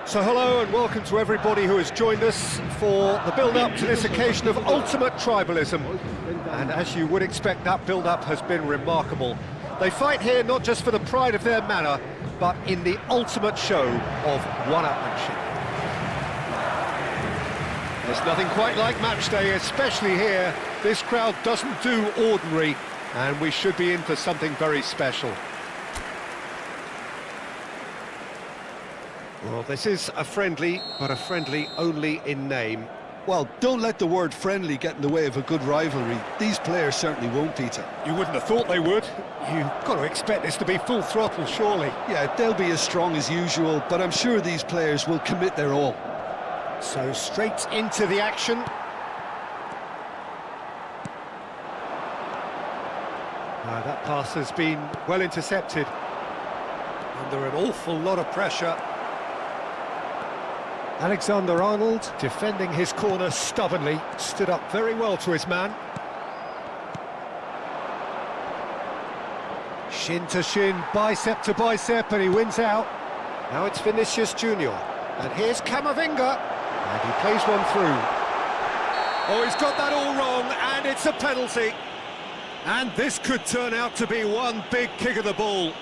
So hello and welcome to everybody who has joined us for the build-up to this occasion of ultimate tribalism. And as you would expect, that build-up has been remarkable. They fight here not just for the pride of their manor, but in the ultimate show of one-upmanship. There's nothing quite like match day, especially here. This crowd doesn't do ordinary, and we should be in for something very special. Well, this is a friendly, but a friendly only in name. Well, don't let the word friendly get in the way of a good rivalry. These players certainly won't, Peter. You wouldn't have thought they would. You've got to expect this to be full throttle, surely. Yeah, they'll be as strong as usual, but I'm sure these players will commit their all. So straight into the action. That pass has been well intercepted. Under an awful lot of pressure. Alexander-Arnold defending his corner stubbornly, stood up very well to his man. Shin to shin, bicep to bicep, and he wins out. Now it's Vinicius Junior, and here's Camavinga, and he plays one through. Oh, he's got that all wrong, and it's a penalty. And this could turn out to be one big kick of the ball.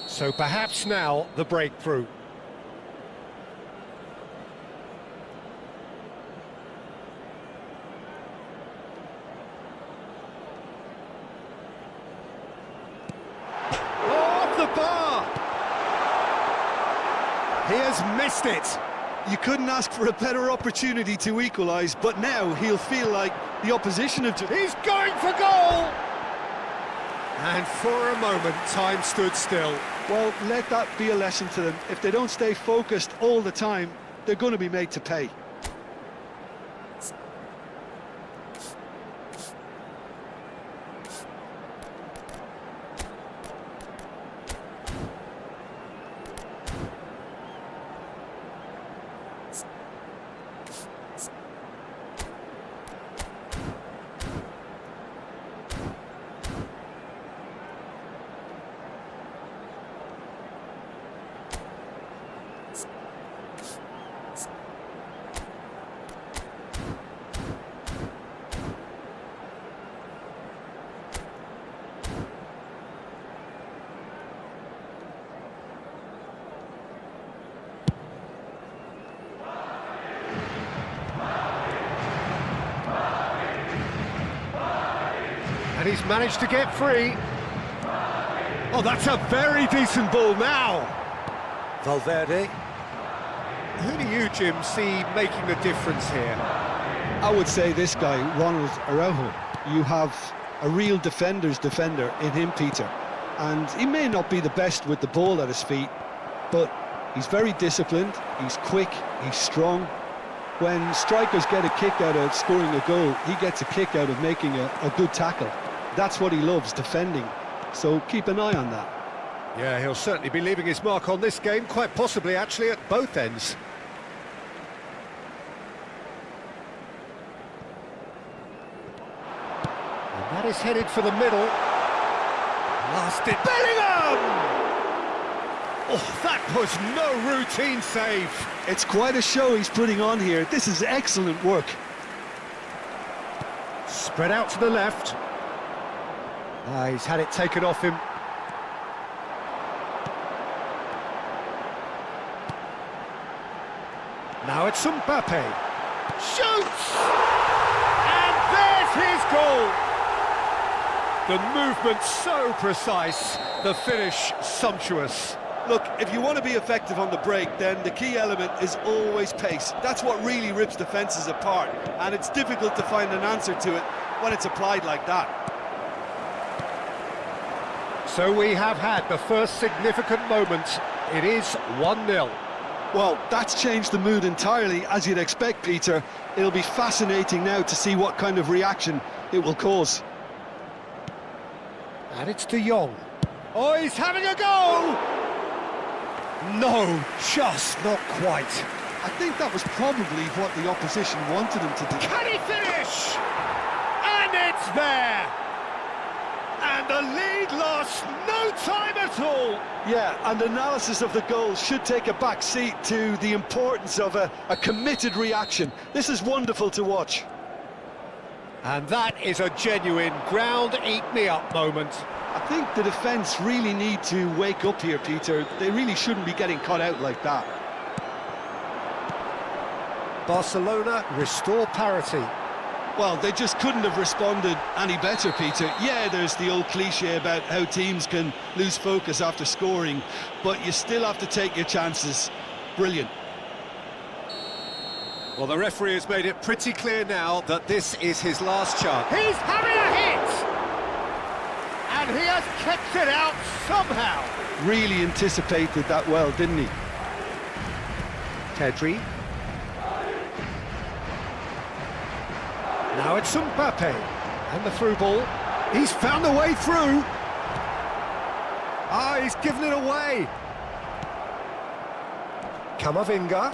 So perhaps now the breakthrough. Off the bar! He has missed it. You couldn't ask for a better opportunity to equalise, but now he'll feel like the opposition have... He's going for goal! And for a moment, time stood still. Well, let that be a lesson to them. If they don't stay focused all the time, they're going to be made to pay. And he's managed to get free. Oh, that's a very decent ball now. Valverde. Who do you, Jim, see making the difference here? I would say this guy, Ronald Araujo. You have a real defender's defender in him, Peter. And he may not be the best with the ball at his feet, but he's very disciplined, he's quick, he's strong. When strikers get a kick out of scoring a goal, he gets a kick out of making a good tackle. That's what he loves, defending. So keep an eye on that. Yeah, he'll certainly be leaving his mark on this game, quite possibly actually at both ends. And that is headed for the middle. Lasted Bellingham! Oh, that was no routine save. It's quite a show he's putting on here. This is excellent work. Spread out to the left. He's had it taken off him. Now it's Mbappe. Shoots! And there's his goal! The movement so precise, the finish sumptuous. Look, if you want to be effective on the break, then the key element is always pace. That's what really rips defences apart, and it's difficult to find an answer to it when it's applied like that. So we have had the first significant moment. It is 1-0. Well, that's changed the mood entirely, as you'd expect, Peter. It'll be fascinating now to see what kind of reaction it will cause. And it's De Jong. Oh, he's having a go! No, just not quite. I think that was probably what the opposition wanted him to do. Can he finish? And it's there! And the lead lost no time at at all. Yeah, and analysis of the goal should take a back seat to the importance of a committed reaction. This is wonderful to watch. And that is a genuine ground-eat-me-up moment. I think the defence really need to wake up here, Peter. They really shouldn't be getting caught out like that. Barcelona restore parity. Well, they just couldn't have responded any better, Peter. Yeah, there's the old cliche about how teams can lose focus after scoring, but you still have to take your chances. Brilliant. Well, the referee has made it pretty clear now that this is his last chance. He's having a hit! And he has kept it out somehow. Really anticipated that well, didn't he? Pedri. Now it's Mbappe, and the through ball. He's found a way through. Ah, he's given it away. Camavinga.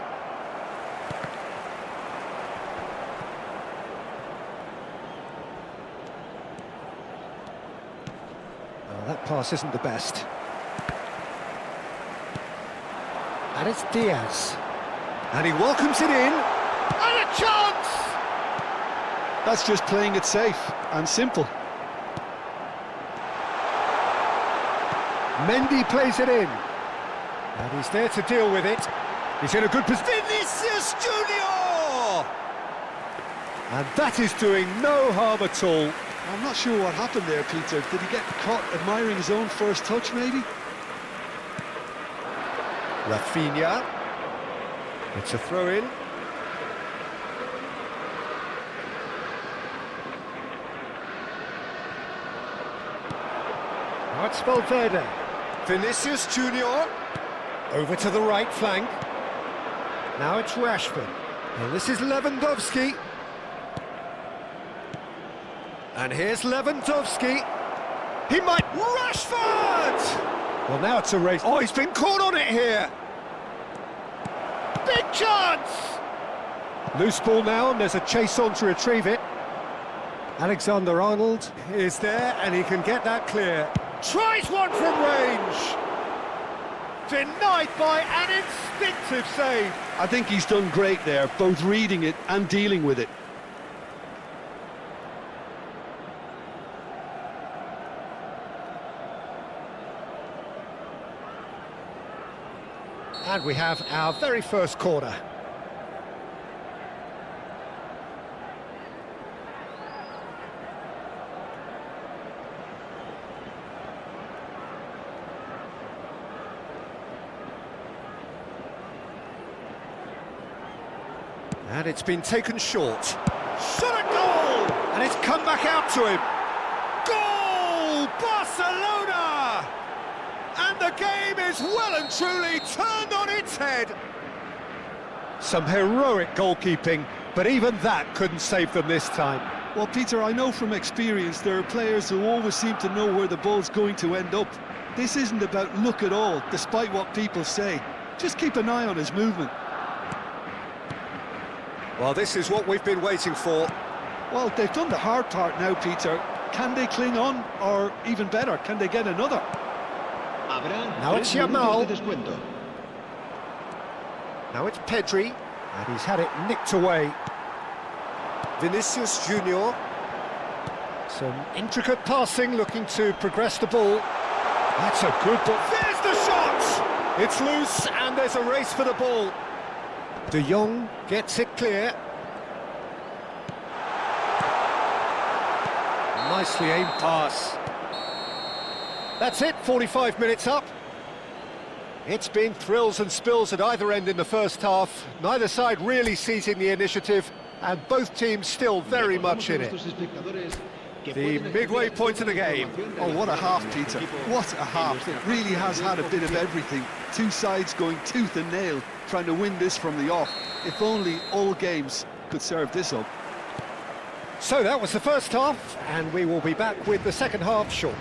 Oh, that pass isn't the best. And it's Diaz. And he welcomes it in. And a chance! That's just playing it safe and simple. Mendy plays it in. And he's there to deal with it. He's in a good position. Vinicius Junior! And that is doing no harm at all. I'm not sure what happened there, Peter. Did he get caught admiring his own first touch, maybe? Rafinha. It's a throw-in. Now it's Valverde. Vinicius Junior. Over to the right flank. Now it's Rashford. And this is Lewandowski. And here's Lewandowski. He might... Rashford! Well, now it's a race. Oh, he's been caught on it here. Big chance! Loose ball now, and there's a chase on to retrieve it. Alexander-Arnold is there, and he can get that clear. Tries one from range. Denied by an instinctive save. I think he's done great there, both reading it and dealing with it. And we have our very first corner. And it's been taken short. Shot at goal! And it's come back out to him. Goal! Barcelona! And the game is well and truly turned on its head. Some heroic goalkeeping, but even that couldn't save them this time. Well, Peter, I know from experience there are players who always seem to know where the ball's going to end up. This isn't about luck at all, despite what people say. Just keep an eye on his movement. Well, this is what we've been waiting for. Well, they've done the hard part now, Peter. Can they cling on, or even better, can they get another? Now it's Yamal. Now it's Pedri, and he's had it nicked away. Vinicius Junior. Some intricate passing, looking to progress the ball. That's a good ball. There's the shot! It's loose, and there's a race for the ball. De Jong gets it clear. Nicely aimed pass. That's it, 45 minutes up. It's been thrills and spills at either end in the first half. Neither side really seizing the initiative, and both teams still very much in it. The midway point of the game. Oh, what a half, Peter. What a half. It really has had a bit of everything. Two sides going tooth and nail, trying to win this from the off. If only all games could serve this up. So that was the first half, and we will be back with the second half shortly.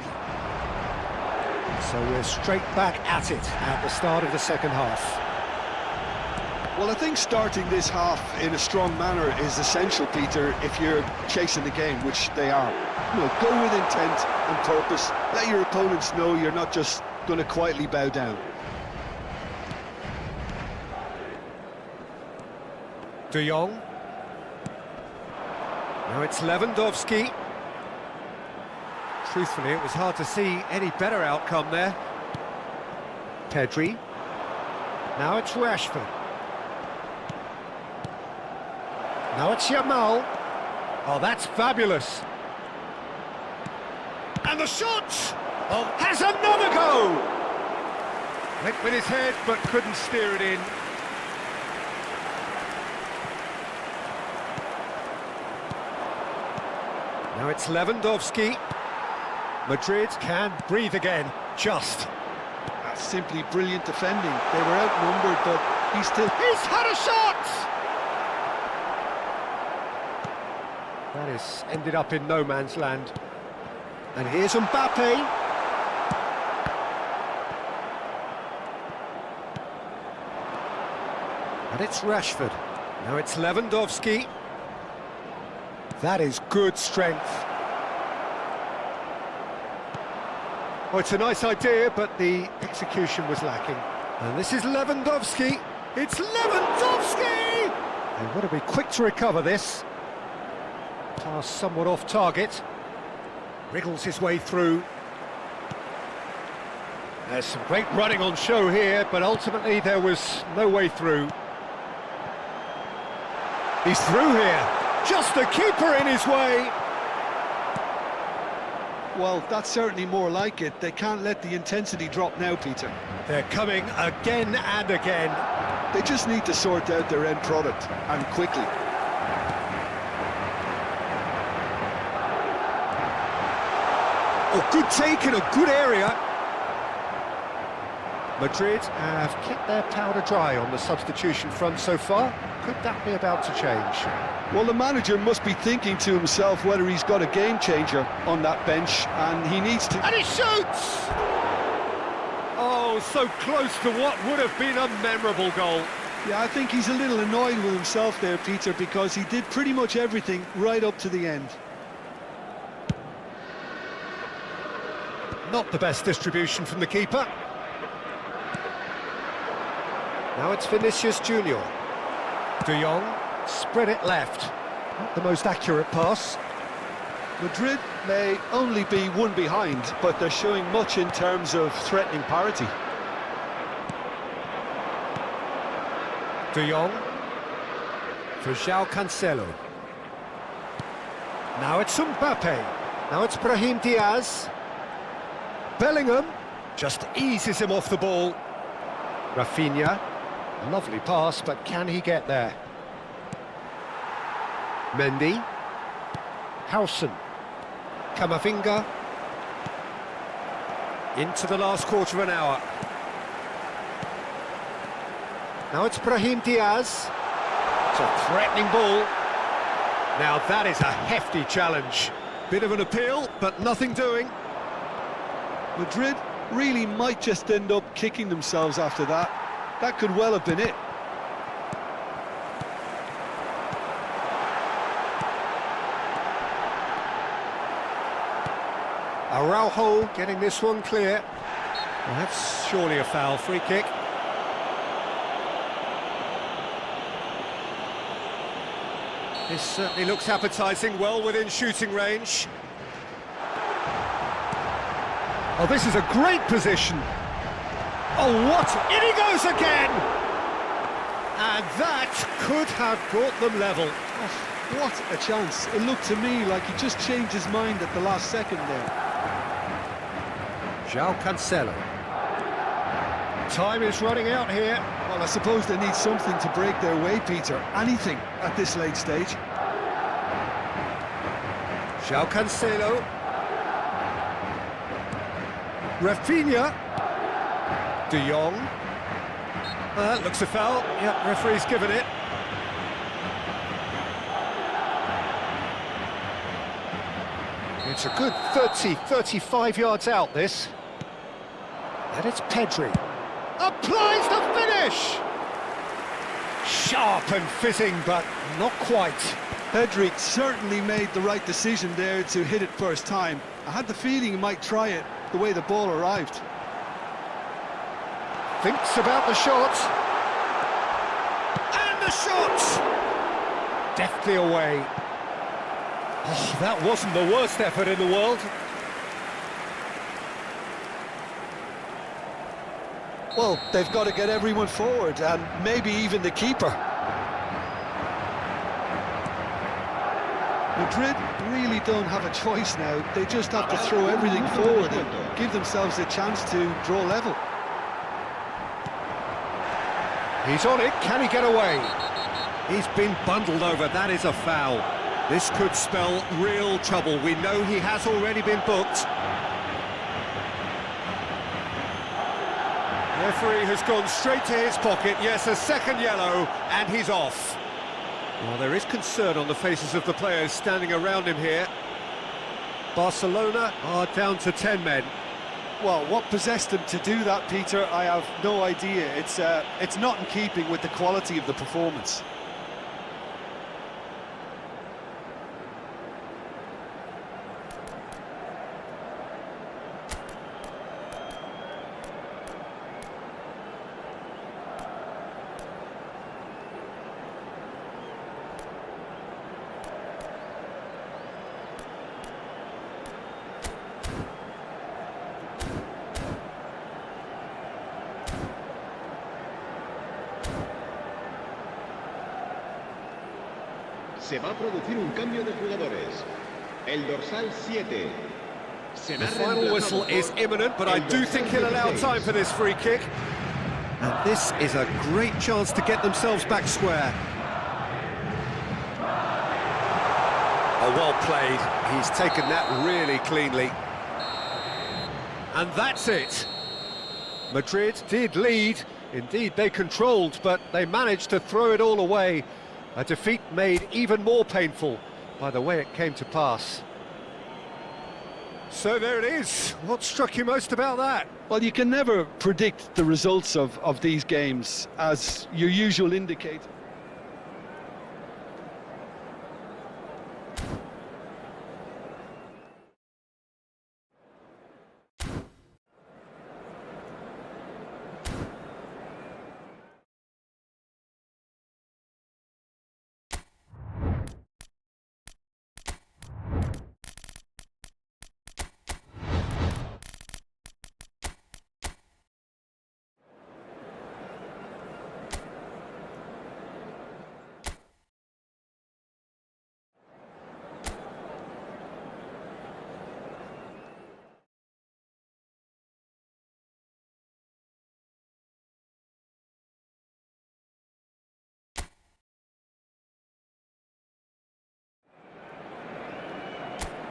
So we're straight back at it at the start of the second half. Well, I think starting this half in a strong manner is essential, Peter, if you're chasing the game, which they are. You know, go with intent, on purpose. Let your opponents know you're not just going to quietly bow down. De Jong. Now it's Lewandowski. Truthfully, it was hard to see any better outcome there. Pedri. Now it's Rashford. Now it's Yamal. Oh, that's fabulous. And the shot! Oh, has another go! Went with his head, but couldn't steer it in. Now it's Lewandowski. Madrid can breathe again, just. That's simply brilliant defending. They were outnumbered, but he's had a shot! That is ended up in no man's land. And here's Mbappe. And it's Rashford. Now it's Lewandowski. That is good strength. Oh, it's a nice idea, but the execution was lacking. And this is Lewandowski. It's Lewandowski! They've got to be quick to recover this. Pass somewhat off target. Wriggles his way through. There's some great running on show here, but ultimately there was no way through. He's through here. Just the keeper in his way. Well, that's certainly more like it. They can't let the intensity drop now, Peter. They're coming again and again. They just need to sort out their end product, and quickly. Oh, good take in a good area. Madrid have kept their powder dry on the substitution front so far. Could that be about to change? Well, the manager must be thinking to himself whether he's got a game changer on that bench, and he needs to... And he shoots! Oh, so close to what would have been a memorable goal. Yeah, I think he's a little annoyed with himself there, Peter, because he did pretty much everything right up to the end. Not the best distribution from the keeper. Now it's Vinicius Junior. De Jong, spread it left. Not the most accurate pass. Madrid may only be one behind, but they're showing much in terms of threatening parity. De Jong. For João Cancelo. Now it's Mbappe. Now it's Brahim Diaz. Bellingham just eases him off the ball. Rafinha. Lovely pass, but can he get there? Mendy. Howson. Camavinga. Into the last quarter of an hour. Now it's Brahim Diaz. It's a threatening ball. Now that is a hefty challenge. Bit of an appeal, but nothing doing. Madrid really might just end up kicking themselves after that. That could well have been it. Araujo getting this one clear. Well, that's surely a foul. Free kick. This certainly looks appetising, well within shooting range. Oh, this is a great position. Oh, what? In he goes again! And that could have brought them level. Oh, what a chance. It looked to me like he just changed his mind at the last second there. João Cancelo. Time is running out here. Well, I suppose they need something to break their way, Peter. Anything at this late stage. João Cancelo. Rafinha. De Jong. That looks a foul. Yep, referee's given it. It's a good 35 yards out, this. And it's Pedri. Applies the finish! Sharp and fizzing, but not quite. Pedri certainly made the right decision there to hit it first time, I had the feeling he might try it the way the ball arrived. Thinks about the shot. And the shot! Deftly away. Oh, that wasn't the worst effort in the world. Well, they've got to get everyone forward, and maybe even the keeper. Madrid really don't have a choice now. They just have to throw everything forward and give themselves a chance to draw level. He's on it, can he get away? He's been bundled over, that is a foul. This could spell real trouble. We know he has already been booked. Referee has gone straight to his pocket. Yes, a second yellow, and he's off. Well, there is concern on the faces of the players standing around him here. Barcelona are down to 10 men. Well, what possessed them to do that, Peter, I have no idea. It's not in keeping with the quality of the performance. Se va a producir un cambio de jugadores. El dorsal 7. The final whistle is imminent, but I do think he'll allow time for this free kick. And this is a great chance to get themselves back square. Oh, well played. He's taken that really cleanly. And that's it. Madrid did lead. Indeed, they controlled, but they managed to throw it all away. A defeat made even more painful by the way it came to pass. So there it is. What struck you most about that? Well, you can never predict the results of these games, as your usual indicator.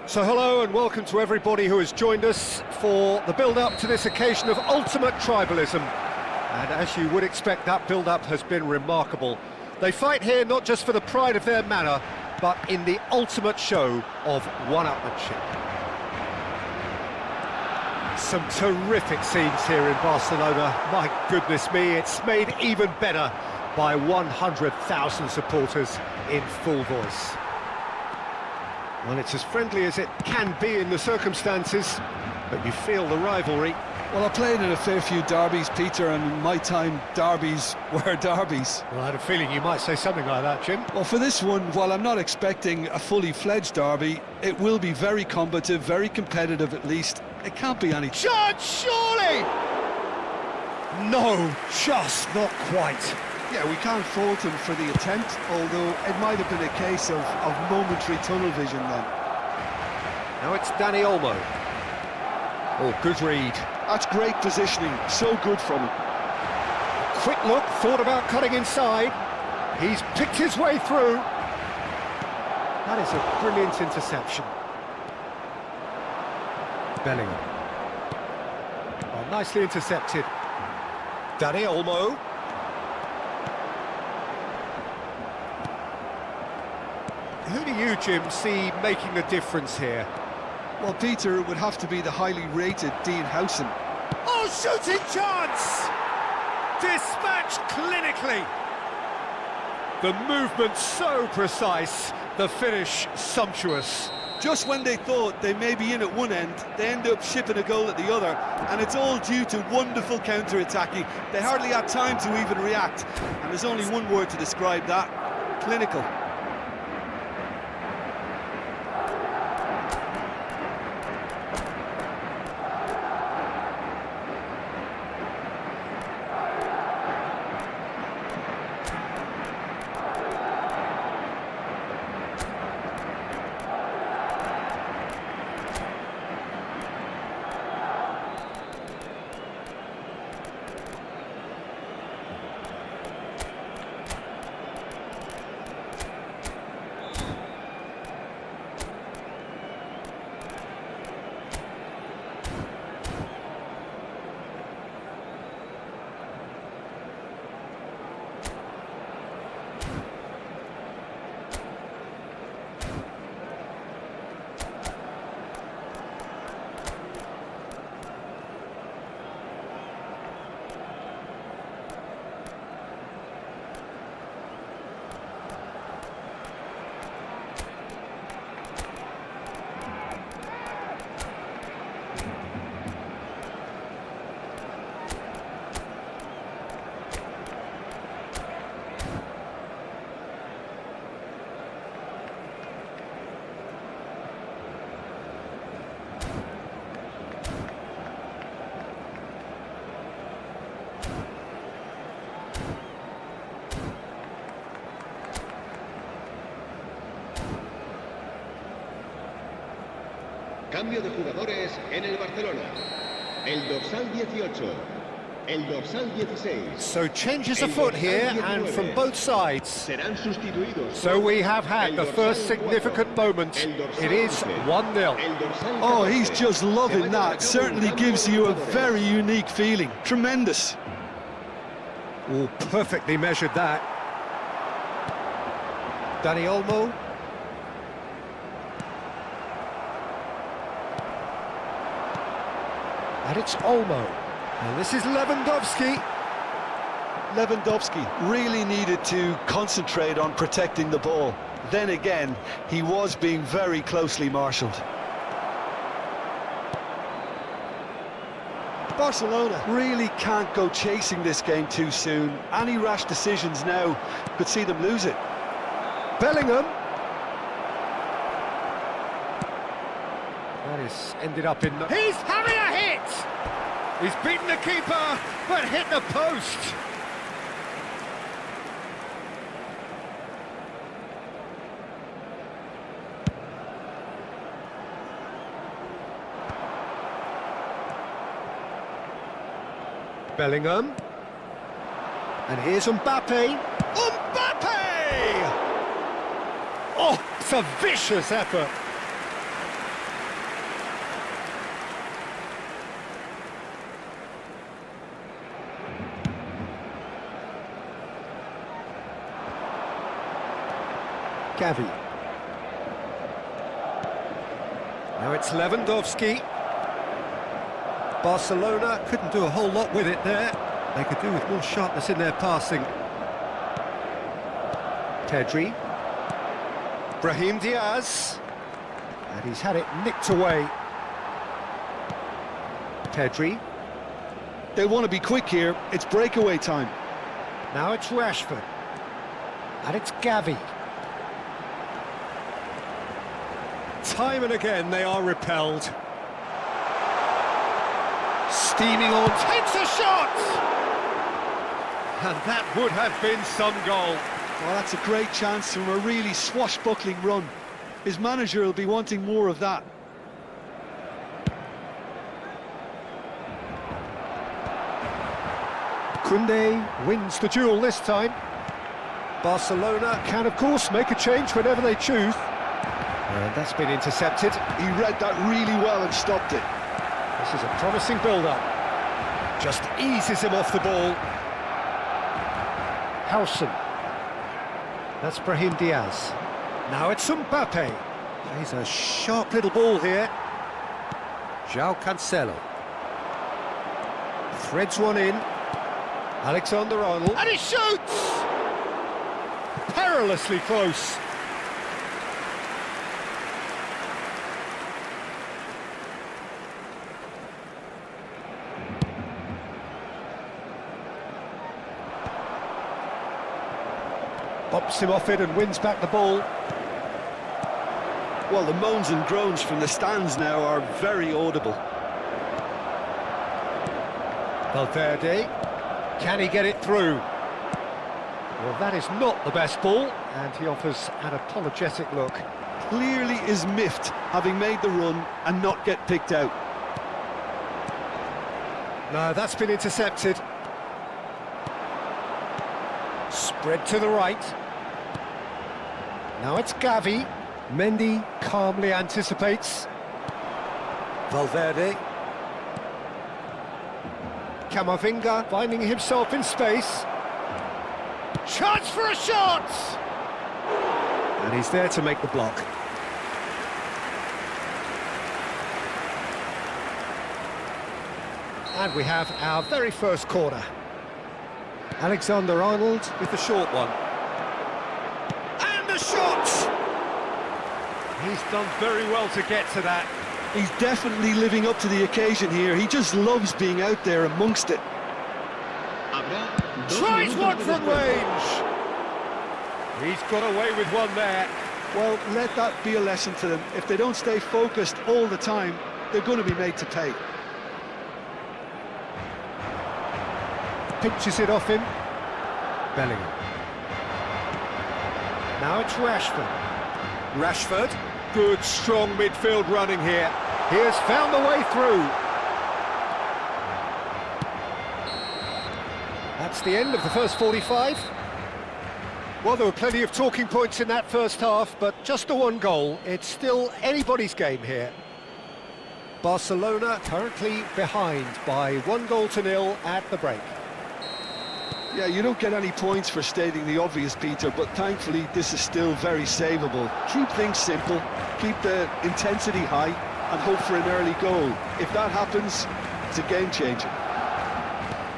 So hello and welcome to everybody who has joined us for the build-up to this occasion of ultimate tribalism. And as you would expect, that build-up has been remarkable. They fight here not just for the pride of their manor, but in the ultimate show of one-upmanship. Some terrific scenes here in Barcelona. My goodness me, it's made even better by 100,000 supporters in full voice. Well, it's as friendly as it can be in the circumstances, but you feel the rivalry. Well, I played in a fair few derbies, Peter, and in my time, derbies were derbies. Well, I had a feeling you might say something like that, Jim. Well, for this one, while I'm not expecting a fully fledged derby, it will be very combative, very competitive at least. It can't be any... Judge, surely! No, just not quite. Yeah, we can't fault him for the attempt, although it might have been a case of momentary tunnel vision then. Now it's Dani Olmo. Oh, good read. That's great positioning, so good from him. Quick look, thought about cutting inside. He's picked his way through. That is a brilliant interception. Bellingham. Oh, nicely intercepted. Dani Olmo. Who do you, Jim, see making a difference here? Well, Peter, it would have to be the highly rated Dean Howson. Oh, shooting chance! Dispatched clinically. The movement so precise, the finish sumptuous. Just when they thought they may be in at one end, they end up shipping a goal at the other, and it's all due to wonderful counter-attacking. They hardly had time to even react, and there's only one word to describe that: clinical. Cambio de jugadores en el Barcelona. El dorsal 18. El dorsal 16. So changes afoot here, and from both sides. Serán sustituidos. So we have had the first significant moment. It is 1-0. Oh, he's just loving that. Certainly gives you a very unique feeling. Tremendous. Oh, perfectly measured that. Dani Olmo. And it's Olmo. And this is Lewandowski. Lewandowski really needed to concentrate on protecting the ball. Then again, he was being very closely marshalled. Barcelona really can't go chasing this game too soon. Any rash decisions now could see them lose it. Bellingham. That is ended up in the... He's having a hit! He's beaten the keeper, but hit the post. Bellingham. And here's Mbappe. Mbappe! Oh, it's a vicious effort. Gavi. Now it's Lewandowski. Barcelona couldn't do a whole lot with it there. They could do with more sharpness in their passing. Pedri. Brahim Diaz. And he's had it nicked away. Pedri. They want to be quick here. It's breakaway time. Now it's Rashford. And it's Gavi. Time and again they are repelled. Steaming on, takes a shot! And that would have been some goal. Well, that's a great chance from a really swashbuckling run. His manager will be wanting more of that. Koundé wins the duel this time. Barcelona can, of course, make a change whenever they choose. And that's been intercepted. He read that really well and stopped it. This is a promising build-up. Just eases him off the ball. Howson. That's Brahim Diaz. Now it's Mbappe. He's a sharp little ball here. João Cancelo. Threads one in. Alexander-Arnold. And he shoots! Perilously close. Pops him off it and wins back the ball. Well, the moans and groans from the stands now are very audible. Valverde, can he get it through? Well, that is not the best ball, and he offers an apologetic look. Clearly is miffed, having made the run and not get picked out. No, that's been intercepted. Spread to the right. Now it's Gavi. Mendy calmly anticipates. Valverde. Camavinga finding himself in space. Chance for a shot! And he's there to make the block. And we have our very first corner. Alexander-Arnold with the short one. And the shot! He's done very well to get to that. He's definitely living up to the occasion here. He just loves being out there amongst it. Tries one from range! He's got away with one there. Well, let that be a lesson to them. If they don't stay focused all the time, they're going to be made to pay. Pinches it off him. Bellingham. Now it's Rashford. Rashford. Good, strong midfield running here. He has found the way through. That's the end of the first 45. Well, there were plenty of talking points in that first half, but just the one goal. It's still anybody's game here. Barcelona currently behind by 1-0 at the break. Yeah, you don't get any points for stating the obvious, Peter, but thankfully this is still very savable. Keep things simple, keep the intensity high, and hope for an early goal. If that happens, it's a game changer.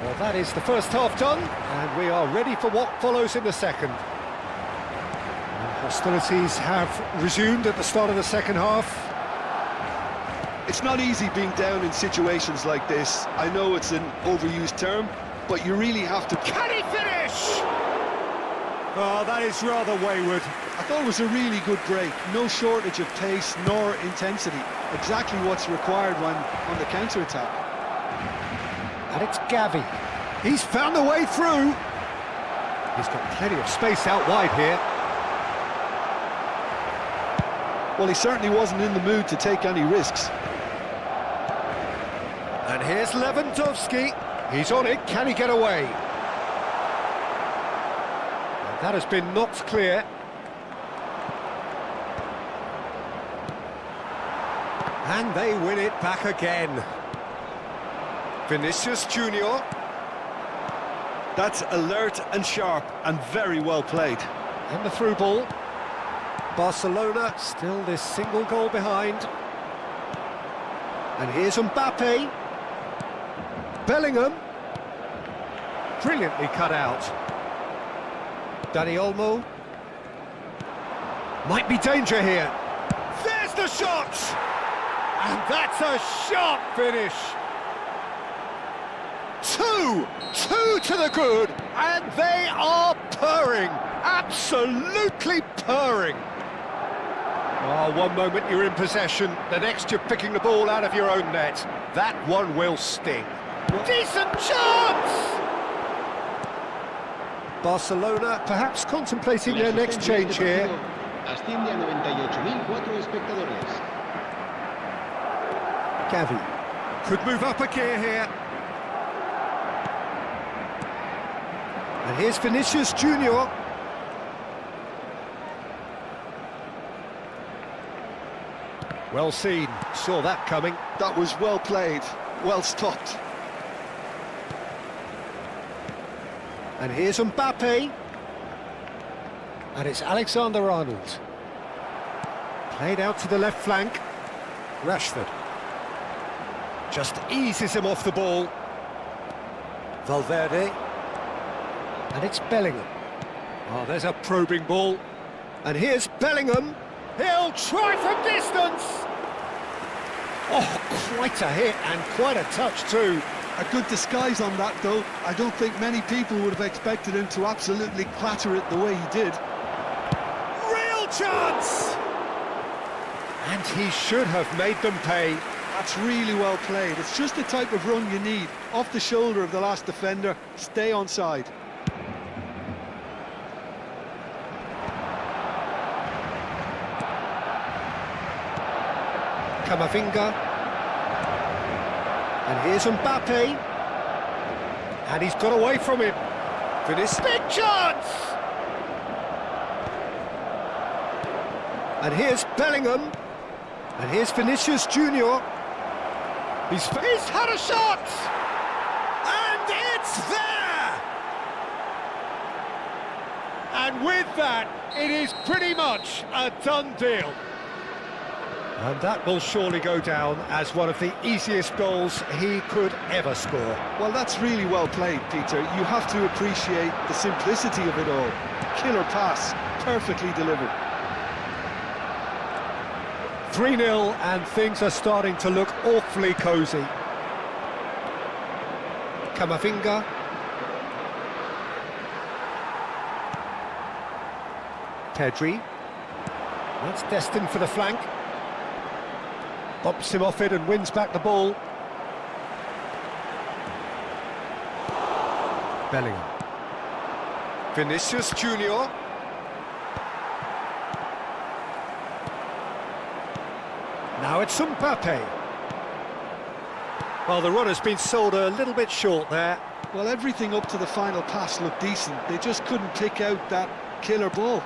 Well, that is the first half done, and we are ready for what follows in the second. And hostilities have resumed at the start of the second half. It's not easy being down in situations like this. I know it's an overused term, but you really have to... Can he finish? Oh, that is rather wayward. I thought it was a really good break. No shortage of pace nor intensity. Exactly what's required when on the counter-attack. And it's Gavi. He's found a way through. He's got plenty of space out wide here. Well, he certainly wasn't in the mood to take any risks. And here's Lewandowski. He's on it. Can he get away? And that has been knocked clear. And they win it back again. Vinicius Junior. That's alert and sharp and very well played. And the through ball. Barcelona still this single goal behind. And here's Mbappe. Bellingham. Brilliantly cut out. Dani Olmo. Might be danger here. There's the shot! And that's a sharp finish. Two to the good, and they are purring, absolutely purring. Oh, one moment you're in possession, the next you're picking the ball out of your own net. That one will sting. Decent chance! Barcelona perhaps contemplating their next change here. Asciende a 98.004 espectadores. Gavi could move up a gear here. And here's Vinicius Junior. Well seen, saw that coming. That was well played, well stopped. And here's Mbappe. And it's Alexander-Arnold. Played out to the left flank. Rashford. Just eases him off the ball. Valverde. And it's Bellingham. Oh, there's a probing ball. And here's Bellingham. He'll try from distance. Oh, quite a hit and quite a touch too. A good disguise on that, though. I don't think many people would have expected him to absolutely clatter it the way he did. Real chance! And he should have made them pay. That's really well played. It's just the type of run you need. Off the shoulder of the last defender, stay onside. Camavinga. And here's Mbappe. And he's got away from him. For this big chance! And here's Bellingham. And here's Vinicius Junior. He's had a shot! And it's there! And with that, it is pretty much a done deal. And that will surely go down as one of the easiest goals he could ever score. Well, that's really well played, Peter. You have to appreciate the simplicity of it all. Killer pass, perfectly delivered. 3-0 and things are starting to look awfully cosy. Camavinga. Pedri. That's destined for the flank. Bops him off it and wins back the ball. Bellingham. Vinicius Junior. Now it's Mbappe. Well, the run has been sold a little bit short there. Well, everything up to the final pass looked decent. They just couldn't pick out that killer ball.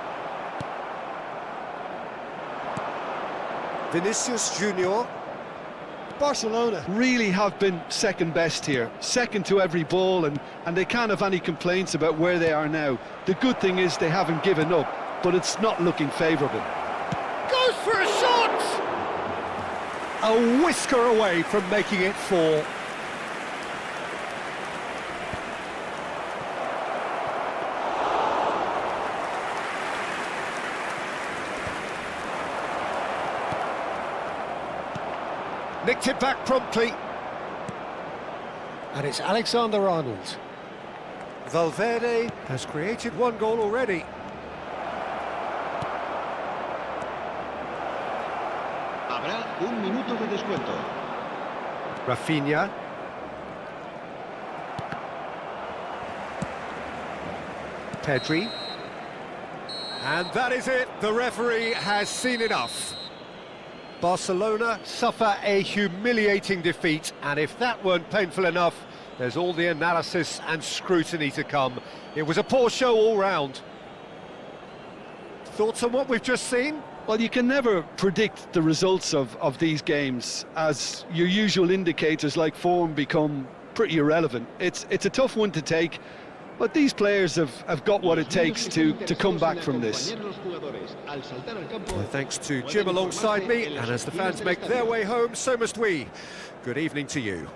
Vinicius Junior. Barcelona really have been second best here, second to every ball, and they can't have any complaints about where they are now. The good thing is they haven't given up, but it's not looking favourable. Goes for a shot! A whisker away from making it 4. Nicked it back promptly. And it's Alexander-Arnold. Valverde has created 1 goal already. Habrá 1 minuto de descuento. Rafinha. Pedri. And that is it. The referee has seen enough. Barcelona suffer a humiliating defeat, and if that weren't painful enough, there's all the analysis and scrutiny to come. It was a poor show all round. Thoughts on what we've just seen? Well, you can never predict the results of these games, as your usual indicators like form become pretty irrelevant. It's a tough one to take, but these players have got what it takes to come back from this. Well, thanks to Jim alongside me, and as the fans make their way home, so must we. Good evening to you.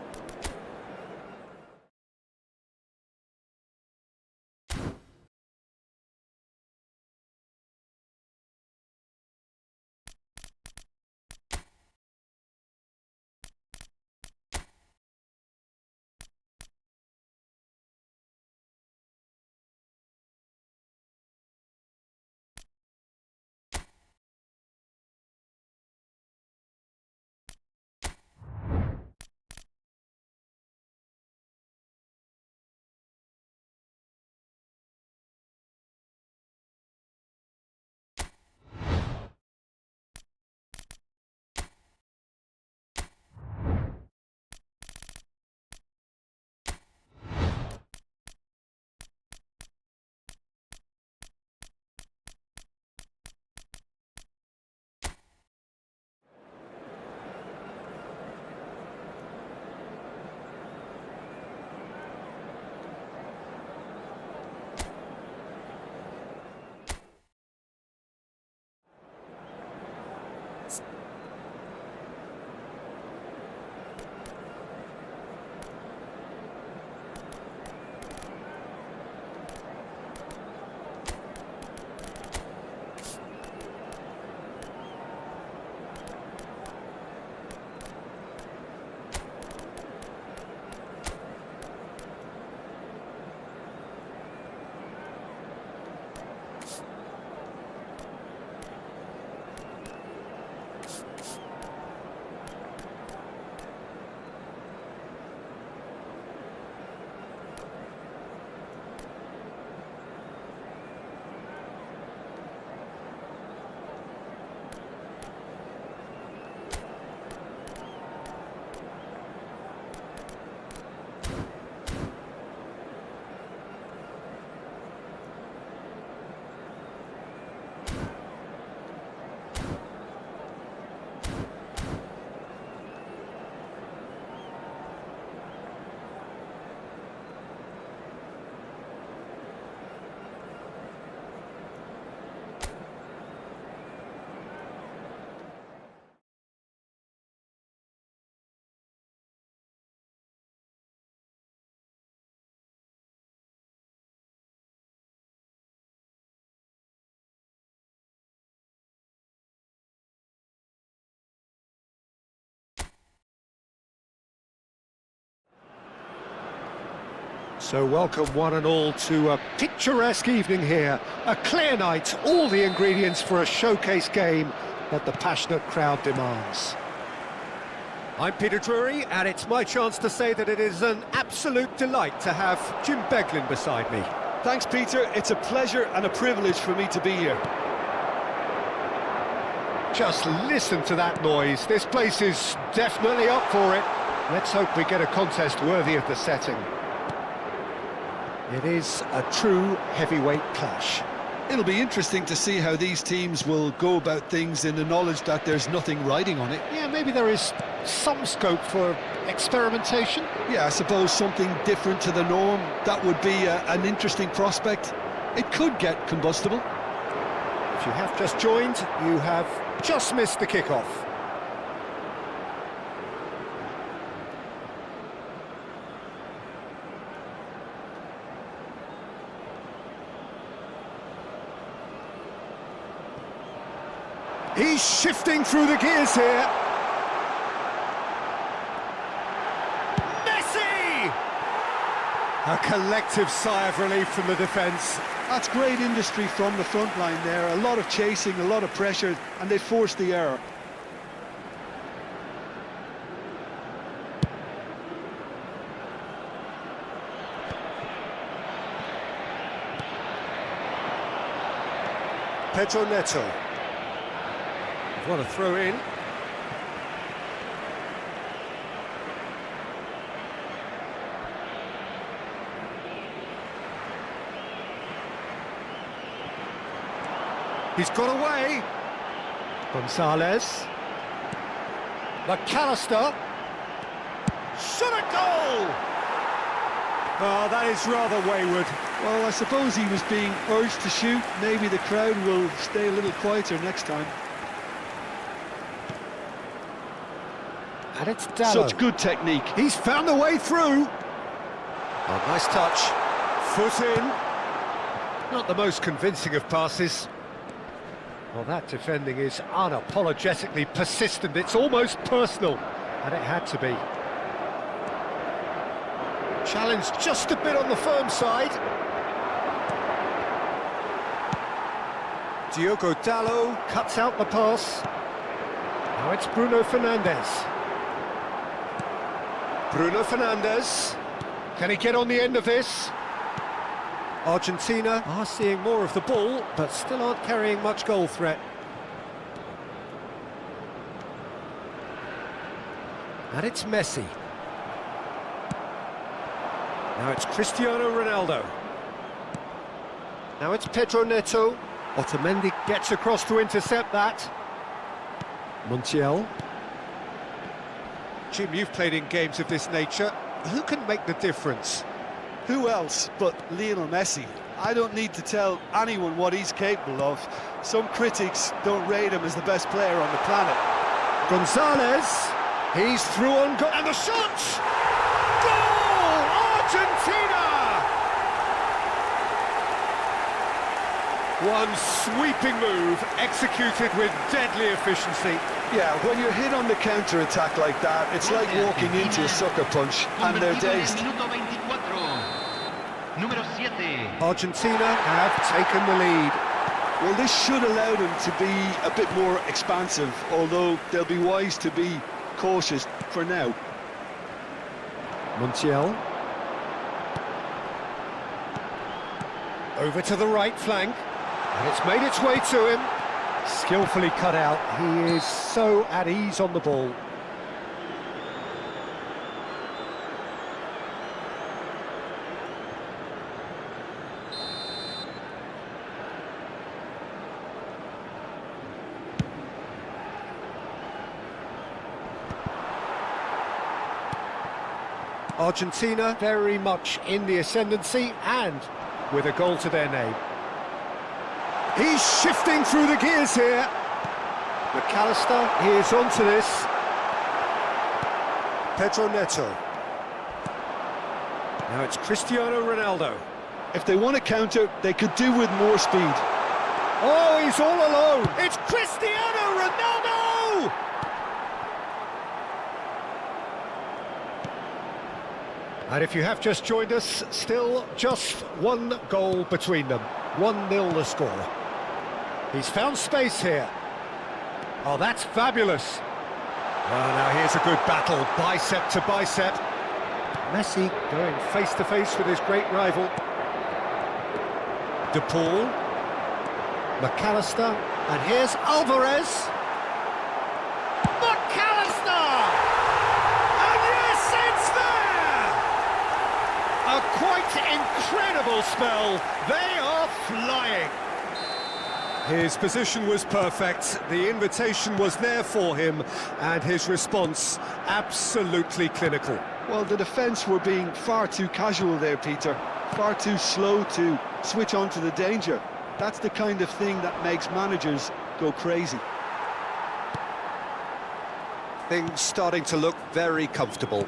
So welcome one and all to a picturesque evening here. A clear night, all the ingredients for a showcase game that the passionate crowd demands. I'm Peter Drury, and it's my chance to say that it is an absolute delight to have Jim Beglin beside me. Thanks, Peter. It's a pleasure and a privilege for me to be here. Just listen to that noise. This place is definitely up for it. Let's hope we get a contest worthy of the setting. It is a true heavyweight clash. It'll be interesting to see how these teams will go about things in the knowledge that there's nothing riding on it. Yeah, maybe there is some scope for experimentation. Yeah, I suppose something different to the norm. That would be an interesting prospect. It could get combustible. If you have just joined, you have just missed the kickoff. He's shifting through the gears here. Messi! A collective sigh of relief from the defence. That's great industry from the front line there. A lot of chasing, a lot of pressure, and they forced the error. Pedro Neto. What a throw in. He's got away. Gonzalez. McAllister. Shot a goal! Oh, that is rather wayward. Well, I suppose he was being urged to shoot. Maybe the crowd will stay a little quieter next time. And it's Dallo. Such good technique. He's found the way through. Oh, nice touch. Foot in. Not the most convincing of passes. Well, that defending is unapologetically persistent. It's almost personal. And it had to be. Challenged just a bit on the firm side. Diogo Dallo cuts out the pass. Now it's Bruno Fernandes. Bruno Fernandes. Can he get on the end of this? Argentina are seeing more of the ball, but still aren't carrying much goal threat. And it's Messi. Now it's Cristiano Ronaldo. Now it's Pedro Neto. Otamendi gets across to intercept that. Montiel. Jim, you've played in games of this nature. Who can make the difference? Who else but Lionel Messi? I don't need to tell anyone what he's capable of. Some critics don't rate him as the best player on the planet. Gonzalez. He's through on goal. And the shot! Goal! Argentina! One sweeping move, executed with deadly efficiency. Yeah, when you're hit on the counter-attack like that, it's like walking into a sucker punch, and they're dazed. Argentina have taken the lead. Well, this should allow them to be a bit more expansive, although they'll be wise to be cautious for now. Montiel. Over to the right flank. And it's made its way to him. Skillfully cut out. He is so at ease on the ball. Argentina very much in the ascendancy and with a goal to their name. He's shifting through the gears here. McAllister, he is onto this. Pedro Neto. Now it's Cristiano Ronaldo. If they want to counter, they could do with more speed. Oh, he's all alone. It's Cristiano Ronaldo! And if you have just joined us, still just one goal between them. 1-0 the score. He's found space here. Oh, that's fabulous. Well, now here's a good battle, bicep to bicep. Messi going face-to-face with his great rival. De Paul. McAllister. And here's Alvarez. McAllister! And yes, it's there! A quite incredible spell. They are flying. His position was perfect, the invitation was there for him, and his response absolutely clinical. Well, the defence were being far too casual there, Peter. Far too slow to switch on to the danger. That's the kind of thing that makes managers go crazy. Things starting to look very comfortable.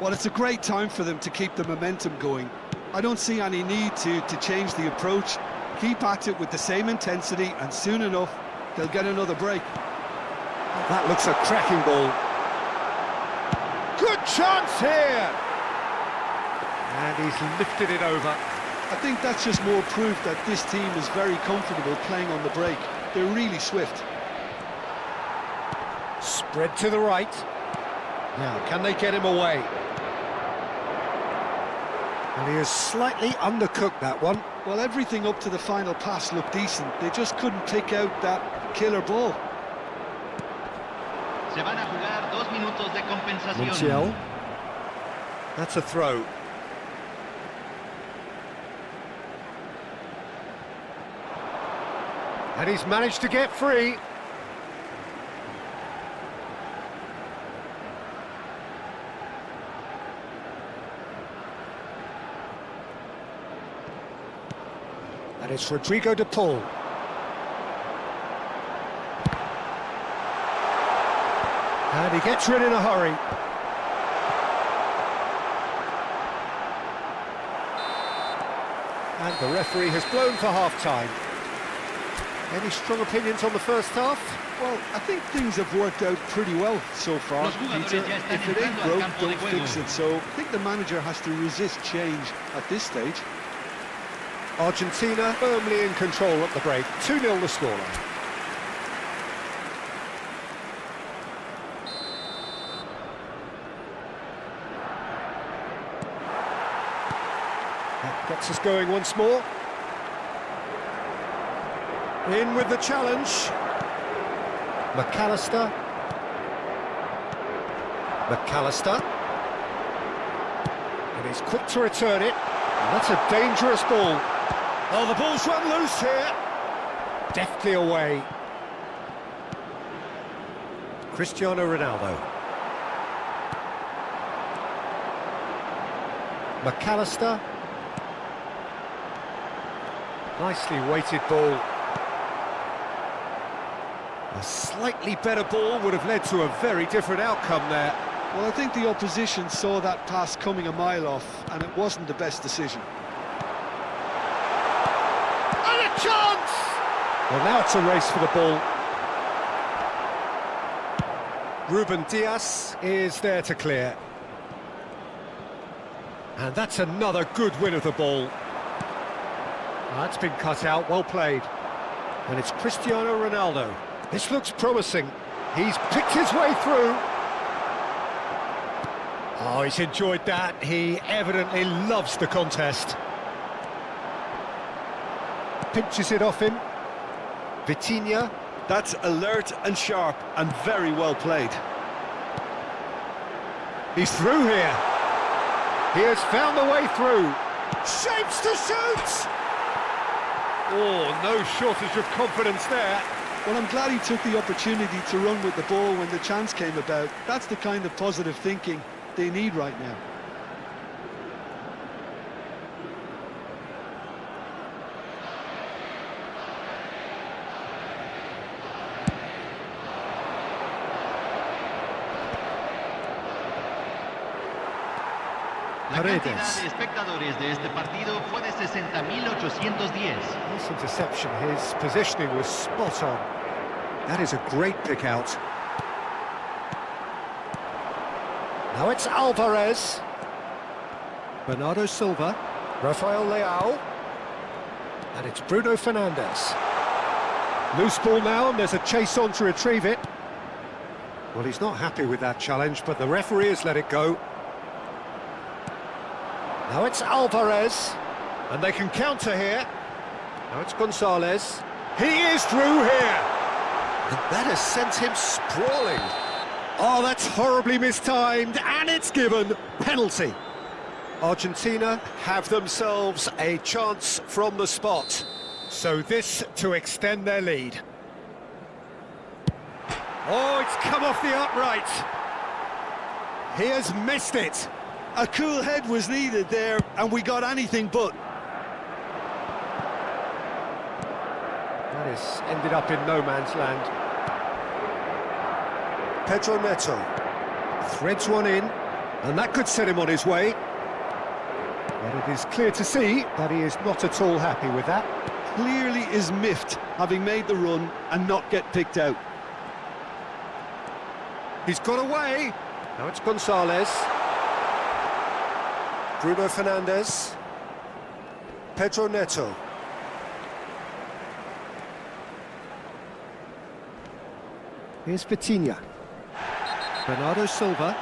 Well, it's a great time for them to keep the momentum going. I don't see any need to change the approach. Keep at it with the same intensity, and soon enough, they'll get another break. That looks a cracking ball. Good chance here! And he's lifted it over. I think that's just more proof that this team is very comfortable playing on the break. They're really swift. Spread to the right. Now, can they get him away? And he has slightly undercooked that one. Well, everything up to the final pass looked decent. They just couldn't pick out that killer ball. Se van a jugar 2 minutos de compensación. Montiel. That's a throw. And he's managed to get free. And it's Rodrigo de Paul. And he gets rid in a hurry. And the referee has blown for half-time. Any strong opinions on the first half? Well, I think things have worked out pretty well so far, Peter. If it ain't broke, don't fix it. So I think the manager has to resist change at this stage. Argentina firmly in control at the break. 2-0 the scoreline. That gets us going once more. In with the challenge. McAllister. McAllister. And he's quick to return it. And that's a dangerous ball. Oh, the ball's run loose here. Deftly away. Cristiano Ronaldo. McAllister. Nicely weighted ball. A slightly better ball would have led to a very different outcome there. Well, I think the opposition saw that pass coming a mile off, and it wasn't the best decision. And a chance! Well, now it's a race for the ball. Ruben Dias is there to clear. And that's another good win of the ball. That's been cut out, well played. And it's Cristiano Ronaldo. This looks promising. He's picked his way through. Oh, he's enjoyed that. He evidently loves the contest. Pinches it off him. Vitinha. That's alert and sharp and very well played. He's through here. He has found the way through. Shapes to shoot! Oh, no shortage of confidence there. Well, I'm glad he took the opportunity to run with the ball when the chance came about. That's the kind of positive thinking they need right now. La cantidad de espectadores de este partido fue de 60.810. Nice interception. His positioning was spot on. That is a great pick out. Now it's Alvarez. Bernardo Silva, Rafael Leao, and it's Bruno Fernandes. Loose ball now, and there's a chase on to retrieve it. Well, he's not happy with that challenge, but the referee has let it go. Now it's Alvarez, and they can counter here. Now it's Gonzalez. He is through here! And that has sent him sprawling. Oh, that's horribly mistimed, and it's given. Penalty. Argentina have themselves a chance from the spot. So this to extend their lead. Oh, it's come off the upright. He has missed it. A cool head was needed there, and we got anything but. That has ended up in no man's land. Pedro Neto threads one in, and that could set him on his way. But it is clear to see that he is not at all happy with that. Clearly is miffed, having made the run and not get picked out. He's got away. Now it's Gonzalez. Bruno Fernandes. Pedro Neto. Here's Vitinha. Bernardo Silva.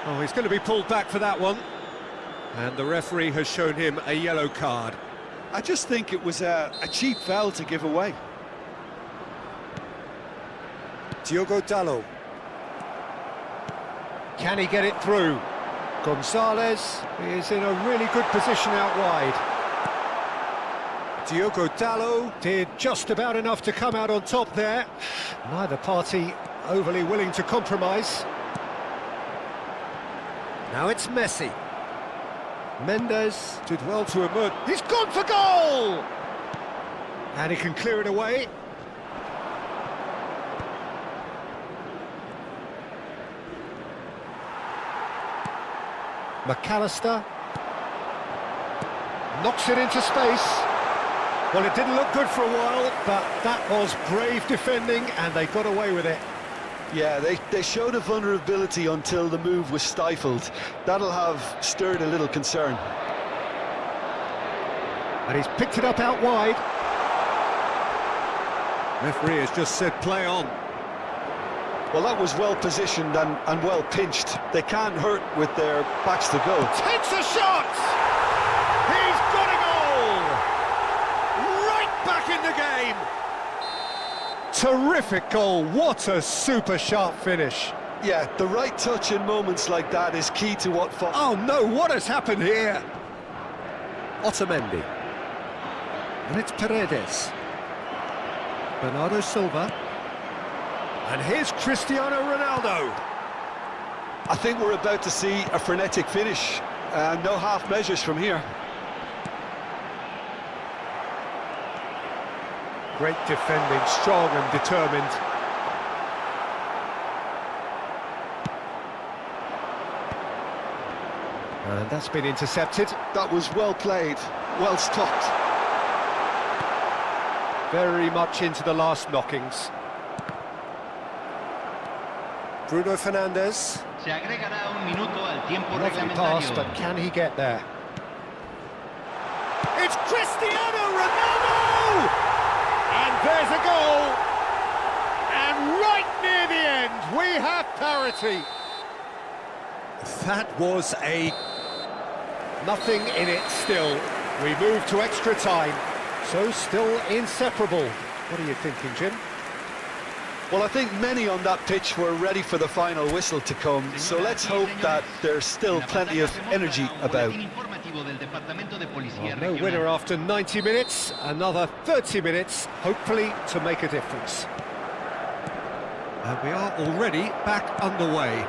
Oh, he's going to be pulled back for that one. And the referee has shown him a yellow card. I just think it was a cheap foul to give away. Diogo Dalot. Can he get it through? Gonzalez is in a really good position out wide. Diogo Dalot did just about enough to come out on top there. Neither party overly willing to compromise. Now it's Messi. Mendes did well to emerge. He's gone for goal! And he can clear it away. McAllister knocks it into space. Well, it didn't look good for a while, but that was brave defending, and they got away with it. Yeah, they showed a vulnerability until the move was stifled. That'll have stirred a little concern. And he's picked it up out wide. Referee has just said play on. Well, that was well positioned and well pinched. They can't hurt with their backs to goal. Takes a shot! He's got a goal! Right back in the game! Terrific goal, what a super sharp finish. Yeah, the right touch in moments like that is key to what follows. Oh no, what has happened here? Otamendi. And it's Paredes. Bernardo Silva. And here's Cristiano Ronaldo. I think we're about to see a frenetic finish. No half measures from here. Great defending, strong and determined. And that's been intercepted. That was well played, well stopped. Very much into the last knockings. Bruno Fernandes. Se agregará un minuto al tiempo Lovely pass, reglamentario. but can he get there? It's Cristiano Ronaldo! And there's a goal! And right near the end, we have parity. That was a nothing in it still. We move to extra time, so still inseparable. What are you thinking, Jim? Well, I think many on that pitch were ready for the final whistle to come, so let's hope that there's still plenty of energy about. Well, no winner after 90 minutes, another 30 minutes, hopefully to make a difference. And we are already back underway.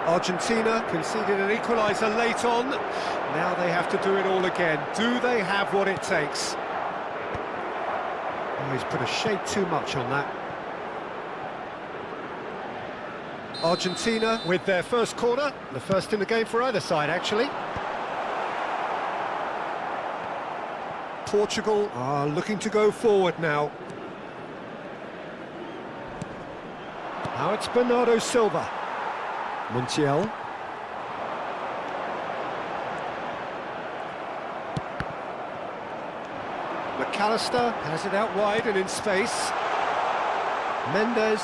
Argentina conceded an equaliser late on. Now they have to do it all again. Do they have what it takes? Oh, he's put a shade too much on that. Argentina with their first corner, the first in the game for either side, actually. Portugal are looking to go forward now. Now it's Bernardo Silva. Montiel. McAllister has it out wide and in space. Mendes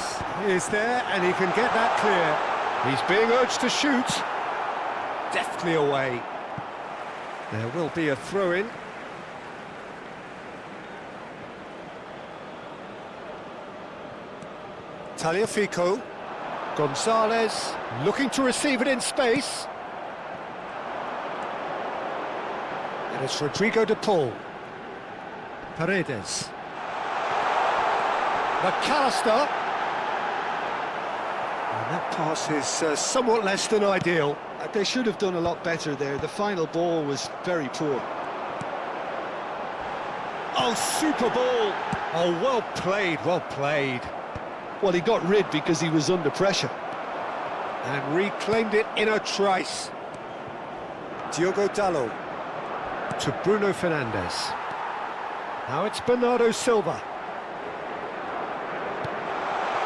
is there and he can get that clear. He's being urged to shoot. Deftly away. There will be a throw-in. Tagliafico. Gonzalez looking to receive it in space. And it's Rodrigo de Paul. Paredes. McAllister. And that pass is somewhat less than ideal. They should have done a lot better there. The final ball was very poor. Oh, super ball. Oh, well played, well played. Well, he got rid because he was under pressure. And reclaimed it in a trice. Diogo Dalot to Bruno Fernandes. Now it's Bernardo Silva.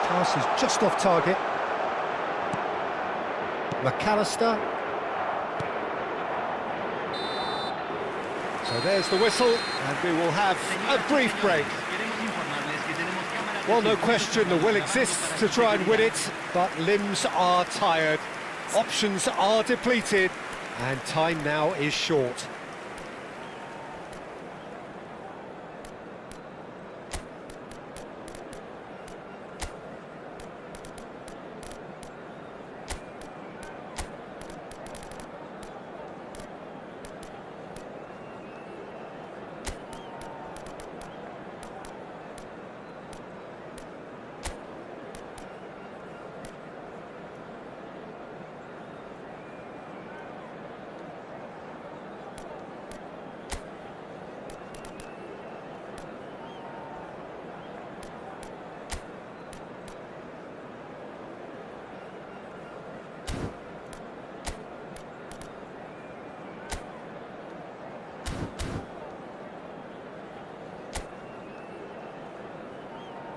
Pass is just off target. McAllister. So there's the whistle, and we will have a brief break. Well, no question, the will exists to try and win it, but limbs are tired, options are depleted, and time now is short.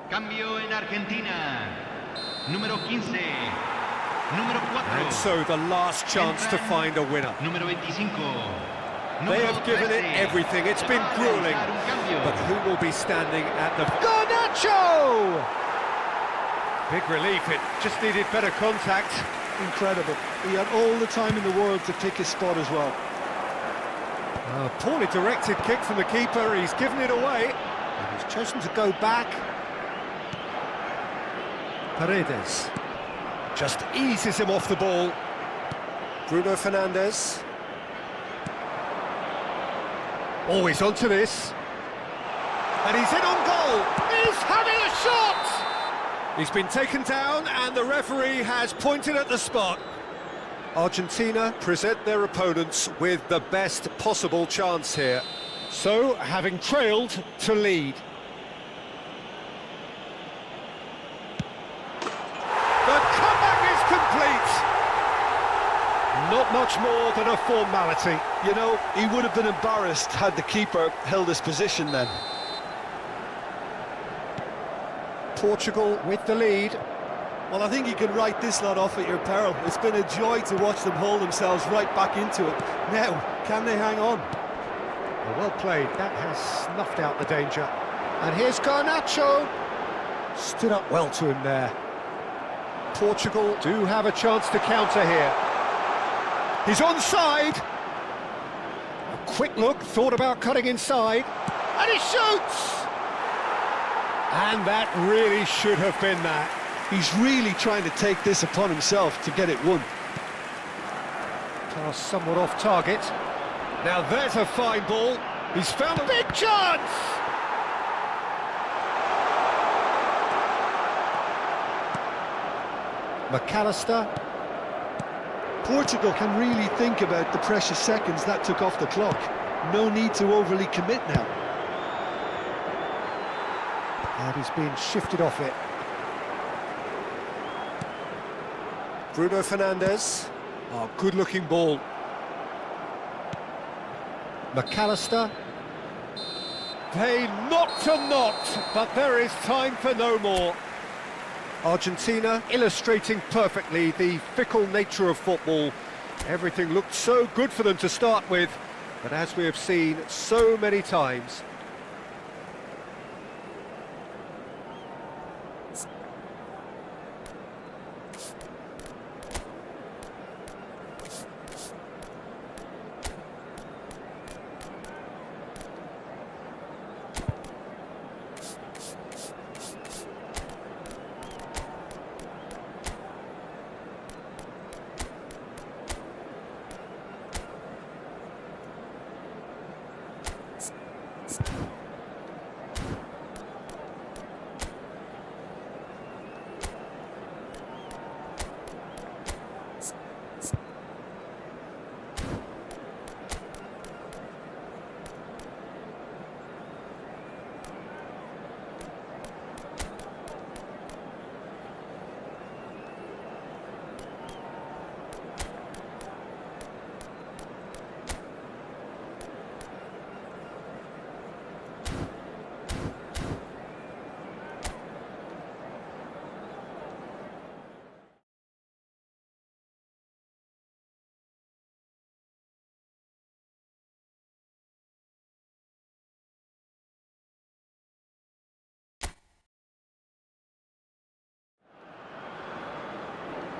Cambio en Argentina. Número 15. Número 4. And so the last chance to find a winner. Número 25. They have given it everything. It's been grueling. But who will be standing at the... Garnacho! Big relief. It just needed better contact. Incredible. He had all the time in the world to pick his spot as well. A poorly directed kick from the keeper. He's given it away. And he's chosen to go back. Paredes just eases him off the ball. Bruno Fernandes. Always onto this. And he's in on goal. He's having a shot! He's been taken down and the referee has pointed at the spot. Argentina present their opponents with the best possible chance here. So, having trailed, to lead. The comeback is complete! Not much more than a formality. You know, he would have been embarrassed had the keeper held his position then. Portugal with the lead. Well, I think you can write this lot off at your peril. It's been a joy to watch them hold themselves right back into it. Now, can they hang on? Well played. That has snuffed out the danger. And here's Garnacho. Stood up well to him there. Portugal do have a chance to counter here. He's onside. A quick look, thought about cutting inside. And he shoots! And that really should have been that. He's really trying to take this upon himself to get it won. Pass somewhat off target. Now there's a fine ball. He's found a big chance! McAllister. Portugal can really think about the precious seconds that took off the clock. No need to overly commit now. And he's being shifted off it. Bruno Fernandes. Oh, good-looking ball. McAllister. They knocked a knot, but there is time for no more. Argentina illustrating perfectly the fickle nature of football. Everything looked so good for them to start with, but as we have seen so many times,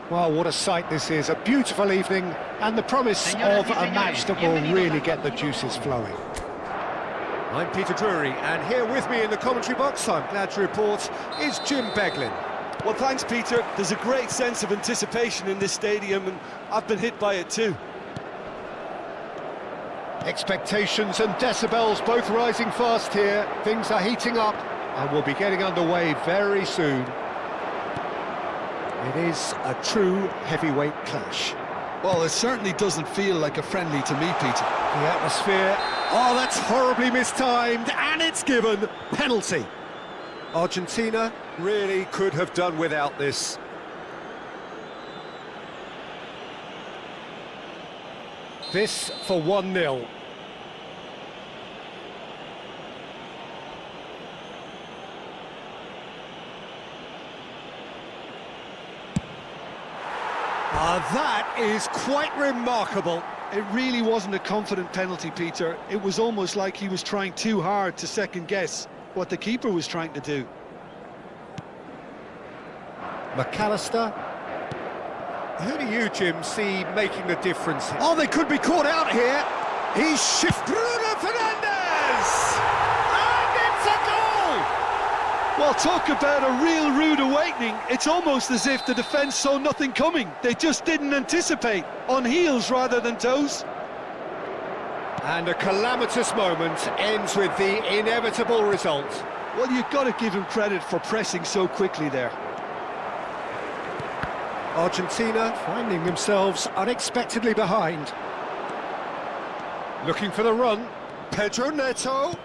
Well, what a sight this is. A beautiful evening and the promise of a match that will really get the juices flowing. I'm Peter Drury, and here with me in the commentary box, I'm glad to report, is Jim Beglin. Well, thanks, Peter. There's a great sense of anticipation in this stadium, and I've been hit by it too. Expectations and decibels both rising fast here. Things are heating up, and we'll be getting underway very soon. It is a true heavyweight clash. Well, it certainly doesn't feel like a friendly to me, Peter. The atmosphere, oh, that's horribly mistimed, and it's given. Penalty. Argentina really could have done without this. This for 1-0. That is quite remarkable. It really wasn't a confident penalty, Peter. It was almost like he was trying too hard to second-guess what the keeper was trying to do. McAllister. Who do you, Jim, see making the difference? Oh, they could be caught out here. He's shifted. Bruno Fernandes! And it's a goal! Well, talk about a real rude awakening. It's almost as if the defence saw nothing coming. They just didn't anticipate, on heels rather than toes. And a calamitous moment ends with the inevitable result. Well, you've got to give him credit for pressing so quickly there. Argentina finding themselves unexpectedly behind. Looking for the run. Pedro Neto.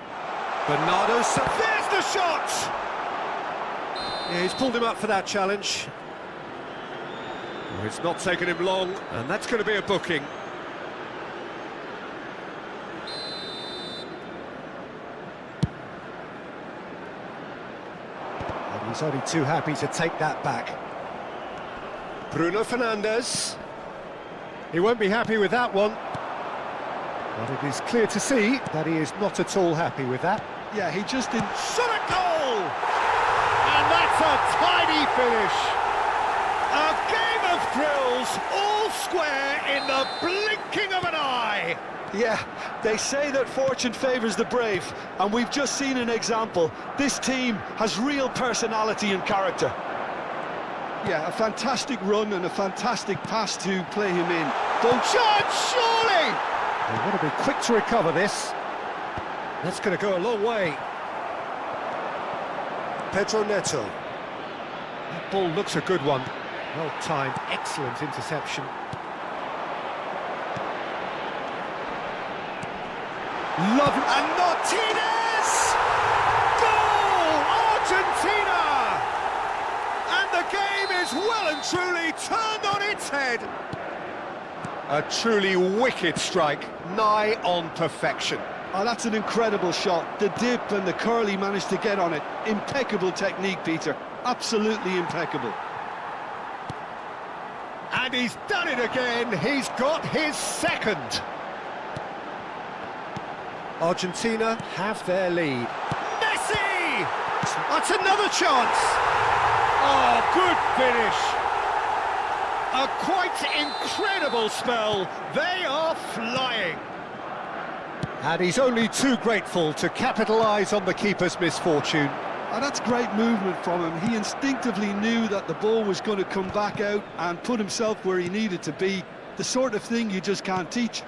Bernardo, there's the shot! Yeah, he's pulled him up for that challenge. Well, it's not taken him long, and that's going to be a booking. And he's only too happy to take that back. Bruno Fernandes. He won't be happy with that one. But it is clear to see that he is not at all happy with that. Yeah, he just didn't... Shot a goal! And that's a tidy finish. A game of thrills, all square in the blinking of an eye. Yeah, they say that fortune favours the brave, and we've just seen an example. This team has real personality and character. Yeah, a fantastic run and a fantastic pass to play him in. Don't charge, surely! They want to be quick to recover this. That's going to go a long way. Pedro Neto. That ball looks a good one. Well timed, excellent interception. Lovely, and Martinez! Goal! Argentina! And the game is well and truly turned on its head. A truly wicked strike, nigh on perfection. Oh, that's an incredible shot. The dip and the curl he managed to get on it. Impeccable technique, Peter. Absolutely impeccable. And he's done it again. He's got his second. Argentina have their lead. Messi! That's another chance. Oh, good finish. A quite incredible spell. They are flying. And he's only too grateful to capitalise on the keeper's misfortune. Oh, that's great movement from him. He instinctively knew that the ball was going to come back out and put himself where he needed to be. The sort of thing you just can't teach.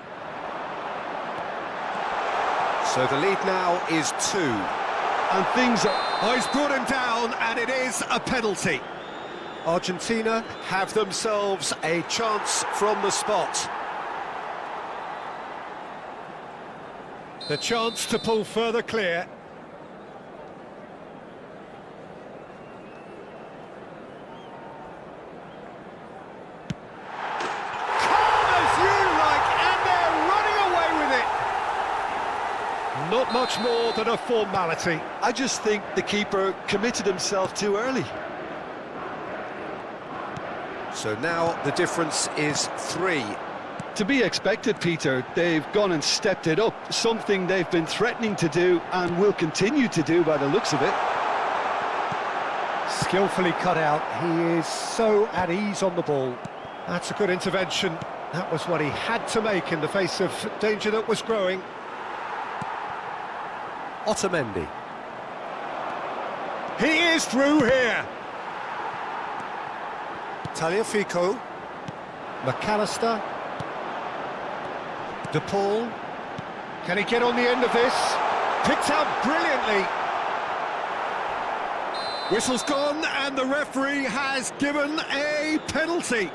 So the lead now is 2. And things are... Oh, he's brought him down, and it is a penalty. Argentina have themselves a chance from the spot. The chance to pull further clear. Calm as you like, and they're running away with it. Not much more than a formality. I just think the keeper committed himself too early. So now the difference is 3. To be expected, Peter. They've gone and stepped it up, something they've been threatening to do and will continue to do by the looks of it. Skillfully cut out. He is so at ease on the ball. That's a good intervention. That was what he had to make in the face of danger that was growing. Otamendi. He is through here. Tagliafico. McAllister. De Paul. Can he get on the end of this? Picked out brilliantly. Whistle's gone, and the referee has given a penalty.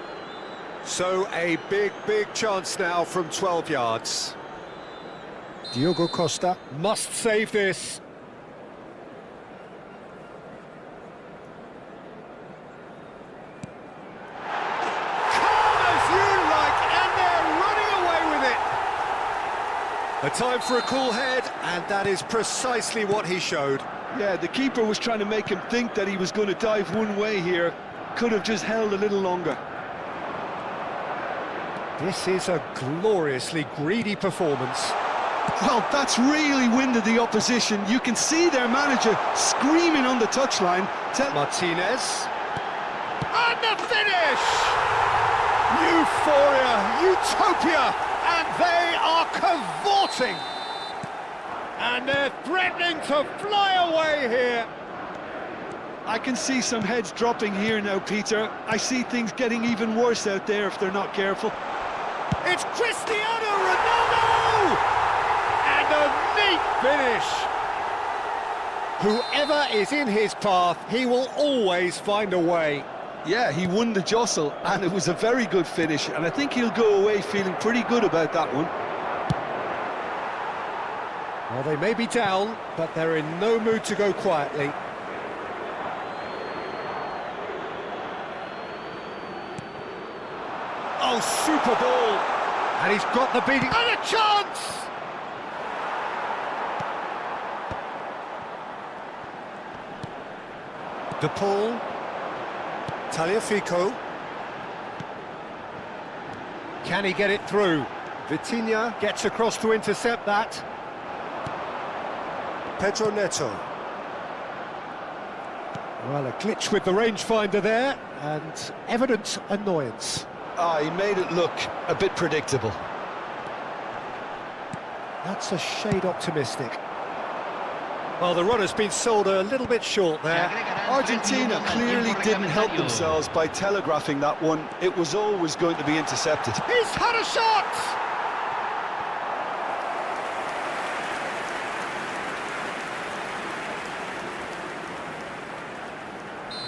So a big chance now from 12 yards. Diogo Costa must save this. A time for a cool head, and that is precisely what he showed. Yeah, the keeper was trying to make him think that he was going to dive one way here. Could have just held a little longer. This is a gloriously greedy performance. Well, that's really winded the opposition. You can see their manager screaming on the touchline. Martinez. And the finish! Euphoria, utopia! And they are cavorting, and they're threatening to fly away here. I can see some heads dropping here now, Peter. I see things getting even worse out there if they're not careful. It's Cristiano Ronaldo! And a neat finish. Whoever is in his path, he will always find a way. Yeah, he won the jostle, and it was a very good finish, and I think he'll go away feeling pretty good about that one. Well, they may be down, but they're in no mood to go quietly. Oh, super ball! And he's got the beating, and a chance! De Paul. Tagliafico. Can he get it through? Vitinha gets across to intercept that. Pedro Neto. Well, a glitch with the rangefinder there, and evident annoyance. He made it look a bit predictable. That's a shade optimistic. Well, the run has been sold a little bit short there. Argentina clearly didn't help themselves by telegraphing that one. It was always going to be intercepted. He's had a shot!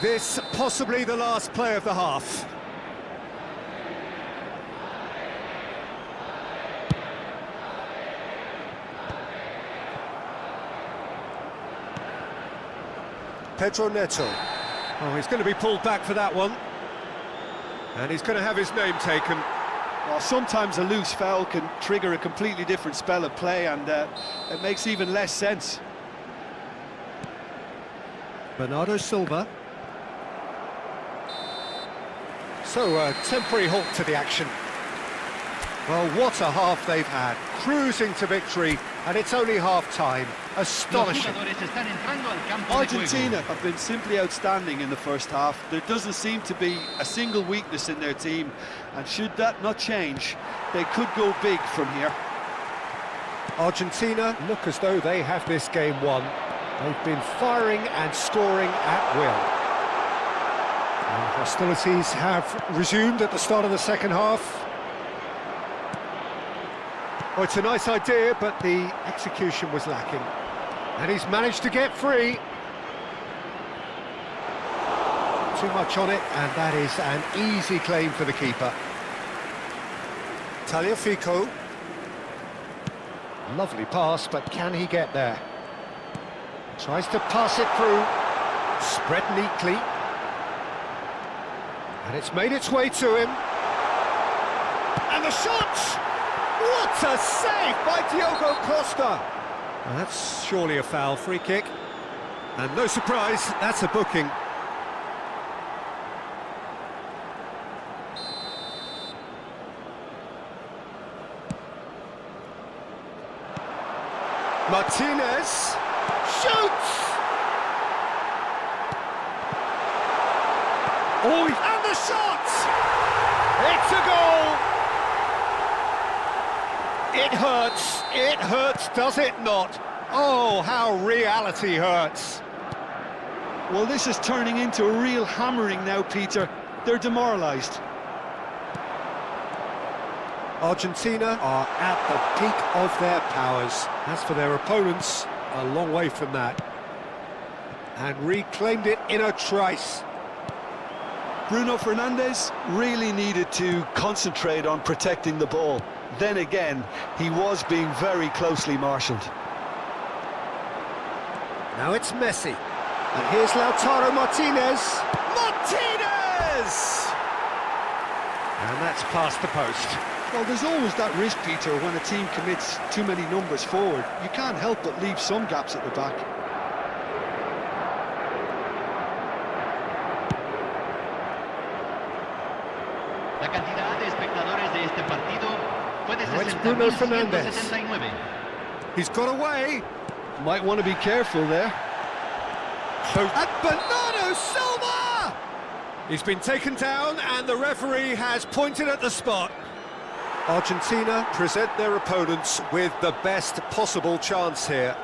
This possibly the last play of the half. Pedro Neto. Oh, he's going to be pulled back for that one. And he's going to have his name taken. Well, sometimes a loose foul can trigger a completely different spell of play, and it makes even less sense. Bernardo Silva. So, a temporary halt to the action. Well, what a half they've had. Cruising to victory, and it's only half-time. Astonishing. Argentina have been simply outstanding in the first half. There doesn't seem to be a single weakness in their team, and should that not change, they could go big from here. Argentina look as though they have this game won. They've been firing and scoring at will. And hostilities have resumed at the start of the second half. Oh, it's a nice idea, but the execution was lacking. And he's managed to get free. Too much on it, and that is an easy claim for the keeper. Tagliafico. Lovely pass, but can he get there? Tries to pass it through. Spread neatly. And it's made its way to him. And the shot! What a save by Diogo Costa! Well, that's surely a foul, free kick. And no surprise, that's a booking. Martinez shoots! Oh, and the shot! It's a goal! It hurts, does it not? Oh, how reality hurts. Well, this is turning into a real hammering now, Peter. They're demoralised. Argentina are at the peak of their powers. As for their opponents, a long way from that. And reclaimed it in a trice. Bruno Fernandes really needed to concentrate on protecting the ball. Then again, he was being very closely marshalled. Now it's Messi. And here's Lautaro Martinez. Martinez! And that's past the post. Well, there's always that risk, Peter, when a team commits too many numbers forward. You can't help but leave some gaps at the back. La cantidad de espectadores de este partido fue de Now it's Bruno Fernandes. 60.169. He's got away. Might want to be careful there. And Bernardo Silva! He's been taken down and the referee has pointed at the spot. Argentina present their opponents with the best possible chance here.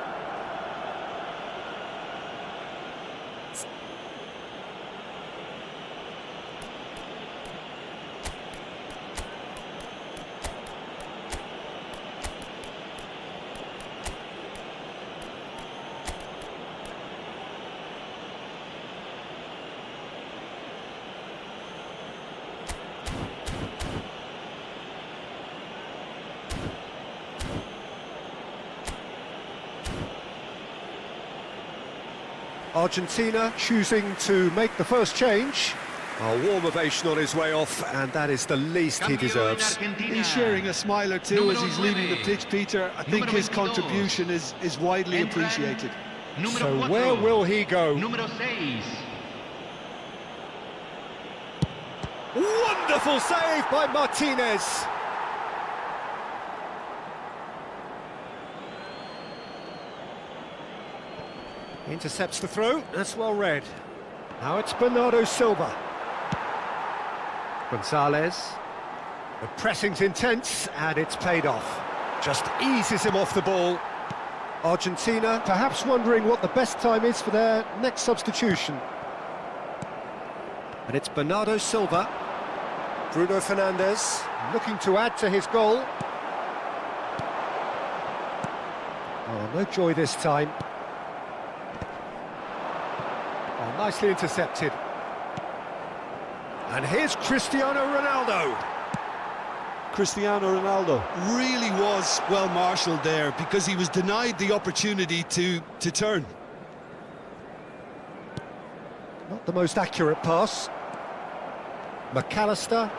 Argentina choosing to make the first change. A warm ovation on his way off, and that is the least he deserves. He's sharing a smile or two as he's leaving the pitch, Peter. I think his contribution is widely appreciated. So where will he go? Número 6. Wonderful save by Martinez. Intercepts the throw, that's well read. Now it's Bernardo Silva. Gonzalez. The pressing's intense and it's paid off. Just eases him off the ball. Argentina perhaps wondering what the best time is for their next substitution. And it's Bernardo Silva. Bruno Fernandes looking to add to his goal. Oh, no joy this time. Oh, nicely intercepted. And here's Cristiano Ronaldo. Cristiano Ronaldo really was well marshalled there because he was denied the opportunity to turn. Not the most accurate pass. McAllister.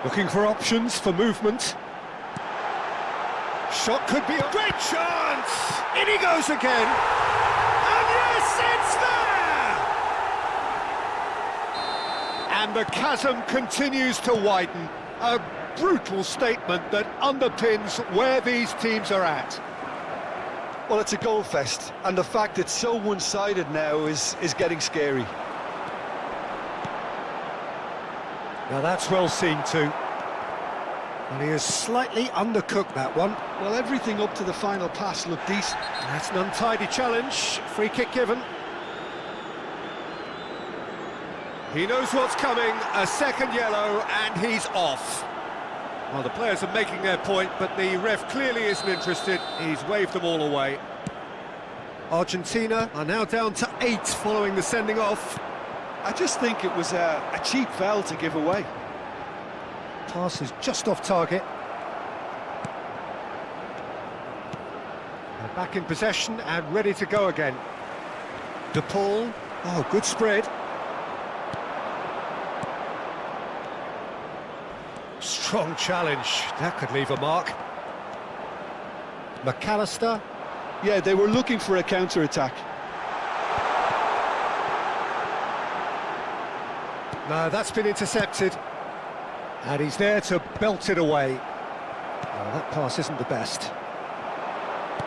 Looking for options for movement. Shot could be a great chance! In he goes again! And yes, it's there! And the chasm continues to widen. A brutal statement that underpins where these teams are at. Well, it's a goal fest, and the fact it's so one-sided now is getting scary. Now that's well seen too. And he has slightly undercooked that one. Well, everything up to the final pass looked decent. That's an untidy challenge. Free kick given. He knows what's coming. A second yellow and he's off. Well, the players are making their point, but the ref clearly isn't interested. He's waved them all away. Argentina are now down to 8 following the sending off. I just think it was a cheap foul to give away. Pass is just off target. They're back in possession and ready to go again. De Paul. Oh, good spread. Strong challenge. That could leave a mark. McAllister. Yeah, they were looking for a counter-attack. No, that's been intercepted. And he's there to belt it away. Oh, that pass isn't the best.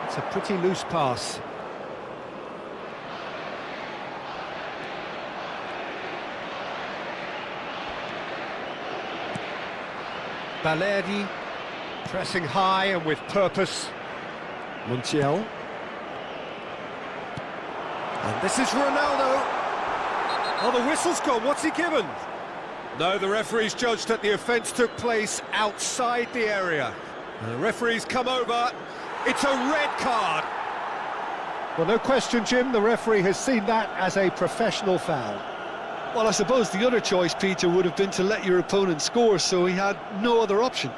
It's a pretty loose pass. Balerdi pressing high and with purpose. Montiel. And this is Ronaldo. Oh, the whistle's gone. What's he given? No, the referee's judged that the offence took place outside the area. The referee's come over. It's a red card. Well, no question, Jim, the referee has seen that as a professional foul. Well, I suppose the other choice, Peter, would have been to let your opponent score, so he had no other option.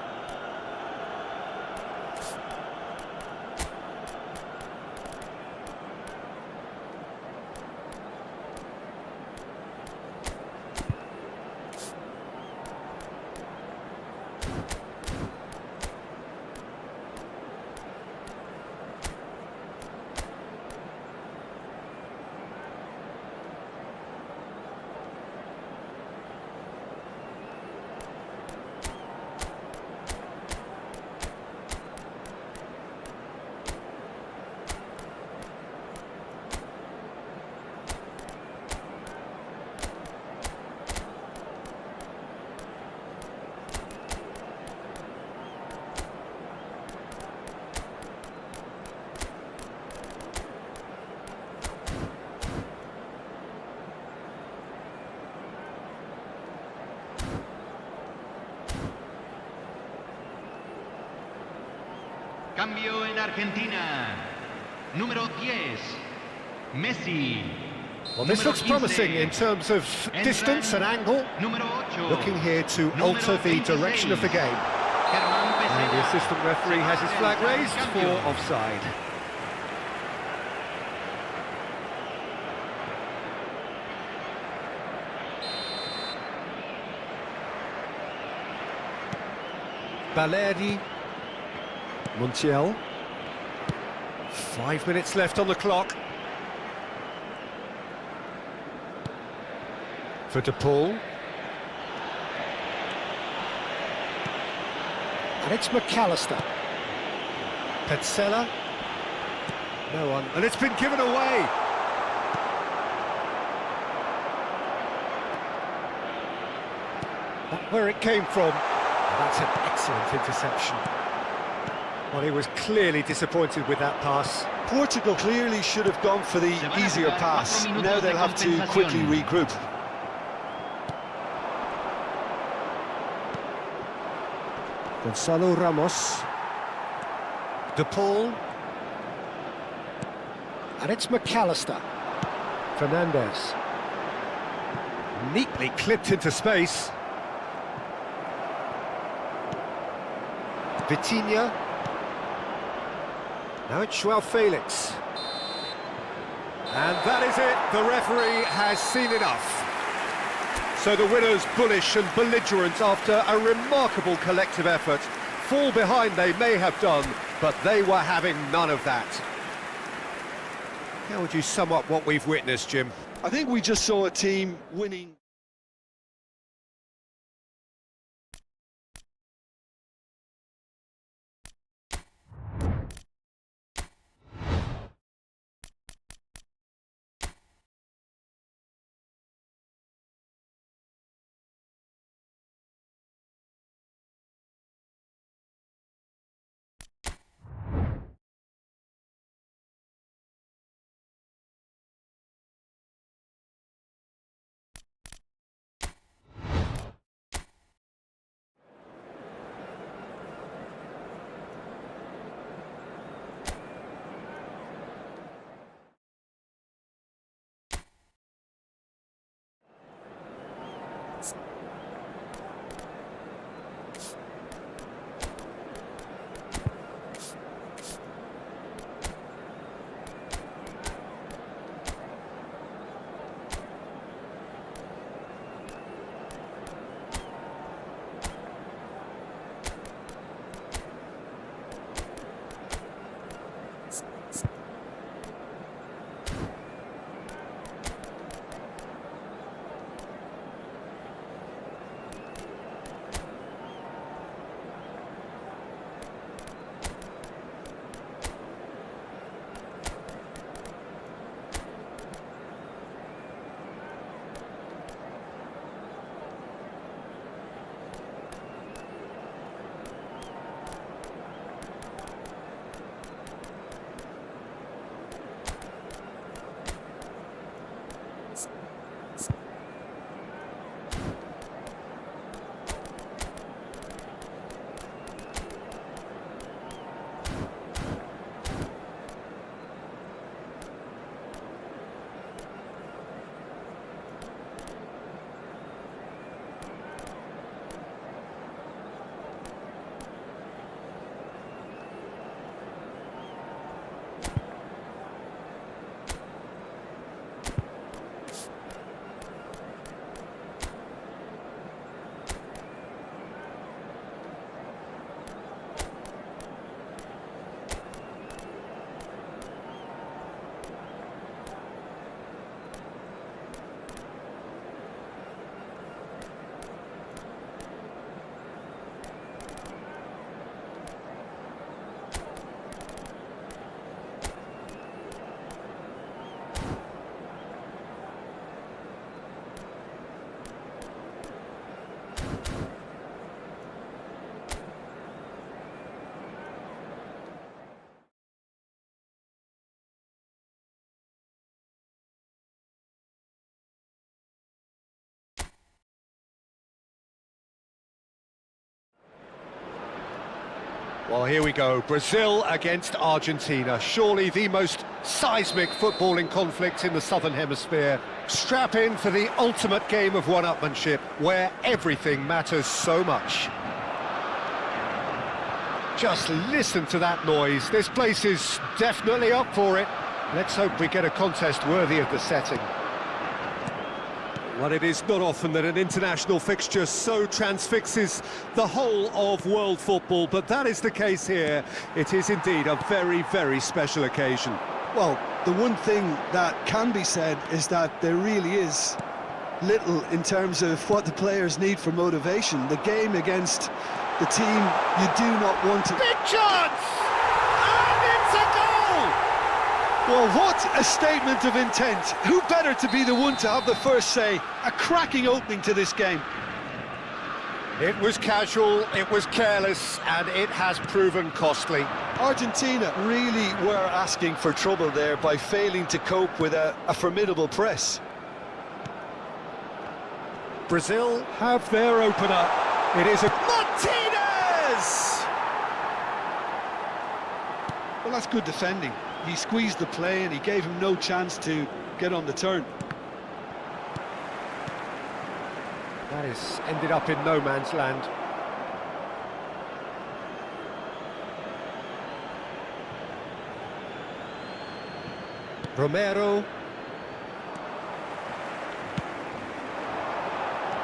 Cambio en Argentina. Número 10, Messi. Well, this looks promising in terms of distance and angle. Looking here to alter the direction of the game. And the assistant referee has his flag raised for offside. Balerdi. Montiel. 5 minutes left on the clock. For De Paul. And it's McAllister. Petzela. No one. And it's been given away. That's where it came from. That's an excellent interception. Well, he was clearly disappointed with that pass. Portugal clearly should have gone for the easier pass. Now they'll have to quickly regroup. Gonzalo Ramos. De Paul. And it's McAllister. Fernandez. Neatly clipped into space. Vitinha. Now it's Joao Felix. And that is it. The referee has seen enough. So the winners bullish and belligerent after a remarkable collective effort. Fall behind they may have done, but they were having none of that. How would you sum up what we've witnessed, Jim? I think we just saw a team winning. Well, here we go. Brazil against Argentina. Surely the most seismic footballing conflict in the Southern Hemisphere. Strap in for the ultimate game of one-upmanship, where everything matters so much. Just listen to that noise. This place is definitely up for it. Let's hope we get a contest worthy of the setting. Well, it is not often that an international fixture so transfixes the whole of world football, but that is the case here. It is indeed a very, very special occasion. Well, the one thing that can be said is that there really is little in terms of what the players need for motivation. The game against the team you do not want to... Big chance! And it's a goal! Well, what a statement of intent. Who better to be the one to have the first say? A cracking opening to this game. It was casual, it was careless, and it has proven costly. Argentina really were asking for trouble there by failing to cope with a formidable press. Brazil have their opener. It is a... Martinez! Well, that's good defending. He squeezed the play and he gave him no chance to get on the turn. That has ended up in no man's land. Romero.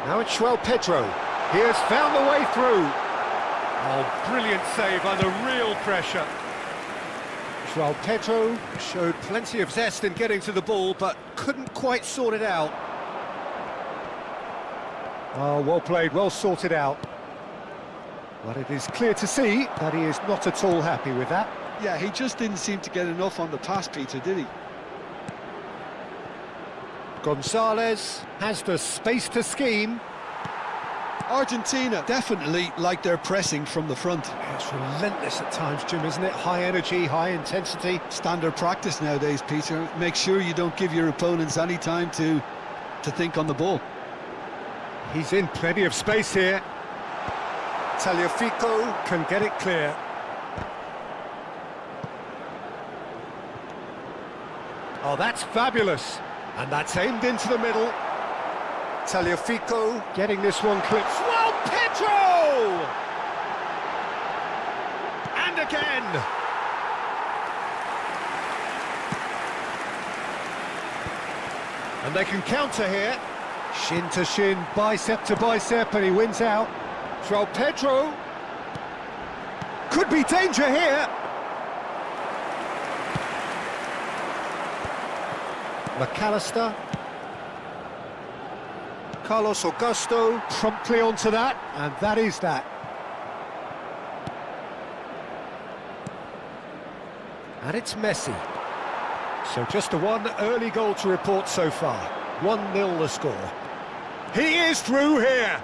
Now it's Pedro. He has found the way through. Oh, brilliant save under real pressure. Pedro showed plenty of zest in getting to the ball, but couldn't quite sort it out. Oh, well played, well sorted out. But it is clear to see that he is not at all happy with that. Yeah, he just didn't seem to get enough on the pass, Peter, did he? Gonzalez has the space to scheme. Argentina definitely like their pressing from the front. It's relentless at times, Jim, isn't it? High energy, high intensity. Standard practice nowadays, Peter. Make sure you don't give your opponents any time to think on the ball. He's in plenty of space here. Tagliafico can get it clear. Oh, that's fabulous. And that's aimed into the middle. Tagliafico getting this one clipped. Well, Pedro! And again! And they can counter here. Shin to shin, bicep to bicep, and he wins out. João Pedro. Could be danger here. McAllister. Carlos Augusto promptly onto that, and that is that. And it's Messi. So just the one early goal to report so far. 1-0 the score. He is through here.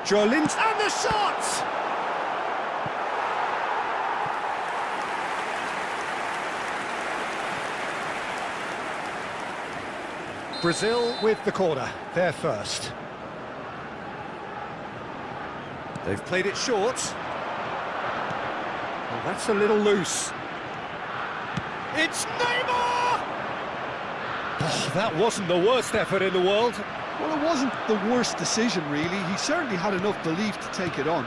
Joelinton and the shot! Brazil with the corner, they're first. They've played it short. Well, that's a little loose. It's Neymar! Oh, that wasn't the worst effort in the world. Well, it wasn't the worst decision, really. He certainly had enough belief to take it on.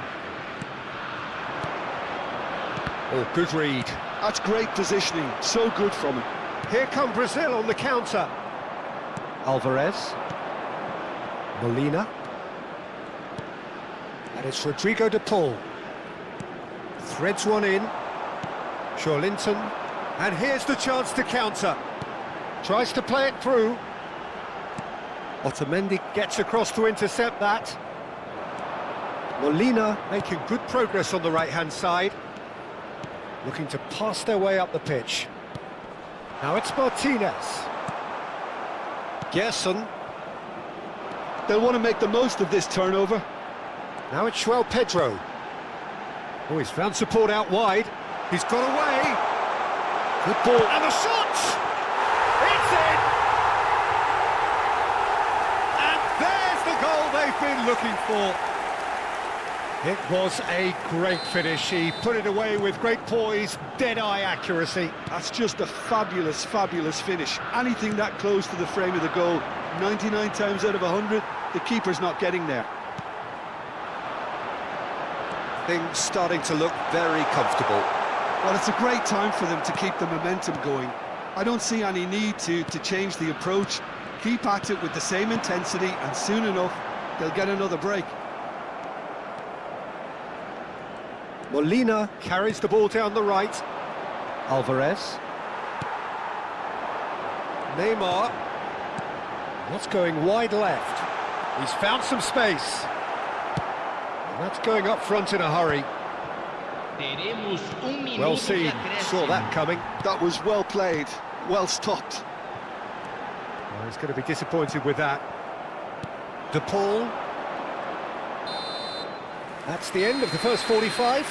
Oh, good read. That's great positioning. So good from him. Here come Brazil on the counter. Alvarez. Molina. And it's Rodrigo de Paul. Threads one in. Joelinton. And here's the chance to counter. Tries to play it through. Otamendi gets across to intercept that. Molina making good progress on the right-hand side. Looking to pass their way up the pitch. Now it's Martinez. Gerson. They'll want to make the most of this turnover. Now it's João Pedro. Oh, he's found support out wide. He's got away. Good ball. And the shot! It's in! And there's the goal they've been looking for. It was a great finish. He put it away with great poise, dead-eye accuracy. That's just a fabulous, fabulous finish. Anything that close to the frame of the goal, 99 times out of 100, the keeper's not getting there. Things starting to look very comfortable. Well, it's a great time for them to keep the momentum going. I don't see any need to change the approach. Keep at it with the same intensity, and soon enough, they'll get another break. Molina carries the ball down the right. Alvarez. Neymar. That's going wide left. He's found some space. And that's going up front in a hurry. Well seen, saw that coming. That was well played, well stopped. Well, he's going to be disappointed with that. De Paul. That's the end of the first 45.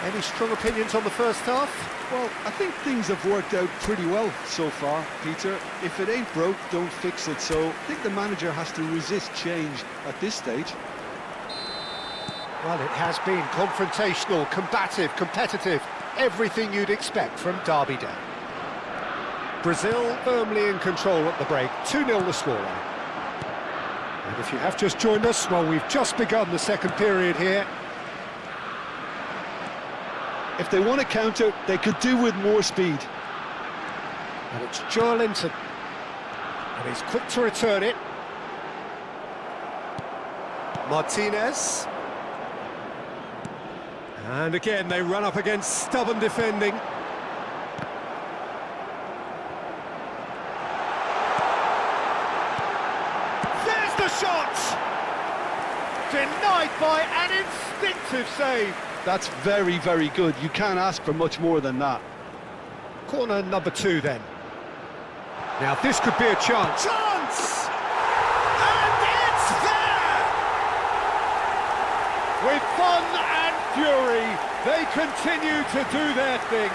Any strong opinions on the first half? Well, I think things have worked out pretty well so far, Peter. If it ain't broke, don't fix it. So I think the manager has to resist change at this stage. Well, it has been confrontational, combative, competitive. Everything you'd expect from Derby Day. Brazil firmly in control at the break. 2-0 the scoreline. And if you have just joined us, well, we've just begun the second period here. If they want to counter, they could do with more speed. And it's Joelinton. And he's quick to return it. Martinez. And again, they run up against stubborn defending. There's the shot! Denied by an instinctive save. That's very, very good. You can't ask for much more than that. Corner number 2 then. Now this could be a chance. Chance! And it's there! With fun and fury, they continue to do their thing.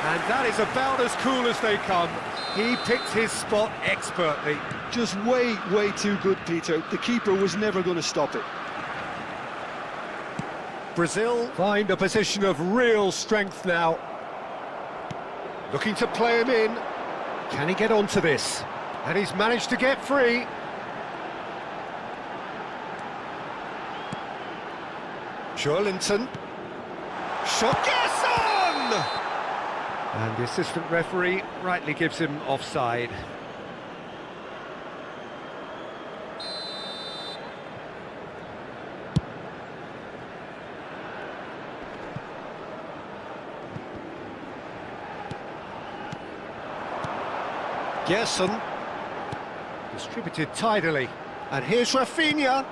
And that is about as cool as they come. He picked his spot expertly. Just way, way too good, Peter. The keeper was never going to stop it. Brazil find a position of real strength now. Looking to play him in. Can he get onto this? And he's managed to get free. Joelinton. Shot. Yes, on! And the assistant referee rightly gives him offside. Gerson, distributed tidily, and here's Rafinha.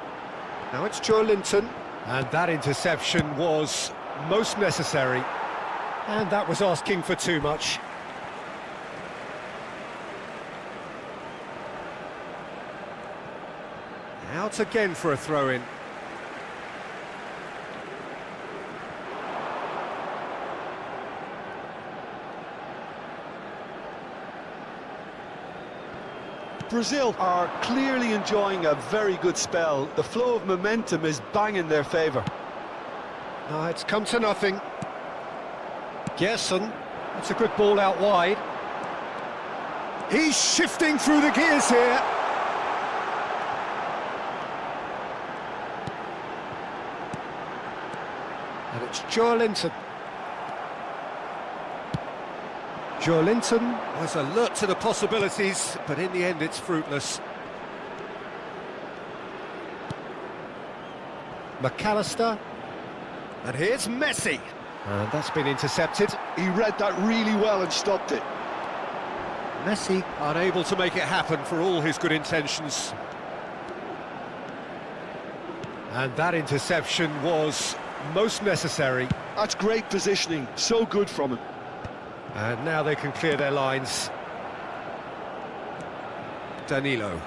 Now it's Joelinton, and that interception was most necessary, and that was asking for too much. Out again for a throw-in. Brazil are clearly enjoying a very good spell. The flow of momentum is bang in their favour. No, it's come to nothing. Gerson, that's a good ball out wide. He's shifting through the gears here. And it's Joelinton. Joelinton was alert to the possibilities, but in the end it's fruitless. McAllister. And here's Messi. And that's been intercepted. He read that really well and stopped it. Messi unable to make it happen for all his good intentions. And that interception was most necessary. That's great positioning, so good from him. And now they can clear their lines. Danilo.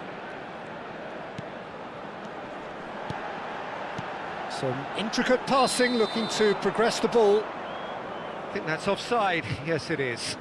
Some intricate passing, looking to progress the ball. I think that's offside. Yes, it is.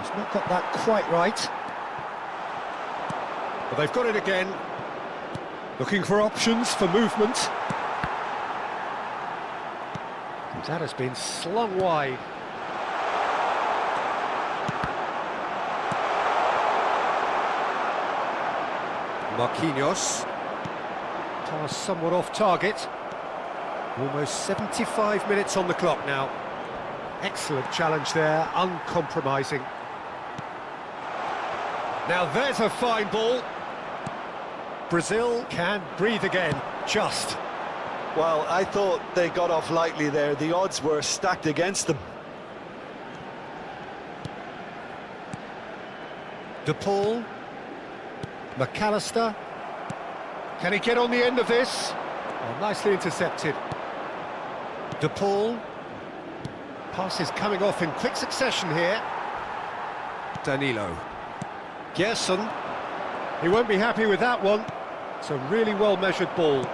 He's not got that quite right. But they've got it again. Looking for options for movement. That has been slung wide. Marquinhos. Pass somewhat off target. Almost 75 minutes on the clock now. Excellent challenge there, uncompromising. Now there's a fine ball. Brazil can breathe again, just. Well, I thought they got off lightly there. The odds were stacked against them. De Paul. McAllister. Can he get on the end of this? Oh, nicely intercepted. De Paul. Passes coming off in quick succession here. Danilo. Gerson. He won't be happy with that one. It's a really well-measured ball.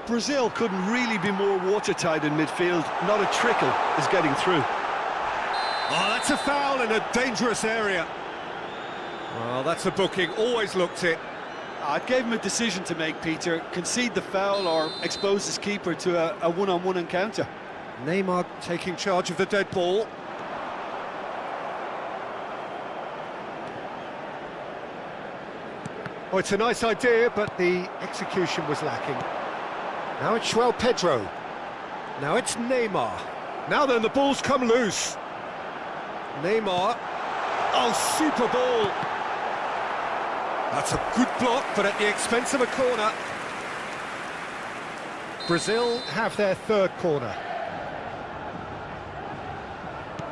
Brazil couldn't really be more watertight in midfield. Not a trickle is getting through. Oh, that's a foul in a dangerous area. Well, that's a booking. Always looked it. I gave him a decision to make, Peter. Concede the foul or expose his keeper to a one-on-one encounter. Neymar taking charge of the dead ball. Oh, it's a nice idea, but the execution was lacking. Now it's João Pedro. Now it's Neymar. Now then, the ball's come loose. Neymar. Oh, super ball. That's a good block, but at the expense of a corner. Brazil have their third corner.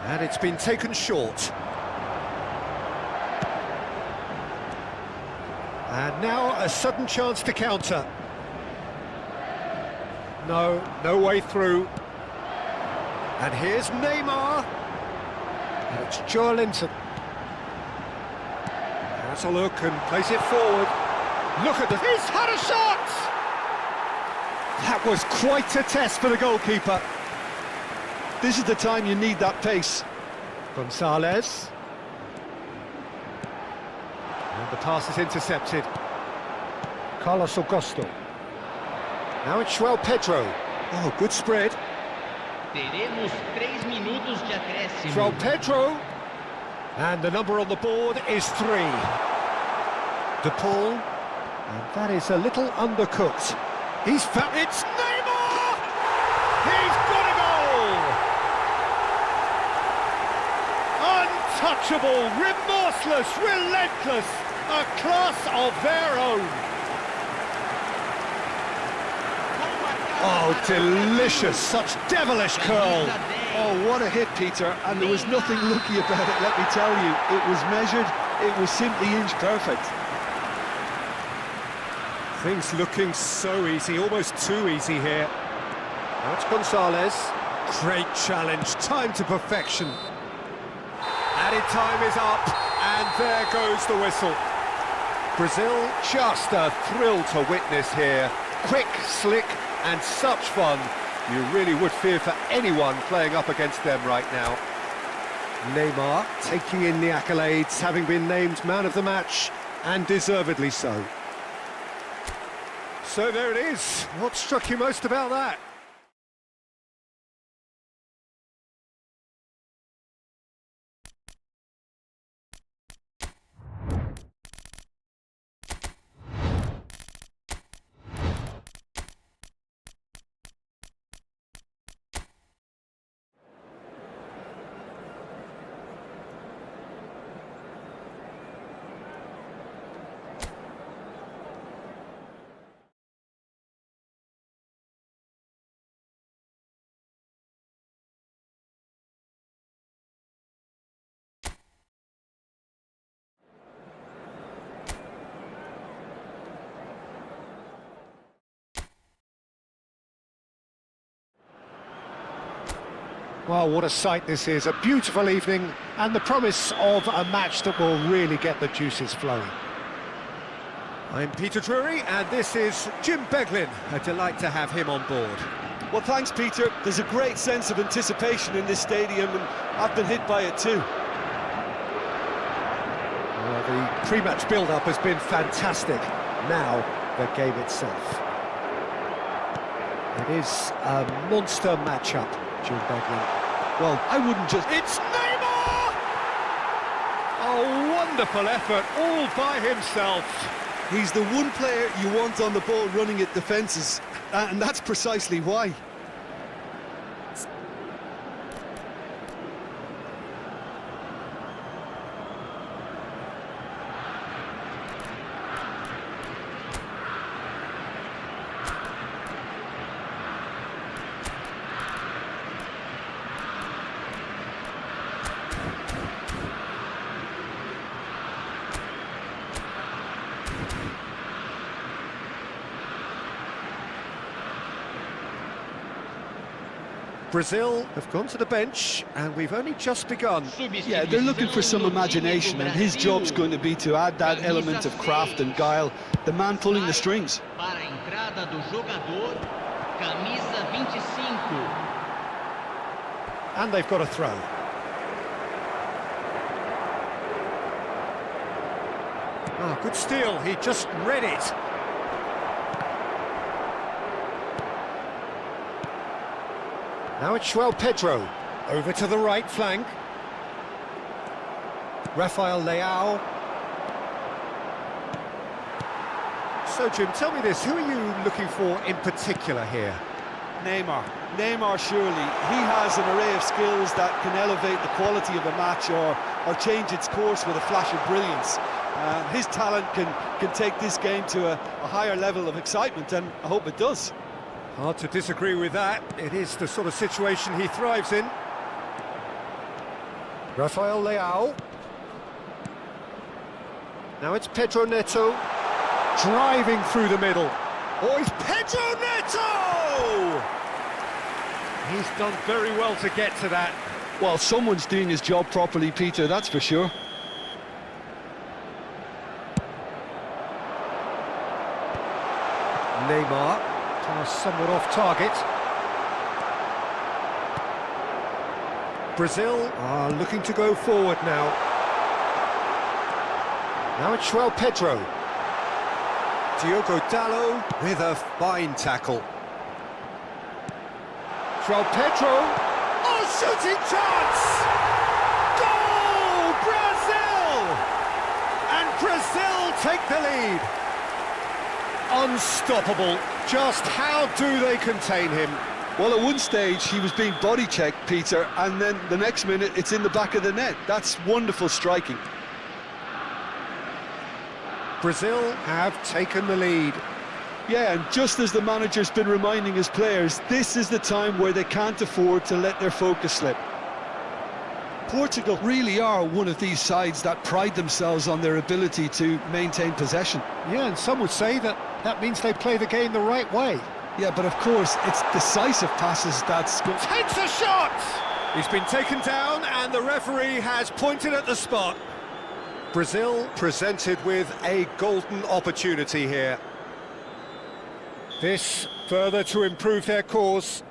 And it's been taken short. And now a sudden chance to counter. No way through. And here's Neymar. And it's Joelinton. Has a look and plays it forward. Look at this. He's had a shot! That was quite a test for the goalkeeper. This is the time you need that pace. Gonzalez. And the pass is intercepted. Carlos Augusto. Now it's João Pedro. Oh, good spread. Teremos 3 minutos de acréscimo. João Pedro. And the number on the board is 3. De Paul. And that is a little undercooked. He's found... It's Neymar! He's got a goal! Untouchable, remorseless, relentless. A class of their own. Oh, delicious, such devilish curl. Oh, what a hit, Peter, and there was nothing lucky about it, let me tell you. It was measured, it was simply inch perfect. Things looking so easy, almost too easy here. Now it's Gonzalez. Great challenge, time to perfection. Added time is up, and there goes the whistle. Brazil, just a thrill to witness here. Quick, slick, and such fun. You really would fear for anyone playing up against them right now. Neymar taking in the accolades, having been named man of the match, and deservedly so. So there it is. What struck you most about that? Well, what a sight this is. A beautiful evening and the promise of a match that will really get the juices flowing. I'm Peter Drury and this is Jim Beglin. A delight to have him on board. Well, thanks, Peter. There's a great sense of anticipation in this stadium, and I've been hit by it too. Well, the pre-match build-up has been fantastic. Now, the game itself. It is a monster matchup, Jude Beglin. Well, I wouldn't just... It's Neymar! A wonderful effort, all by himself. He's the one player you want on the ball running at defences, and that's precisely why. Brazil have gone to the bench, and we've only just begun. Yeah, they're looking for some imagination, and his job's going to be to add that element of craft and guile, the man pulling the strings. Para a entrada do jogador, camisa 25. And they've got a throw. Oh, good steal, he just read it. Now it's João Pedro, over to the right flank. Rafael Leao. So, Jim, tell me this, who are you looking for in particular here? Neymar. Neymar, surely. He has an array of skills that can elevate the quality of a match or change its course with a flash of brilliance. His talent can take this game to a higher level of excitement, and I hope it does. Hard to disagree with that. It is the sort of situation he thrives in. Rafael Leao. Now it's Pedro Neto, driving through the middle. Oh, it's Pedro Neto! He's done very well to get to that. Well, someone's doing his job properly, Peter, that's for sure. Neymar, somewhat off target. Brazil are looking to go forward now. Now it's João Pedro. Diogo Dalot with a fine tackle. João Pedro. Oh, shooting chance! Goal! Brazil! And Brazil take the lead. Unstoppable. Just how do they contain him? Well, at one stage he was being body checked, Peter, and then the next minute it's in the back of the net. That's wonderful striking. Brazil have taken the lead. Yeah, and just as the manager's been reminding his players, this is the time where they can't afford to let their focus slip. Portugal really are one of these sides that pride themselves on their ability to maintain possession. Yeah, and some would say that means they play the game the right way. Yeah, but of course, it's decisive passes that's... Takes a shot! He's been taken down, and the referee has pointed at the spot. Brazil presented with a golden opportunity here. This further to improve their cause.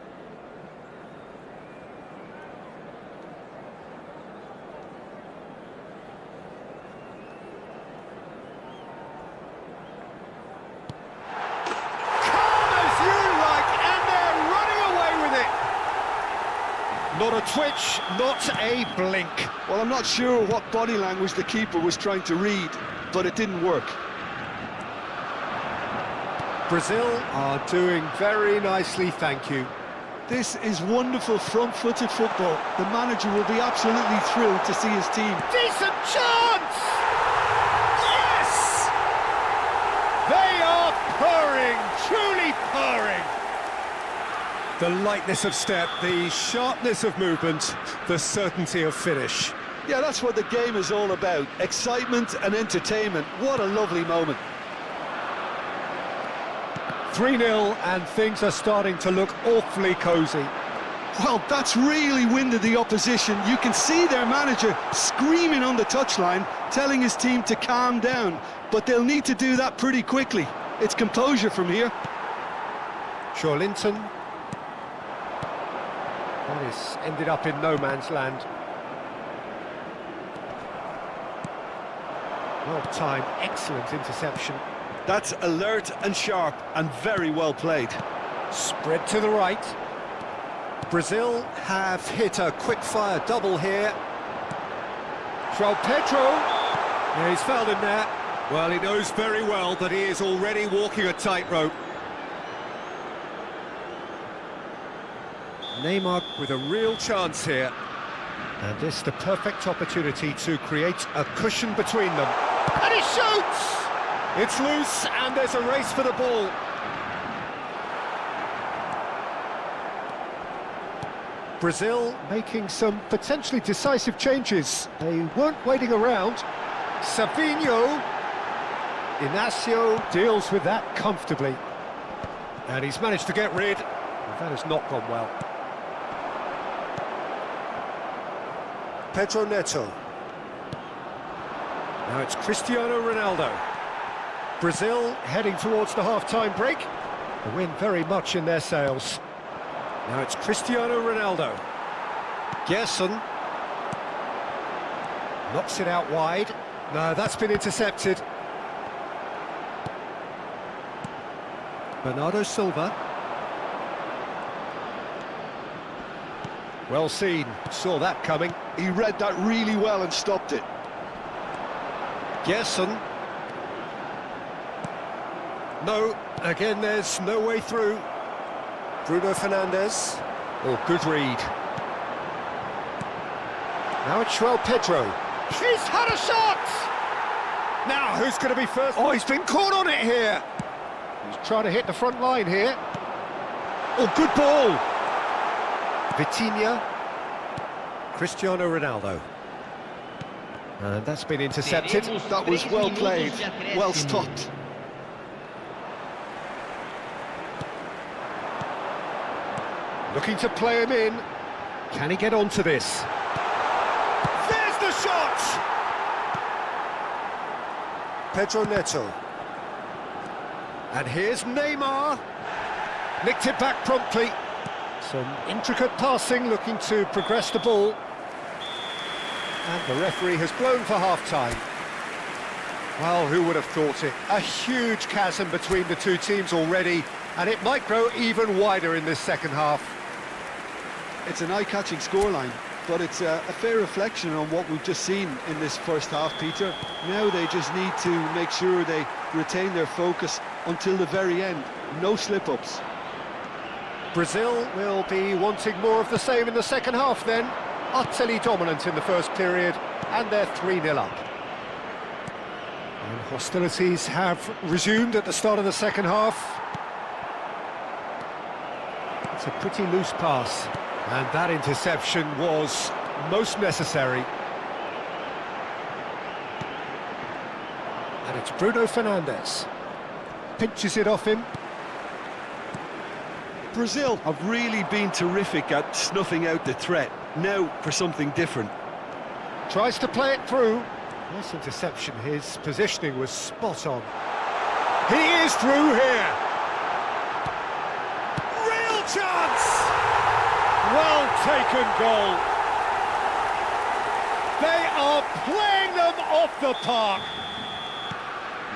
Not a twitch, not a blink. Well, I'm not sure what body language the keeper was trying to read, but it didn't work. Brazil are doing very nicely, thank you. This is wonderful front-footed football. The manager will be absolutely thrilled to see his team. Decent chance! Yes! They are purring, truly purring. The lightness of step, the sharpness of movement, the certainty of finish. Yeah, that's what the game is all about. Excitement and entertainment. What a lovely moment. 3-0, and things are starting to look awfully cosy. Well, that's really winded the opposition. You can see their manager screaming on the touchline, telling his team to calm down. But they'll need to do that pretty quickly. It's composure from here. Linton. That has ended up in no man's land. Well timed, excellent interception. That's alert and sharp and very well played. Spread to the right. Brazil have hit a quick-fire double here. João Pedro. Yeah, he's fouled him there. Well, he knows very well that he is already walking a tightrope. Neymar with a real chance here. And this the perfect opportunity to create a cushion between them. And he shoots! It's loose and there's a race for the ball. Brazil making some potentially decisive changes. They weren't waiting around. Savinho. Inacio deals with that comfortably. And he's managed to get rid. That has not gone well. Pedro Neto. Now it's Cristiano Ronaldo. Brazil heading towards the half-time break. The wind very much in their sails. Now it's Cristiano Ronaldo. Gerson. Knocks it out wide. No, that's been intercepted. Bernardo Silva. Well seen, saw that coming. He read that really well and stopped it. Gerson. No, again there's no way through. Bruno Fernandes. Oh, good read. Now it's João Pedro. He's had a shot! Now, who's going to be first? Oh, he's been caught on it here. He's trying to hit the front line here. Oh, good ball. Vitinha. Cristiano Ronaldo. And that's been intercepted. That was well played, well stopped. Looking to play him in. Can he get onto this? There's the shot! Pedro Neto. And here's Neymar. Nicked it back promptly. Some intricate passing, looking to progress the ball. And the referee has blown for half-time. Well, who would have thought it? A huge chasm between the two teams already, and it might grow even wider in this second half. It's an eye-catching scoreline, but it's a fair reflection on what we've just seen in this first half, Peter. Now they just need to make sure they retain their focus until the very end. No slip-ups. Brazil will be wanting more of the same in the second half then. Utterly dominant in the first period, and they're 3-0 up. And hostilities have resumed at the start of the second half. It's a pretty loose pass. And that interception was most necessary. And it's Bruno Fernandes. Pinches it off him. Brazil have really been terrific at snuffing out the threat. Now for something different. Tries to play it through. Nice interception. His positioning was spot on. He is through here. Real chance! Well taken goal. They are playing them off the park.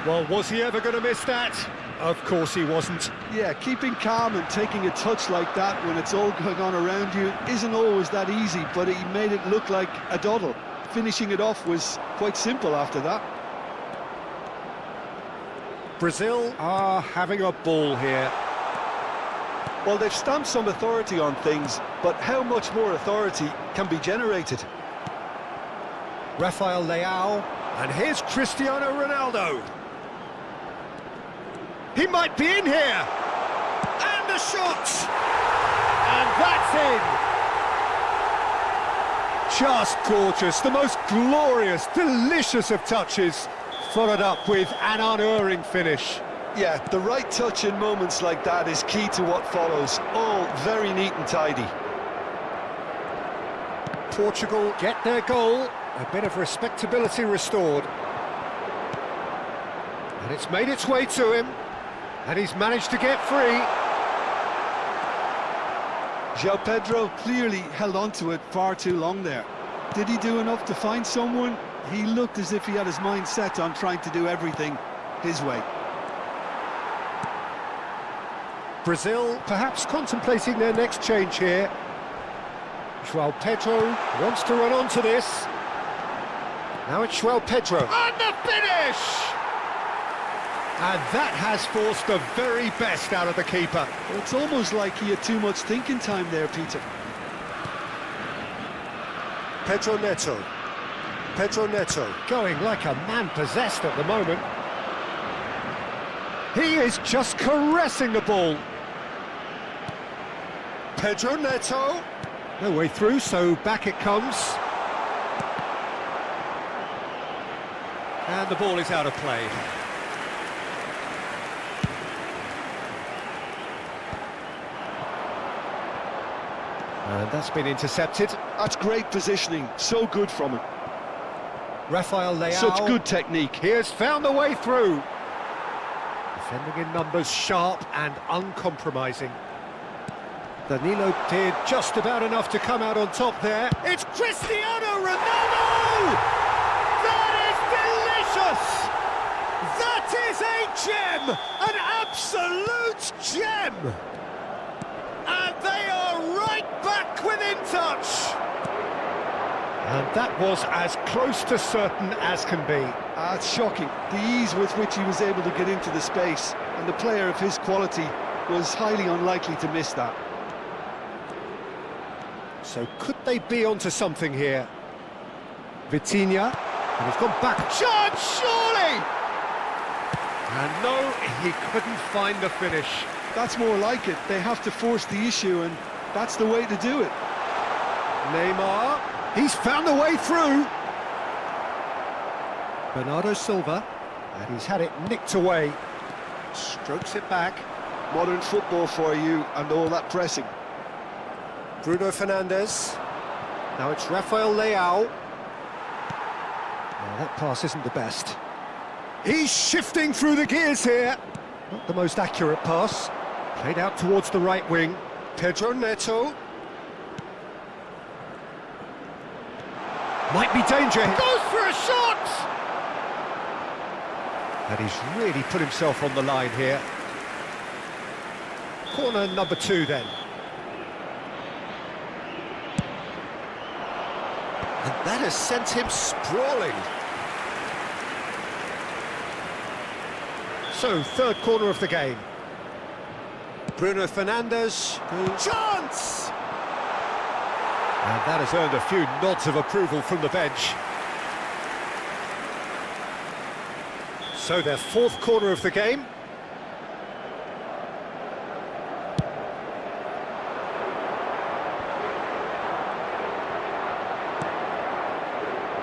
Well, was he ever going to miss that? Of course he wasn't. Yeah, keeping calm and taking a touch like that when it's all going on around you isn't always that easy, but he made it look like a doddle. Finishing it off was quite simple after that. Brazil are having a ball here. Well, they've stamped some authority on things, but how much more authority can be generated? Rafael Leao, and here's Cristiano Ronaldo. He might be in here. And the shot! And that's in. Just gorgeous, the most glorious, delicious of touches, followed up with an unerring finish. Yeah, the right touch in moments like that is key to what follows. All very neat and tidy. Portugal get their goal, a bit of respectability restored. And it's made its way to him, and he's managed to get free. João Pedro clearly held on to it far too long there. Did he do enough to find someone? He looked as if he had his mind set on trying to do everything his way. Brazil perhaps contemplating their next change here. João Pedro wants to run onto this. Now it's João Pedro. And the finish! And that has forced the very best out of the keeper. It's almost like he had too much thinking time there, Peter. Pedro Neto. Pedro Neto going like a man possessed at the moment. He is just caressing the ball. Pedro Neto. No way through, so back it comes. And the ball is out of play. And that's been intercepted. That's great positioning, so good from him. Rafael Leao. Such good technique. He has found a way through. Defending in numbers, sharp and uncompromising. Danilo did just about enough to come out on top there. It's Cristiano Ronaldo! That is delicious! That is a gem! An absolute gem! And they are right back within touch! And that was as close to certain as can be. It's shocking, the ease with which he was able to get into the space, and the player of his quality was highly unlikely to miss that. So could they be onto something here? Vitinha, and he's gone back. Chance, surely! And no, he couldn't find the finish. That's more like it. They have to force the issue, and that's the way to do it. Neymar, he's found a way through. Bernardo Silva, and he's had it nicked away. Strokes it back. Modern football for you, and all that pressing. Bruno Fernandes. Now it's Rafael Leao. Well, that pass isn't the best. He's shifting through the gears here. Not the most accurate pass. Played out towards the right wing. Pedro Neto. Might be danger. Goes for a shot! And he's really put himself on the line here. Corner number 2 then. And that has sent him sprawling. So, third corner of the game. Bruno Fernandes. Chance! And that has earned a few nods of approval from the bench. So, their fourth corner of the game.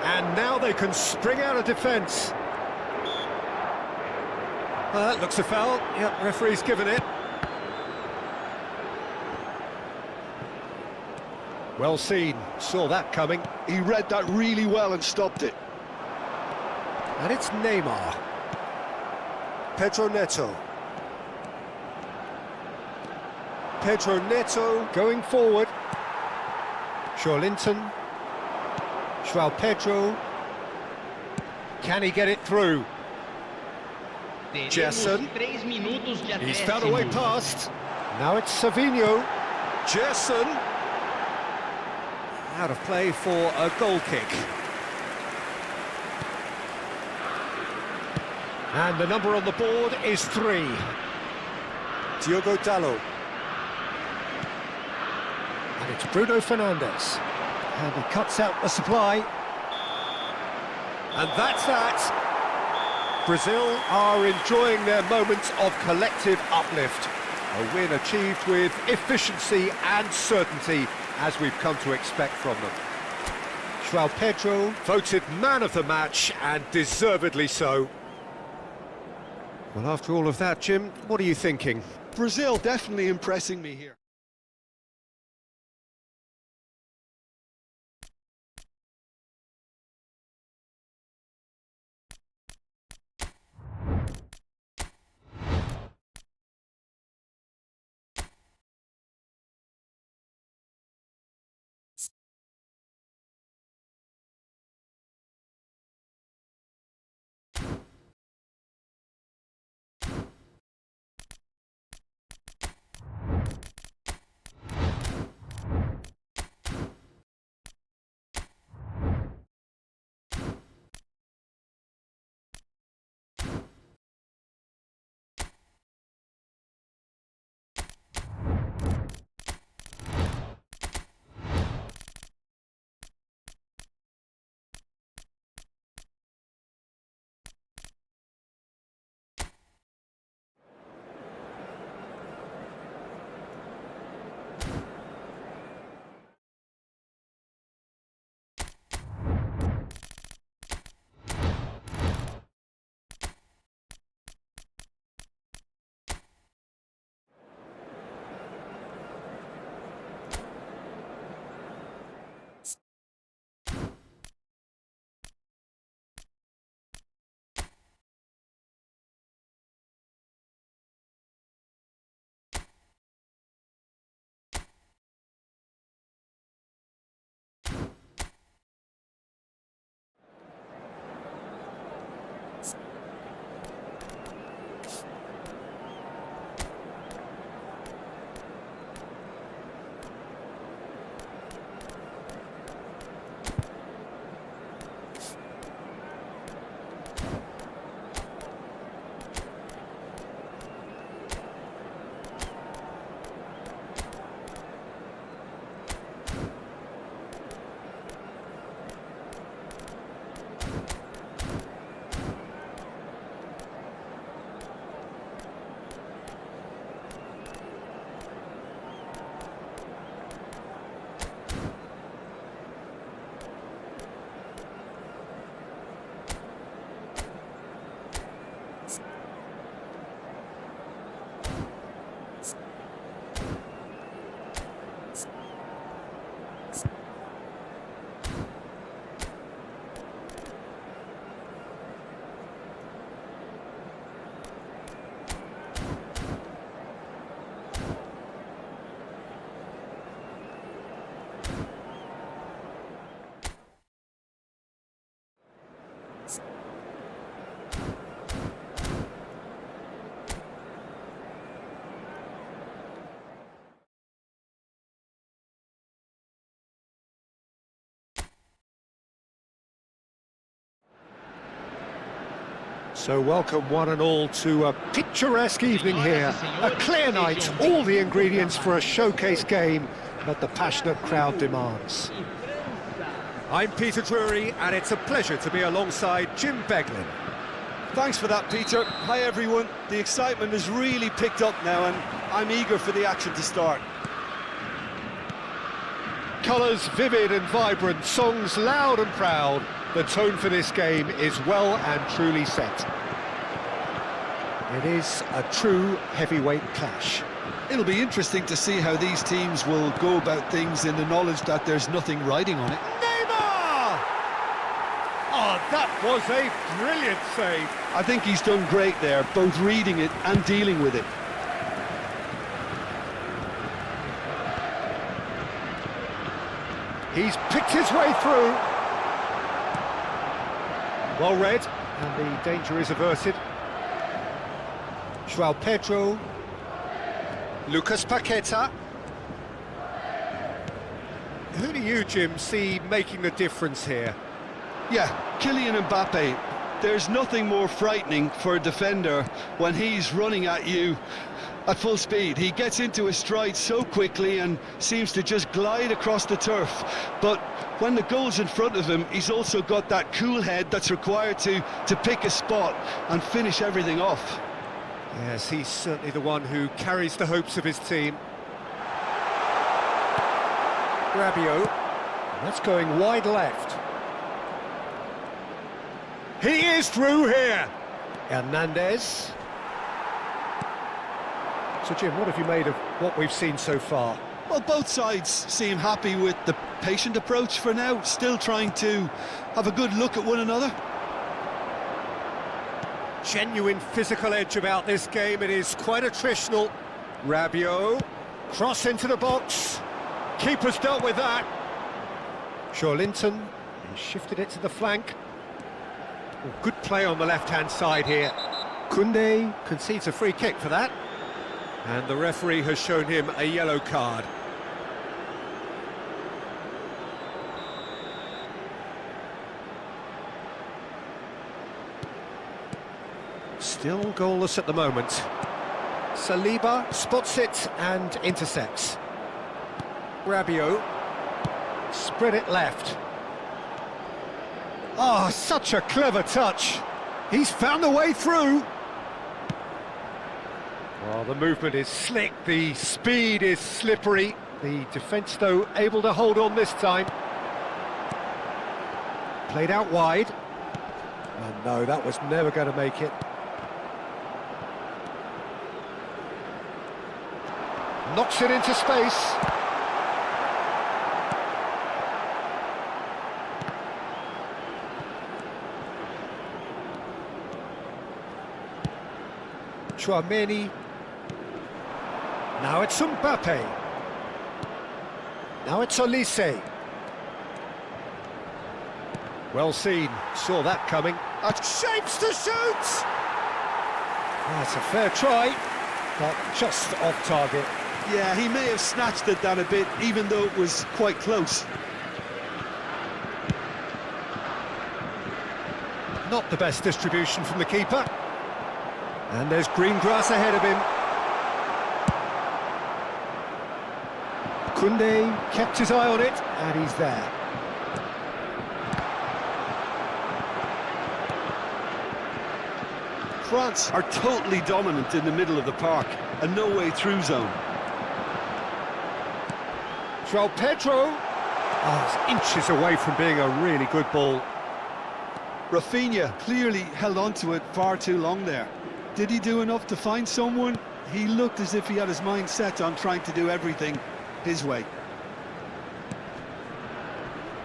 And now they can spring out of defence. Well, that looks a foul. Yep, referee's given it. Well seen, saw that coming. He read that really well and stopped it. And it's Neymar. Pedro Neto. Pedro Neto going forward. Linton. João Pedro. Can he get it through? Gerson. He's found a way past. Now it's Savinho. Gerson. Out of play for a goal kick. And the number on the board is 3. Diogo Dalot. And it's Bruno Fernandes. And he cuts out the supply. And that's that. Brazil are enjoying their moments of collective uplift. A win achieved with efficiency and certainty, as we've come to expect from them. João Pedro voted man of the match, and deservedly so. Well, after all of that, Jim, what are you thinking? Brazil definitely impressing me here. So welcome one and all to a picturesque evening here. A clear night, all the ingredients for a showcase game that the passionate crowd demands. I'm Peter Drury, and it's a pleasure to be alongside Jim Beglin. Thanks for that, Peter. Hi, everyone. The excitement has really picked up now, and I'm eager for the action to start. Colours vivid and vibrant, songs loud and proud. The tone for this game is well and truly set. It is a true heavyweight clash. It'll be interesting to see how these teams will go about things in the knowledge that there's nothing riding on it. Neymar! Oh, that was a brilliant save. I think he's done great there, both reading it and dealing with it. He's picked his way through. Well read, and the danger is averted. João Pedro. Lucas Paqueta. Who do you, Jim, see making the difference here? Yeah, Kylian Mbappe. There's nothing more frightening for a defender when he's running at you at full speed. He gets into his stride so quickly and seems to just glide across the turf. But when the goal's in front of him, he's also got that cool head that's required to pick a spot and finish everything off. Yes, he's certainly the one who carries the hopes of his team. Rabiot. That's going wide left. He is through here. Hernandez. So, Jim, what have you made of what we've seen so far? Well, both sides seem happy with the patient approach for now, still trying to have a good look at one another. Genuine physical edge about this game. It is quite attritional. Rabiot. Cross into the box. Keeper's dealt with that. Linton. He shifted it to the flank. Oh, good play on the left-hand side here. Koundé concedes a free kick for that. And the referee has shown him a yellow card. Still goalless at the moment. Saliba spots it and intercepts. Rabiot. Spread it left. Oh, such a clever touch. He's found a way through. Well, the movement is slick, the speed is slippery. The defence, though, able to hold on this time. Played out wide. And no, that was never going to make it. Knocks it into space. Chouameni. Now it's Mbappe. Now it's Olise. Well seen, saw that coming. Shapes to shoot! That's a fair try, but just off target. Yeah, he may have snatched it down a bit, even though it was quite close. Not the best distribution from the keeper. And there's green grass ahead of him. Koundé kept his eye on it, and he's there. France are totally dominant in the middle of the park, a no-way-through zone. João Pedro. Oh, it's inches away from being a really good ball. Rafinha clearly held on to it far too long there. Did he do enough to find someone? He looked as if he had his mind set on trying to do everything his way.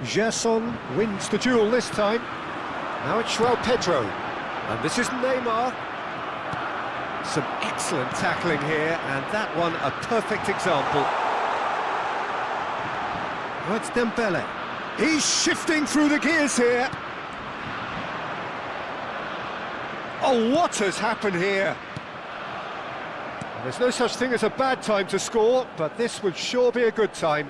Gerson wins the duel this time. Now it's João Pedro. And this is Neymar. Some excellent tackling here, and that one a perfect example. Now it's Dembele. He's shifting through the gears here. Oh, what has happened here? There's no such thing as a bad time to score, but this would sure be a good time.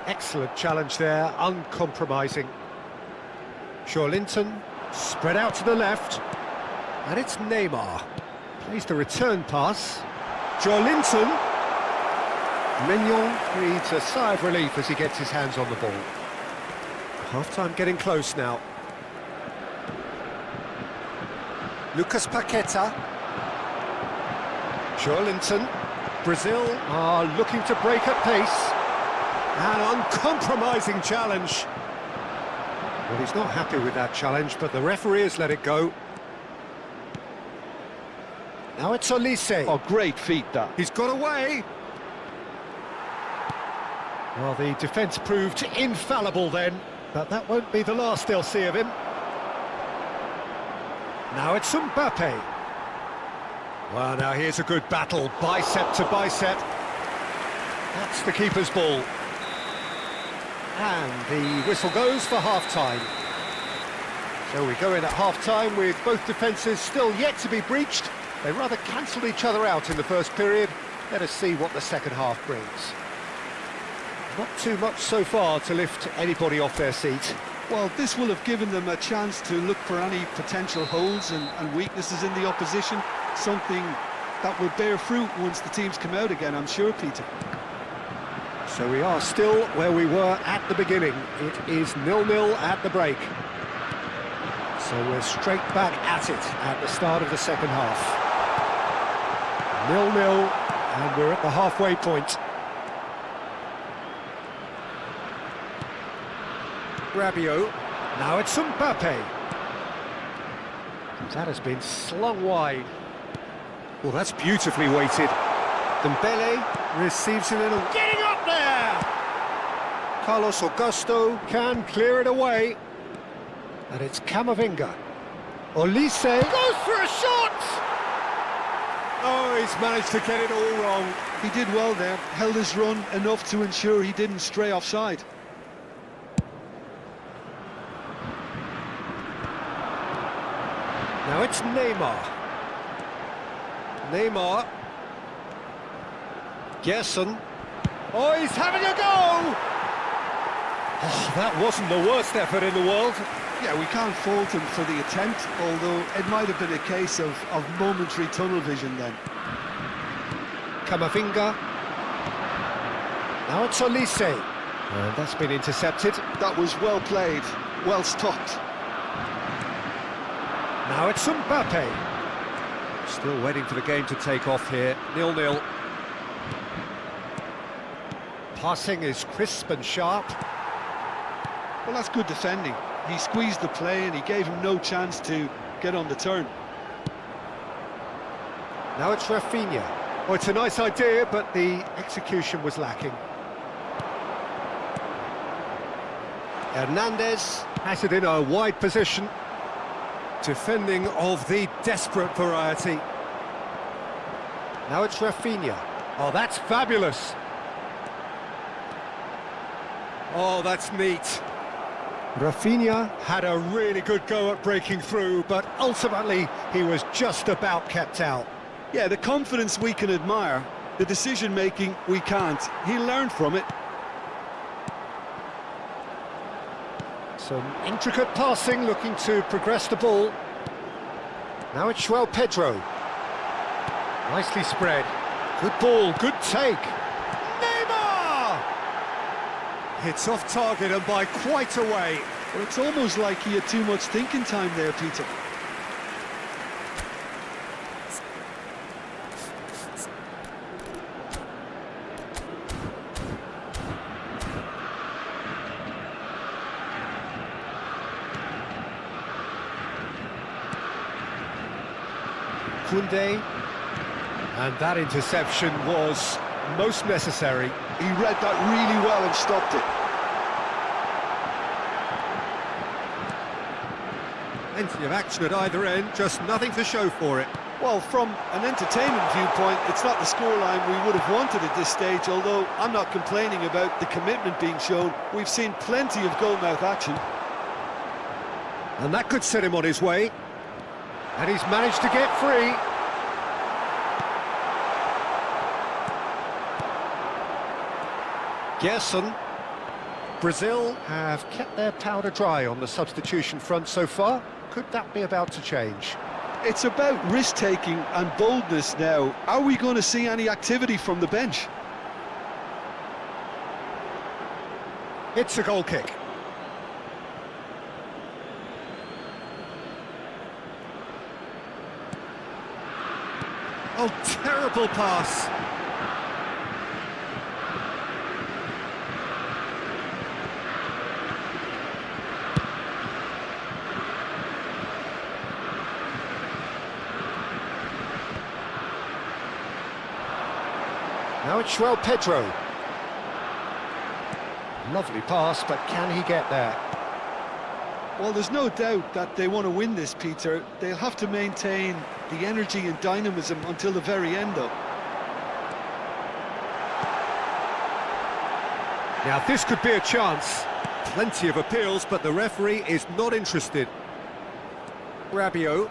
Excellent challenge there, uncompromising. Linton spread out to the left. And it's Neymar. Plays the return pass. Joelinton. Mignon breathes a sigh of relief as he gets his hands on the ball. Half-time getting close now. Lucas Paqueta. Joelinton. Brazil are looking to break at pace. An uncompromising challenge. Well, he's not happy with that challenge, but the referee has let it go. Now it's Olise. Oh, great feat, that. He's got away. Well, the defence proved infallible then, but that won't be the last they'll see of him. Now it's Mbappe. Well, now here's a good battle, bicep to bicep. That's the keeper's ball. And the whistle goes for half-time. So we go in at half-time with both defences still yet to be breached. They rather cancelled each other out in the first period. Let us see what the second half brings. Not too much so far to lift anybody off their seat. Well, this will have given them a chance to look for any potential holes and weaknesses in the opposition. Something that will bear fruit once the teams come out again, I'm sure, Peter. So we are still where we were at the beginning. It is 0-0 at the break. So we're straight back at it at the start of the second half. 0-0, and we're at the halfway point. Rabiot. Now it's Mbappe. That has been slung wide. Well, that's beautifully weighted. Dembele receives it in a... Getting up there! Carlos Augusto can clear it away. And it's Camavinga. Olise goes for a shot! Oh, he's managed to get it all wrong. He did well there, held his run enough to ensure he didn't stray offside. Now it's Neymar. Neymar. Gerson. Oh, he's having a go! Oh, that wasn't the worst effort in the world. Yeah, we can't fault him for the attempt, although it might have been a case of momentary tunnel vision then. Camavinga. Now it's Olise. And that's been intercepted. That was well played, well stopped. Now it's Mbappe. Still waiting for the game to take off here. 0-0. Passing is crisp and sharp. Well, that's good defending. He squeezed the play and he gave him no chance to get on the turn. Now it's Rafinha. Oh, it's a nice idea, but the execution was lacking. Hernandez has it in a wide position. Defending of the desperate variety. Now it's Rafinha. Oh, that's fabulous. Oh, that's neat. Rafinha had a really good go at breaking through, but ultimately he was just about kept out. Yeah, the confidence we can admire, the decision-making we can't. He learned from it. Some intricate passing, looking to progress the ball. Now it's João Pedro. Nicely spread. Good ball, good take. Neymar! Hits off target and by quite a way. Well, it's almost like he had too much thinking time there, Peter. Koundé, and that interception was most necessary. He read that really well and stopped it. Plenty of action at either end, just nothing to show for it. Well, from an entertainment viewpoint, it's not the scoreline we would have wanted at this stage, although I'm not complaining about the commitment being shown. We've seen plenty of goal-mouth action. And that could set him on his way. And he's managed to get free. Gerson. Brazil have kept their powder dry on the substitution front so far. Could that be about to change? It's about risk-taking and boldness now. Are we going to see any activity from the bench? It's a goal kick. Oh, terrible pass. Now it's João Pedro. Lovely pass, but can he get there? Well, there's no doubt that they want to win this, Peter. They'll have to maintain the energy and dynamism until the very end, though. Now, this could be a chance. Plenty of appeals, but the referee is not interested. Rabiot.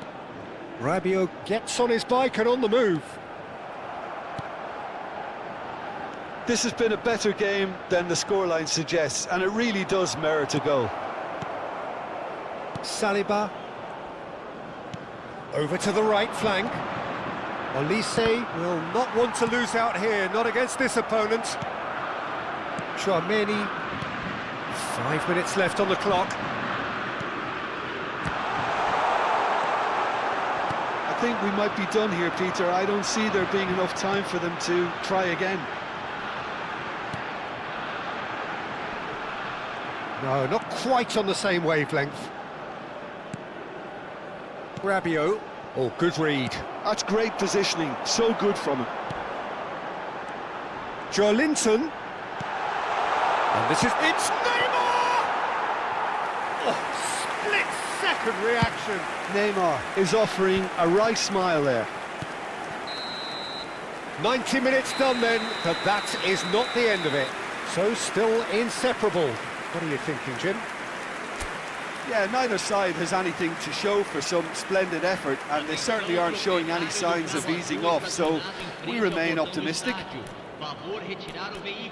Rabiot gets on his bike and on the move. This has been a better game than the scoreline suggests, and it really does merit a goal. Saliba. Over to the right flank. Olise will not want to lose out here, not against this opponent. Chouameni. 5 minutes left on the clock. I think we might be done here, Peter. I don't see there being enough time for them to try again. No, not quite on the same wavelength. Rabiot. Oh, good read. That's great positioning. So good from him. Joelinton. And this is... It's Neymar! Oh, split-second reaction. Neymar is offering a right smile there. 90 minutes done then, but that is not the end of it. So still inseparable. What are you thinking, Jim? Yeah, neither side has anything to show for some splendid effort, and they certainly aren't showing any signs of easing off, so we remain optimistic.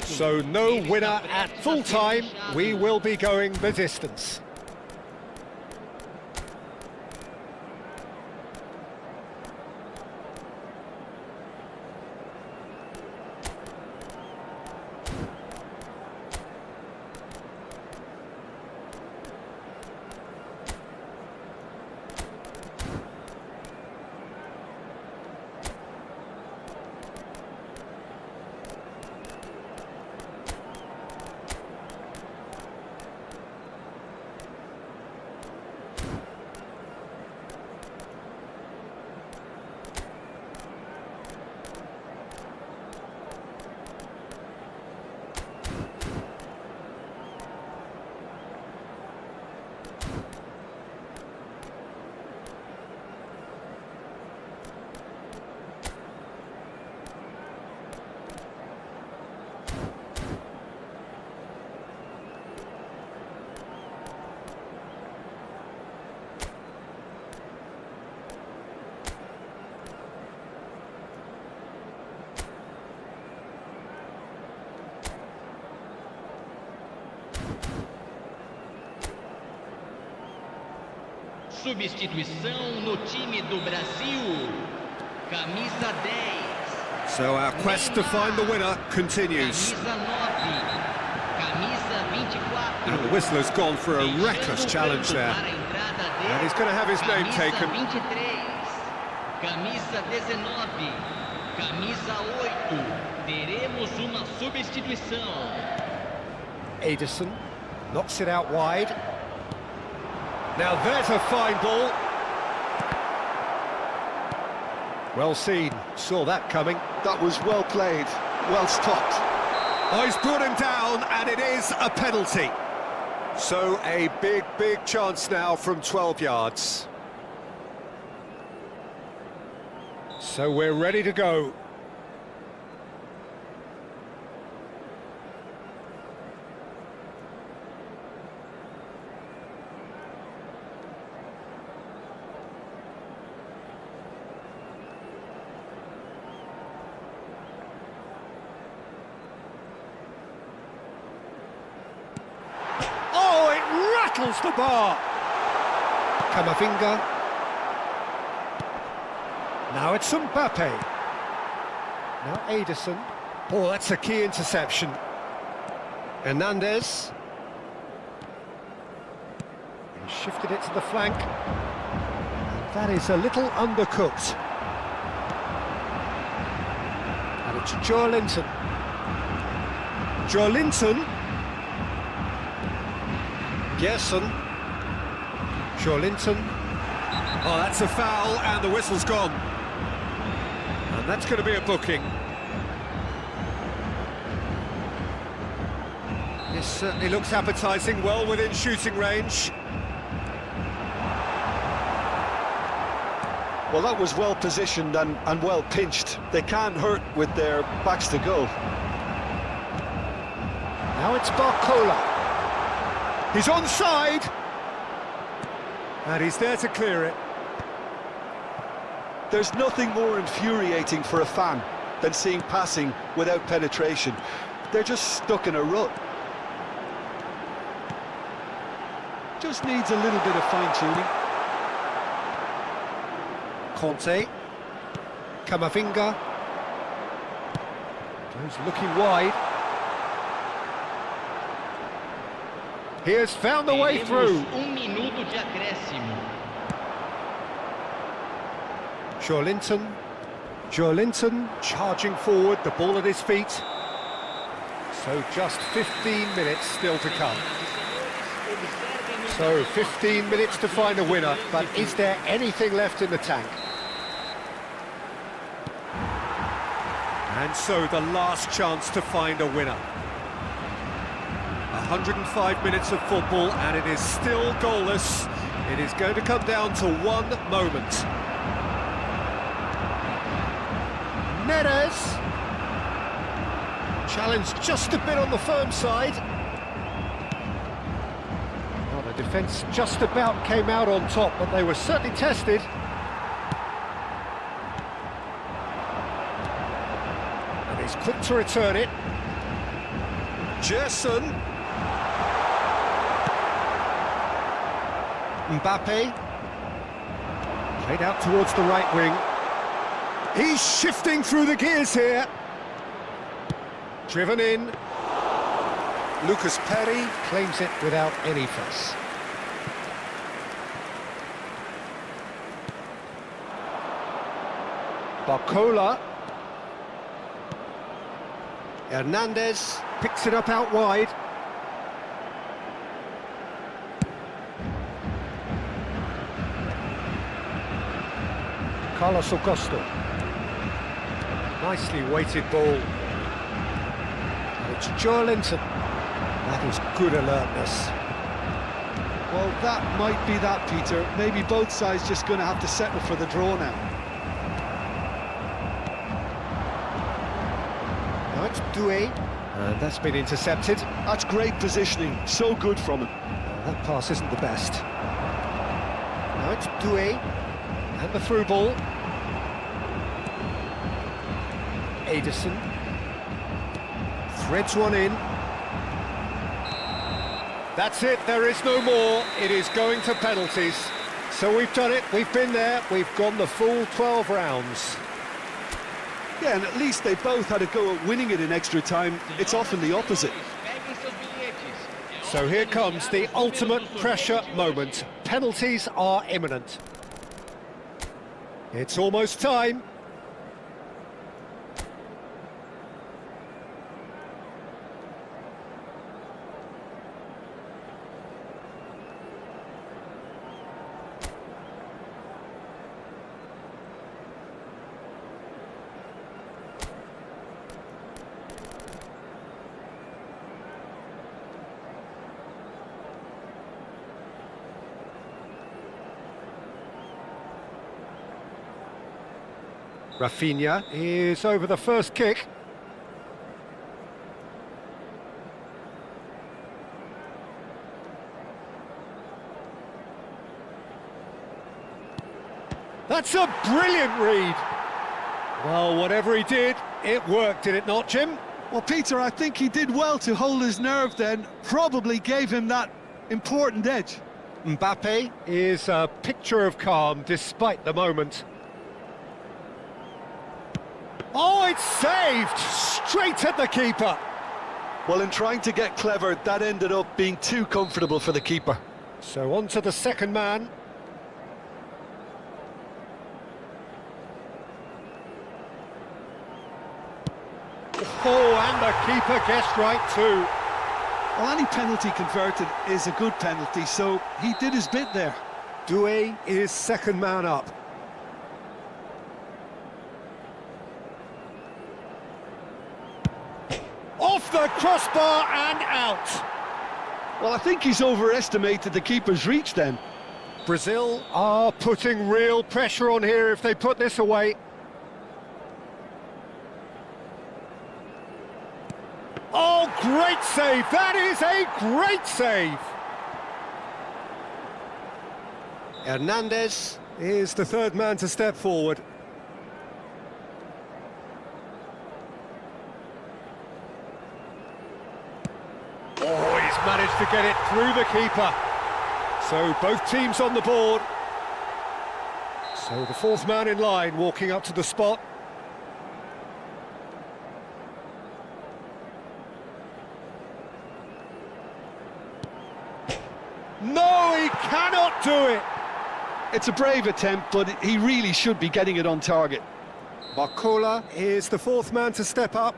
So no winner at full time. We will be going the distance. Substituição no time do Brasil. Camisa 10. So our quest to find the winner continues. Camisa 9. Camisa 24. And the whistler's gone for a reckless challenge there. And he's going to have his name taken. Camisa 23. Camisa 19. Camisa 8. Teremos uma substituição. Ederson knocks it out wide. Now there's a fine ball. Well seen, saw that coming. That was well played, well stopped. Oh, he's brought him down, and it is a penalty. So a big chance now from 12 yards. So we're ready to go. Rattles the bar. Camavinga. Now it's Mbappe. Now Ederson. Oh, that's a key interception. Hernandez. He shifted it to the flank. And that is a little undercooked. And it's Joelinton. Joelinton. Gerson. Joelinton. Oh, that's a foul, and the whistle's gone. And that's going to be a booking. This certainly looks appetising, well within shooting range. Well, that was well positioned and well pinched. They can't hurt with their backs to goal. Now it's Barcola. He's onside. And he's there to clear it. There's nothing more infuriating for a fan than seeing passing without penetration. They're just stuck in a rut. Just needs a little bit of fine-tuning. Conte. Camavinga. He's looking wide. He has found the way through. Minuto de acréscimo. Joelinton. Joelinton charging forward, the ball at his feet. So just 15 minutes still to come. So 15 minutes to find a winner, but is there anything left in the tank? And so the last chance to find a winner. 105 minutes of football and it is still goalless. It is going to come down to one moment. Neres. Challenged just a bit on the firm side. Well, the defence just about came out on top, but they were certainly tested. And he's quick to return it. Gerson. Mbappe. Played out towards the right wing. He's shifting through the gears here. Driven in. Lucas Perry claims it without any fuss. Barcola. Hernandez picks it up out wide. Carlos Augusto. Nicely weighted ball. And it's Joelinton. That is good alertness. Well, that might be that, Peter. Maybe both sides just going to have to settle for the draw now. Now it's Doué. And that's been intercepted. That's great positioning. So good from him. That pass isn't the best. Now it's Doué. And the through ball. Ederson. Threads one in. That's it, there is no more. It is going to penalties. So we've done it, we've been there, we've gone the full 12 rounds. Yeah, and at least they both had a go at winning it in extra time. It's often the opposite. So here comes the ultimate pressure moment. Penalties are imminent. It's almost time. Rafinha is over the first kick. That's a brilliant read. Well, whatever he did, it worked, did it not, Jim? Well, Peter, I think he did well to hold his nerve then. Probably gave him that important edge. Mbappe is a picture of calm despite the moment. Oh, it's saved! Straight at the keeper. Well, in trying to get clever, that ended up being too comfortable for the keeper. So on to the second man. Oh, and the keeper guessed right too. Well, any penalty converted is a good penalty, so he did his bit there. Doué is second man up. Off the crossbar and out. Well, I think he's overestimated the keeper's reach then. Brazil are putting real pressure on here if they put this away. Oh, great save! That is a great save! Hernandez is the third man to step forward. Oh, he's managed to get it through the keeper. So both teams on the board. So the fourth man in line walking up to the spot. No, he cannot do it! It's a brave attempt, but he really should be getting it on target. Barcola is the fourth man to step up.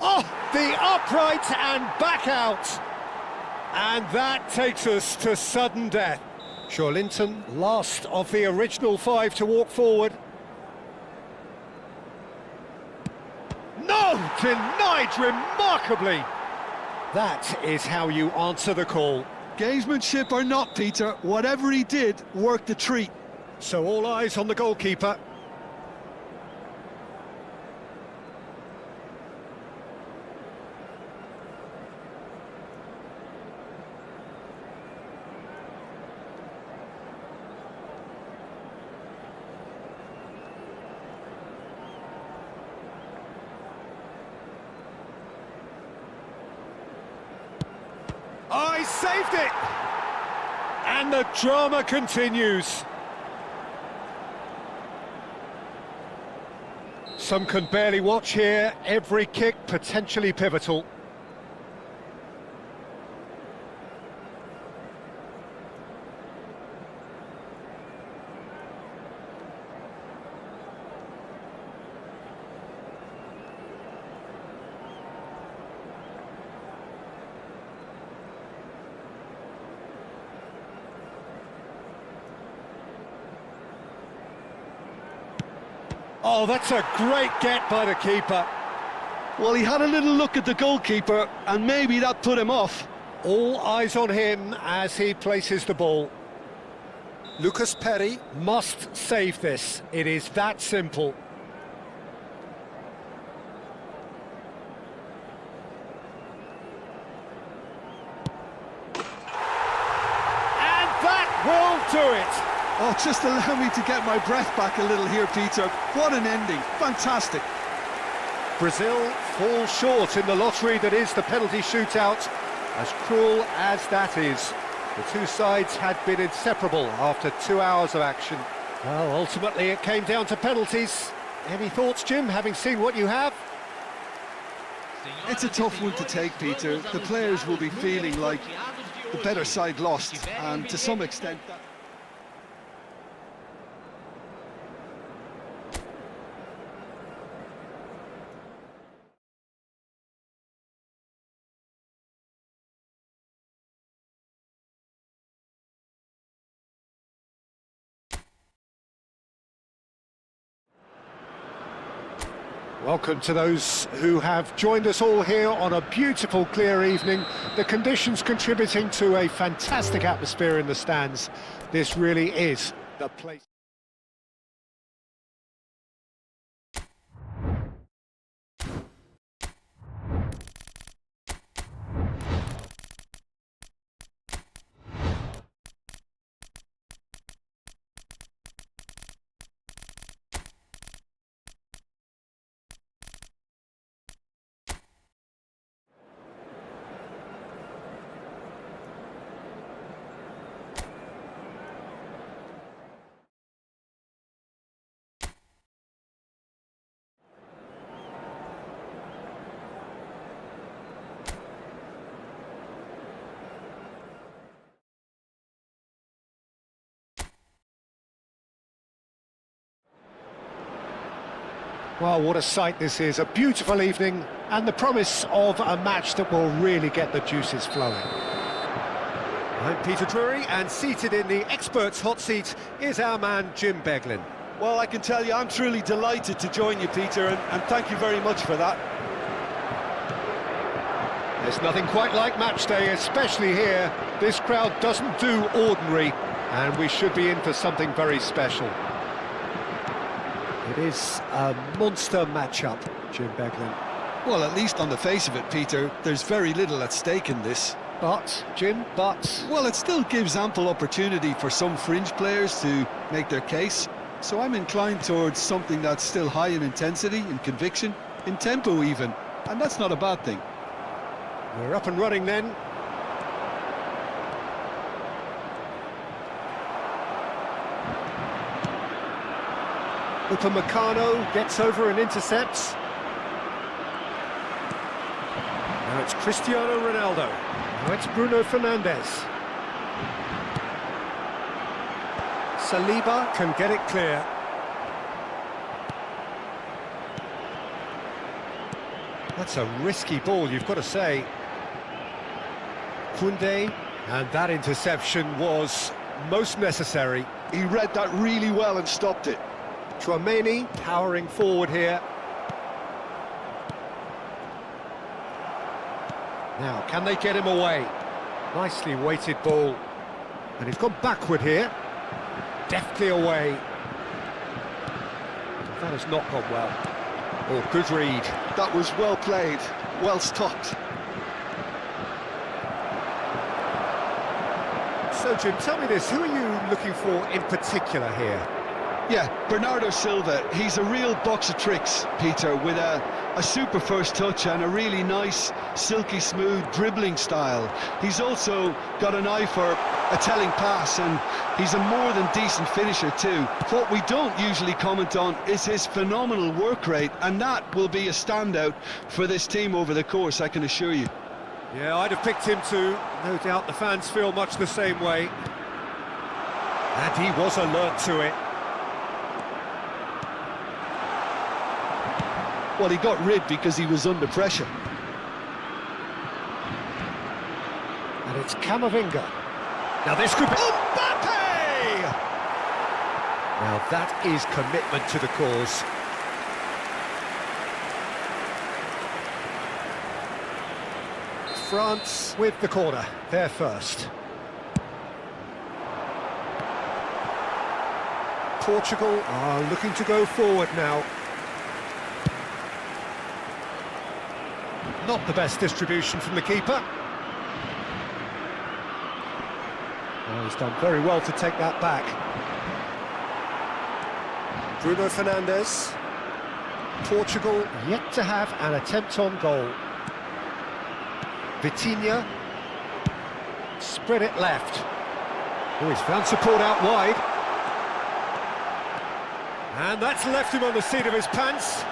Oh, the upright and back out. And that takes us to sudden death. Linton, last of the original five to walk forward. No! Denied remarkably! That is how you answer the call. Gamesmanship or not, Peter, whatever he did worked a treat. So all eyes on the goalkeeper. Oh, he saved it! And the drama continues. Some can barely watch here, every kick potentially pivotal. Oh, that's a great get by the keeper. Well, he had a little look at the goalkeeper, and maybe that put him off. All eyes on him as he places the ball. Lucas Perry must save this. It is that simple. And that will do it. Oh, just allow me to get my breath back a little here, Peter. What an ending. Fantastic. Brazil fall short in the lottery that is the penalty shootout. As cruel as that is, the two sides had been inseparable after 2 hours of action. Well, ultimately it came down to penalties. Any thoughts, Jim, having seen what you have? It's a tough one to take, Peter. The players will be feeling like the better side lost, and to some extent that... Welcome to those who have joined us all here on a beautiful, clear evening. The conditions contributing to a fantastic atmosphere in the stands. This really is the place. Well, what a sight this is, a beautiful evening, and the promise of a match that will really get the juices flowing. I'm Peter Drury, and seated in the experts' hot seat is our man Jim Beglin. Well, I can tell you, I'm truly delighted to join you, Peter, and thank you very much for that. There's nothing quite like match day, especially here. This crowd doesn't do ordinary, and we should be in for something very special. It is a monster matchup, Jim Beglin. Well, at least on the face of it, Peter, there's very little at stake in this. But, Jim, but... Well, it still gives ample opportunity for some fringe players to make their case. So I'm inclined towards something that's still high in intensity, in conviction, in tempo even. And that's not a bad thing. We're up and running then. Upamecano gets over and intercepts. Now it's Cristiano Ronaldo. Now it's Bruno Fernandes. Saliba can get it clear. That's a risky ball, you've got to say. Koundé, and that interception was most necessary. He read that really well and stopped it. Tchouaméni powering forward here. Now, can they get him away? Nicely weighted ball. And he's gone backward here. Deftly away. That has not gone well. Oh, good read. That was well played, well stopped. So, Jim, tell me this, who are you looking for in particular here? Yeah, Bernardo Silva, he's a real box of tricks, Peter, with a super first touch and a really nice, silky smooth dribbling style. He's also got an eye for a telling pass, and he's a more than decent finisher too. What we don't usually comment on is his phenomenal work rate, and that will be a standout for this team over the course, I can assure you. Yeah, I'd have picked him too. No doubt the fans feel much the same way. And he was alert to it. Well, he got rid because he was under pressure. And it's Camavinga. Now this could be... Mbappe! Now that is commitment to the cause. France with the corner, they're first. Portugal are looking to go forward now. Not the best distribution from the keeper. Oh, he's done very well to take that back. Bruno Fernandes. Portugal yet to have an attempt on goal. Vitinha. Spread it left. Oh, he's found support out wide. And that's left him on the seat of his pants.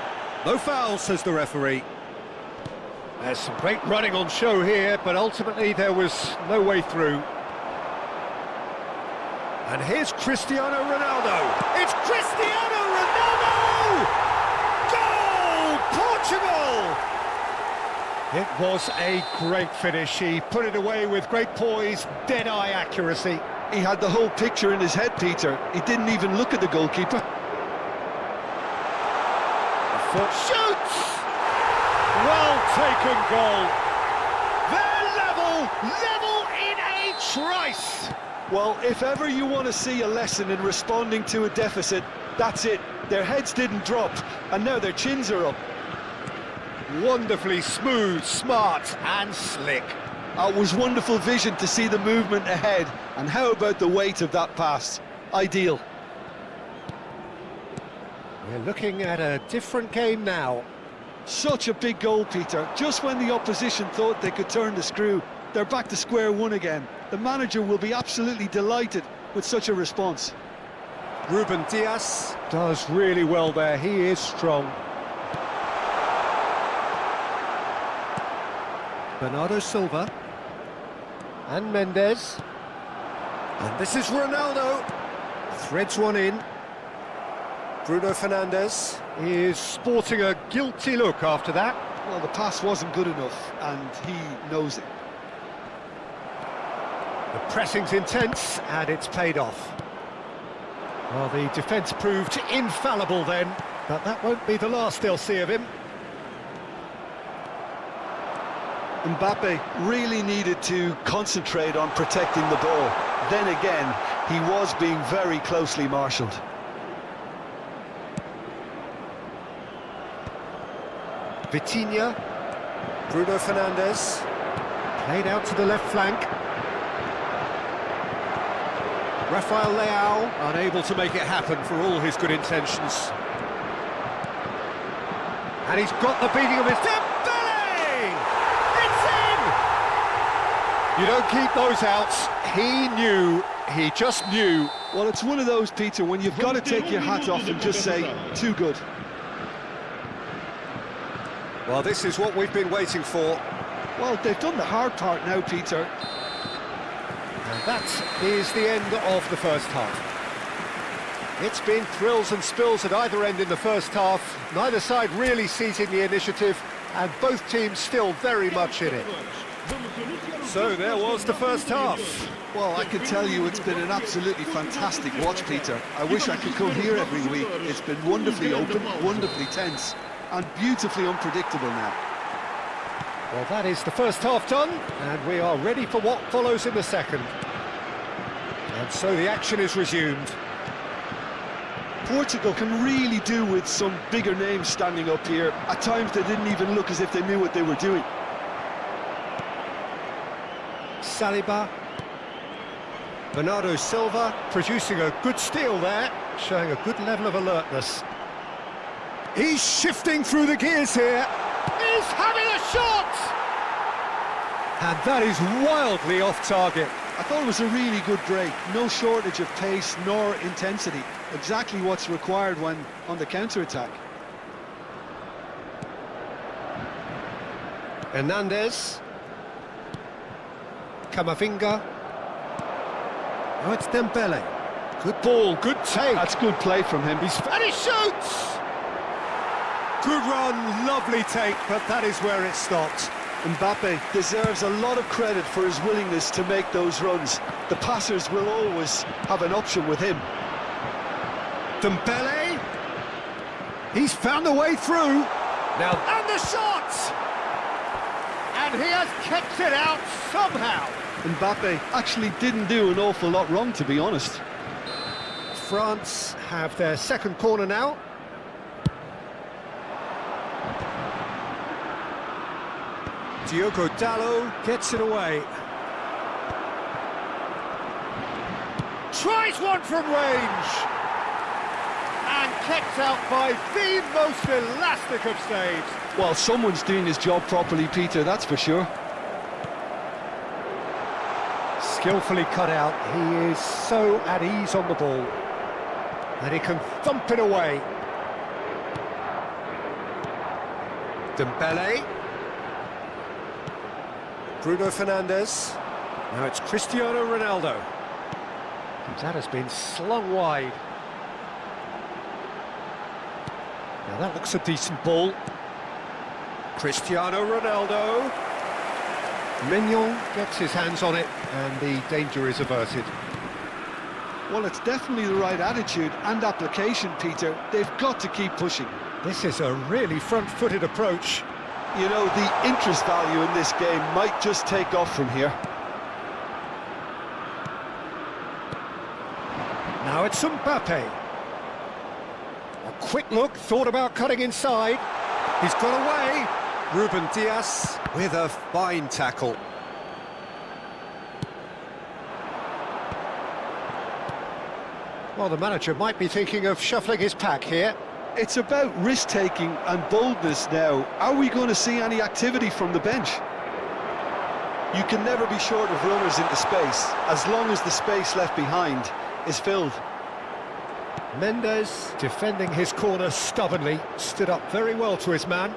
No foul, says the referee. There's some great running on show here, but ultimately there was no way through. And here's Cristiano Ronaldo. It's Cristiano Ronaldo! Goal! Portugal! It was a great finish. He put it away with great poise, dead-eye accuracy. He had the whole picture in his head, Peter. He didn't even look at the goalkeeper. The foot shoots! Well taken goal. They're level in a trice. Well, if ever you want to see a lesson in responding to a deficit, that's it. Their heads didn't drop, and now their chins are up. Wonderfully smooth, smart and slick. It was wonderful vision to see the movement ahead, and how about the weight of that pass? Ideal. We're looking at a different game now. Such a big goal, Peter. Just when the opposition thought they could turn the screw, they're back to square one again. The manager will be absolutely delighted with such a response. Ruben Dias does really well there. He is strong. Bernardo Silva. And Mendes. And this is Ronaldo. Threads one in. Bruno Fernandes is sporting a guilty look after that. Well, the pass wasn't good enough, and he knows it. The pressing's intense, and it's paid off. Well, the defence proved infallible then, but that won't be the last they'll see of him. Mbappe really needed to concentrate on protecting the ball. Then again, he was being very closely marshalled. Vitinha, Bruno Fernandes, played out to the left flank. Rafael Leao, unable to make it happen for all his good intentions. And he's got the beating of his... Dembele! It's in! You don't keep those outs. He just knew. Well, it's one of those, Peter, when you've got to take your hat off and just say, too good. Well, this is what we've been waiting for. Well, they've done the hard part now, Peter. And that is the end of the first half. It's been thrills and spills at either end in the first half. Neither side really seizing the initiative, and both teams still very much in it. So there was the first half. Well, I can tell you it's been an absolutely fantastic watch, Peter. I wish I could come here every week. It's been wonderfully open, wonderfully tense, and beautifully unpredictable now. Well, that is the first half done, and we are ready for what follows in the second. And so the action is resumed. Portugal can really do with some bigger names standing up here. At times they didn't even look as if they knew what they were doing. Saliba. Bernardo Silva producing a good steal there, showing a good level of alertness. He's shifting through the gears here. He's having a shot! And that is wildly off target. I thought it was a really good break. No shortage of pace nor intensity. Exactly what's required when on the counter-attack. Hernandez. Camavinga. Oh, it's Dembele. Good ball, good take. That's good play from him. And he shoots! Good run, lovely take, but that is where it stopped. Mbappe deserves a lot of credit for his willingness to make those runs. The passers will always have an option with him. Dembele. He's found a way through. Now, and the shot! And he has kept it out somehow. Mbappe actually didn't do an awful lot wrong, to be honest. France have their second corner now. Diogo Dalot gets it away. Tries one from range. And kept out by the most elastic of saves. Well, someone's doing his job properly, Peter, that's for sure. Skillfully cut out. He is so at ease on the ball. And he can thump it away. Dembele. Bruno Fernandes. Now it's Cristiano Ronaldo. That has been slung wide. Now that looks a decent ball. Cristiano Ronaldo. Mignon gets his hands on it, and the danger is averted. Well, it's definitely the right attitude and application, Peter. They've got to keep pushing. This is a really front-footed approach. You know, the interest value in this game might just take off from here. Now it's Mbappe. A quick look, thought about cutting inside. He's got away. Ruben Dias with a fine tackle. Well, the manager might be thinking of shuffling his pack here. It's about risk-taking and boldness now. Are we going to see any activity from the bench? You can never be short of runners into space, as long as the space left behind is filled. Mendes, defending his corner stubbornly, stood up very well to his man.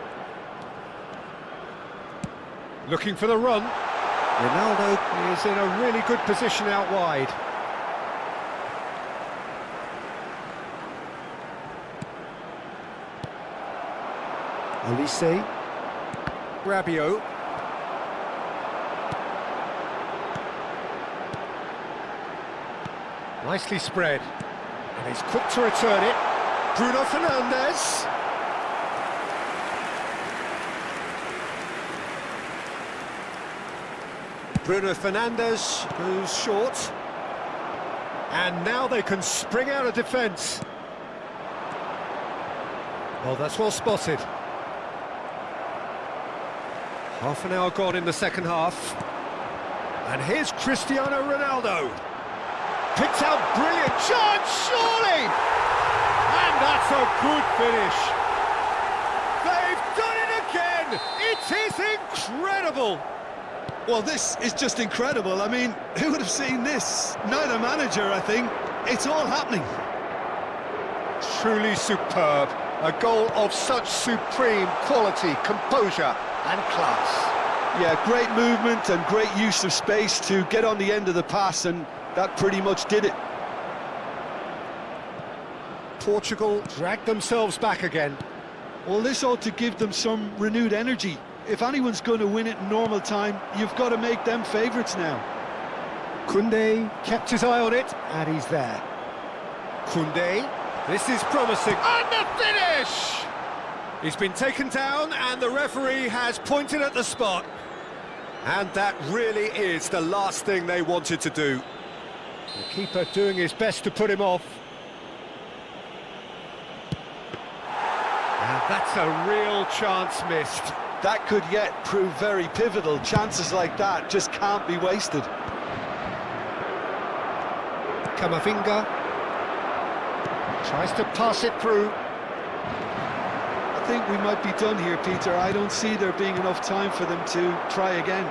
Looking for the run. Ronaldo is in a really good position out wide. Olise. Rabiot. Nicely spread. And he's quick to return it. Bruno Fernandes. Bruno Fernandes goes short. And now they can spring out of defence. Well, that's well spotted. Half an hour gone in the second half. And here's Cristiano Ronaldo. Picked out, brilliant chance, surely! And that's a good finish. They've done it again! It is incredible! Well, this is just incredible. I mean, who would have seen this? Neither manager, I think. It's all happening. Truly superb. A goal of such supreme quality, composure and class. Yeah, great movement and great use of space to get on the end of the pass, and that pretty much did it. Portugal dragged themselves back again. Well, this ought to give them some renewed energy. If anyone's going to win it in normal time, you've got to make them favourites now. Koundé kept his eye on it, and he's there. Koundé, this is promising. And the finish! He's been taken down, and the referee has pointed at the spot. And that really is the last thing they wanted to do. The keeper doing his best to put him off. And that's a real chance missed. That could yet prove very pivotal. Chances like that just can't be wasted. Camavinga tries to pass it through. I think we might be done here, Peter. I don't see there being enough time for them to try again.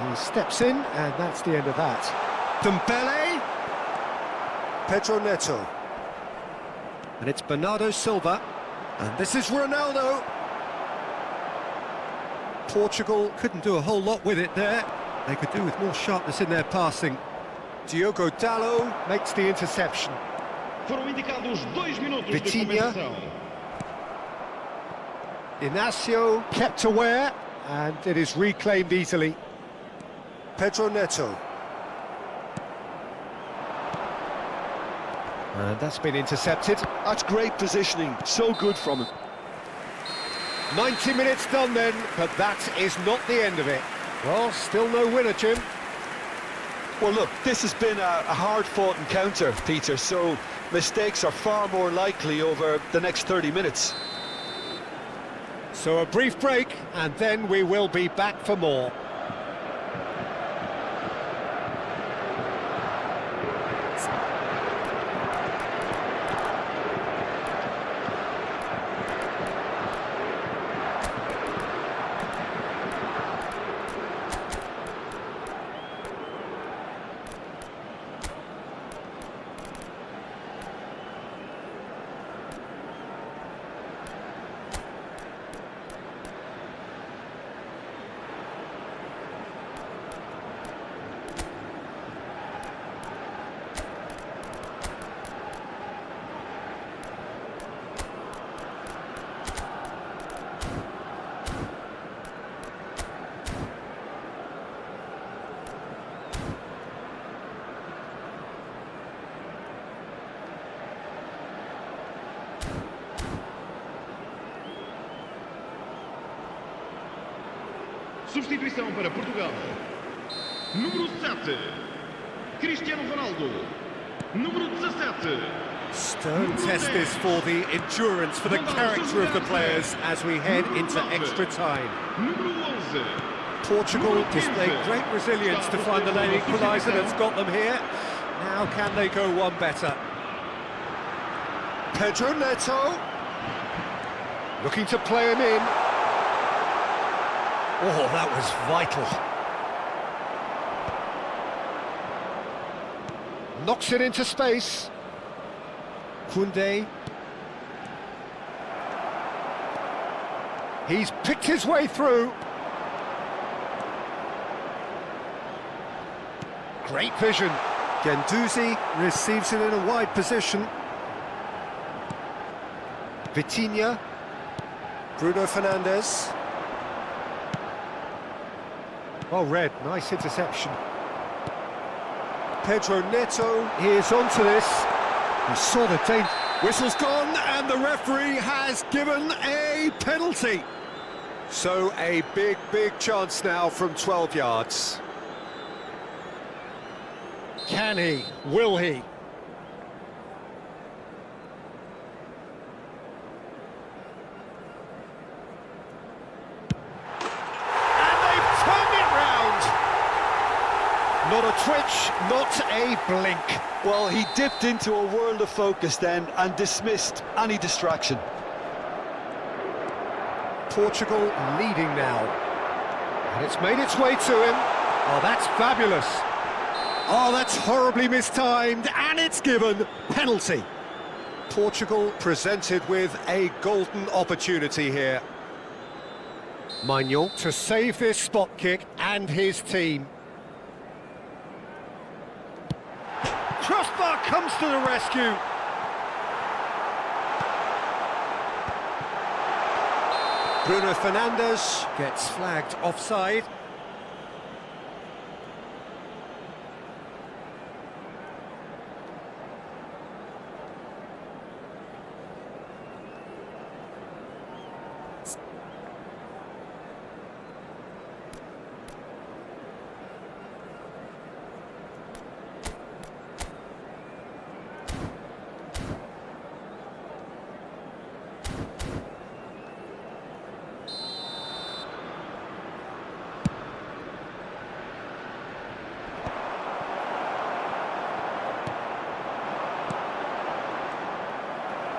He steps in, and that's the end of that. Dembele. Pedro Neto. And it's Bernardo Silva. And this is Ronaldo. Portugal couldn't do a whole lot with it there. They could do with more sharpness in their passing. Diogo Dalot makes the interception. Foram indicados 2 minutos de Vitinha. compensação. Inacio kept aware, and it is reclaimed easily. Pedro Neto. And that's been intercepted. That's great positioning, so good from him. 90 minutes done then, but that is not the end of it. Well, still no winner, Jim. Well, look, this has been a hard-fought encounter, Peter, so mistakes are far more likely over the next 30 minutes. So a brief break, and then we will be back for more. Substituição para Portugal. Número 7, Cristiano Ronaldo. Número 17. Stern test this for the endurance, for the character of the players as we head into extra time. Número 11. Portugal displayed great resilience to find the lane equaliser that's got them here. Now can they go one better? Pedro Neto. Looking to play him in. Oh, that was vital. Knocks it into space. Koundé. He's picked his way through. Great vision. Guendouzi receives it in a wide position. Vitinha. Bruno Fernandes. Well read, nice interception. Pedro Neto, he is onto this. He saw the danger. Whistle's gone, and the referee has given a penalty. So a big, big chance now from 12 yards. Can he? Will he? Not a twitch, not a blink. Well, he dipped into a world of focus then and dismissed any distraction. Portugal leading now. And it's made its way to him. Oh, that's fabulous. Oh, that's horribly mistimed, and it's given penalty. Portugal presented with a golden opportunity here. Maignan to save this spot kick and his team. Crossbar comes to the rescue. Bruno Fernandes gets flagged offside.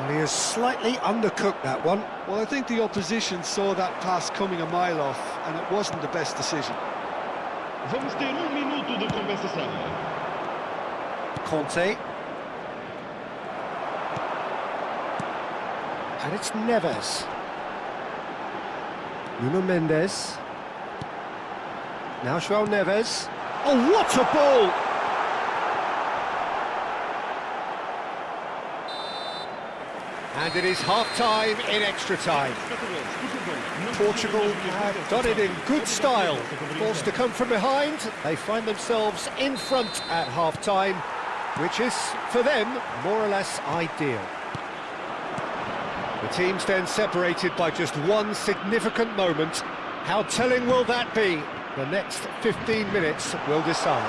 Well, he has slightly undercooked that one. Well, I think the opposition saw that pass coming a mile off, and it wasn't the best decision. Vamos ter minuto de compensação. Conte. And it's Neves. Nuno Mendes. Now João Neves. Oh, what a ball! And it is half-time in extra time. Portugal have done it in good style. Forced to come from behind, they find themselves in front at half-time, which is, for them, more or less ideal. The teams then separated by just one significant moment. How telling will that be? The next 15 minutes will decide.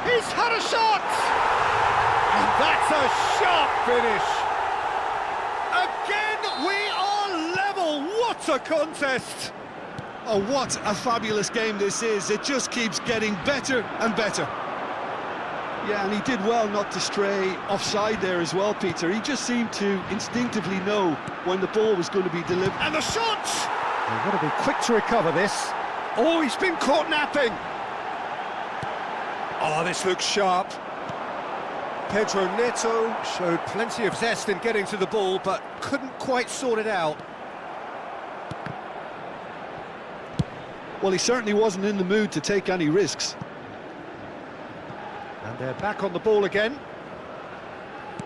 He's had a shot! And that's a sharp finish! Again, we are level! What a contest! Oh, what a fabulous game this is. It just keeps getting better and better. Yeah, and he did well not to stray offside there as well, Peter. He just seemed to instinctively know when the ball was going to be delivered. And the shot! They've got to be quick to recover this. Oh, he's been caught napping! Oh, this looks sharp. Pedro Neto showed plenty of zest in getting to the ball, but couldn't quite sort it out. Well, he certainly wasn't in the mood to take any risks. And they're back on the ball again.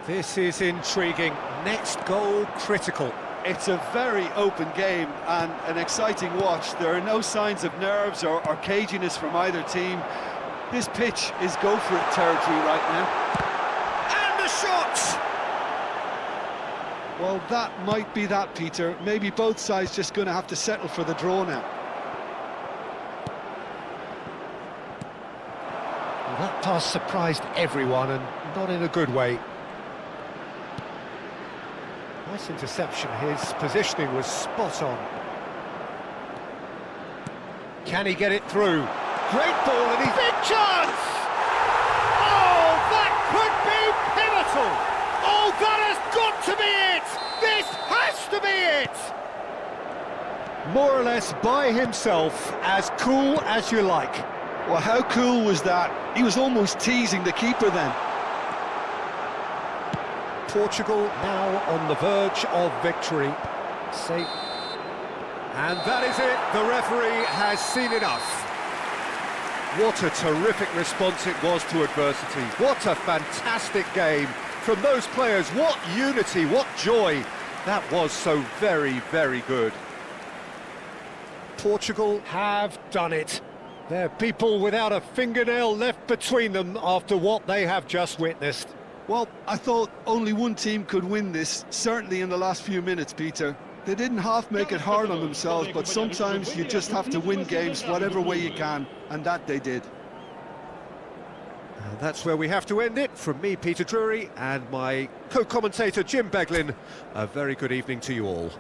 This is intriguing. Next goal critical. It's a very open game and an exciting watch. There are no signs of nerves or caginess from either team. This pitch is go-for-it territory right now. And the shot! Well, that might be that, Peter. Maybe both sides just going to have to settle for the draw now. Well, that pass surprised everyone, and not in a good way. Nice interception. His positioning was spot on. Can he get it through? Great ball, and he's big chance! Oh, that could be pivotal! Oh, that has got to be it! This has to be it! More or less by himself, as cool as you like. Well, how cool was that? He was almost teasing the keeper then. Portugal now on the verge of victory. Safe. And that is it. The referee has seen enough. What a terrific response it was to adversity. What a fantastic game from those players. What unity, what joy. That was so very, very good. Portugal have done it. They're people without a fingernail left between them after what they have just witnessed. Well, I thought only one team could win this, certainly in the last few minutes, Peter. They didn't half make it hard on themselves, but sometimes you just have to win games whatever way you can, and that they did. And that's where we have to end it. From me, Peter Drury, and my co-commentator, Jim Beglin. A very good evening to you all.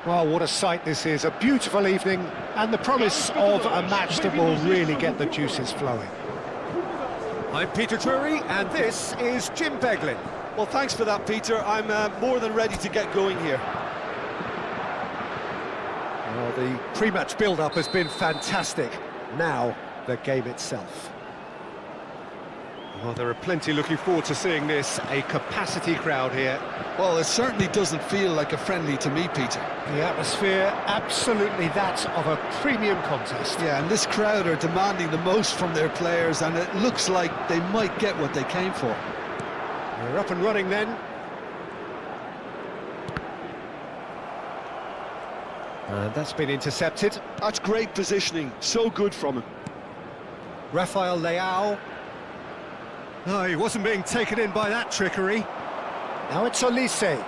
Well, what a sight this is, a beautiful evening, and the promise of a match that will really get the juices flowing. I'm Peter Drury, and this is Jim Beglin. Well, thanks for that, Peter. I'm more than ready to get going here. Well, the pre-match build-up has been fantastic. Now, the game itself. Well, there are plenty looking forward to seeing this, a capacity crowd here. Well, it certainly doesn't feel like a friendly to me, Peter. The atmosphere, absolutely that of a premium contest. Yeah, and this crowd are demanding the most from their players, and it looks like they might get what they came for. We're up and running then. And that's been intercepted. That's great positioning, so good from him. Rafael Leao. No, he wasn't being taken in by that trickery. Now it's Olise.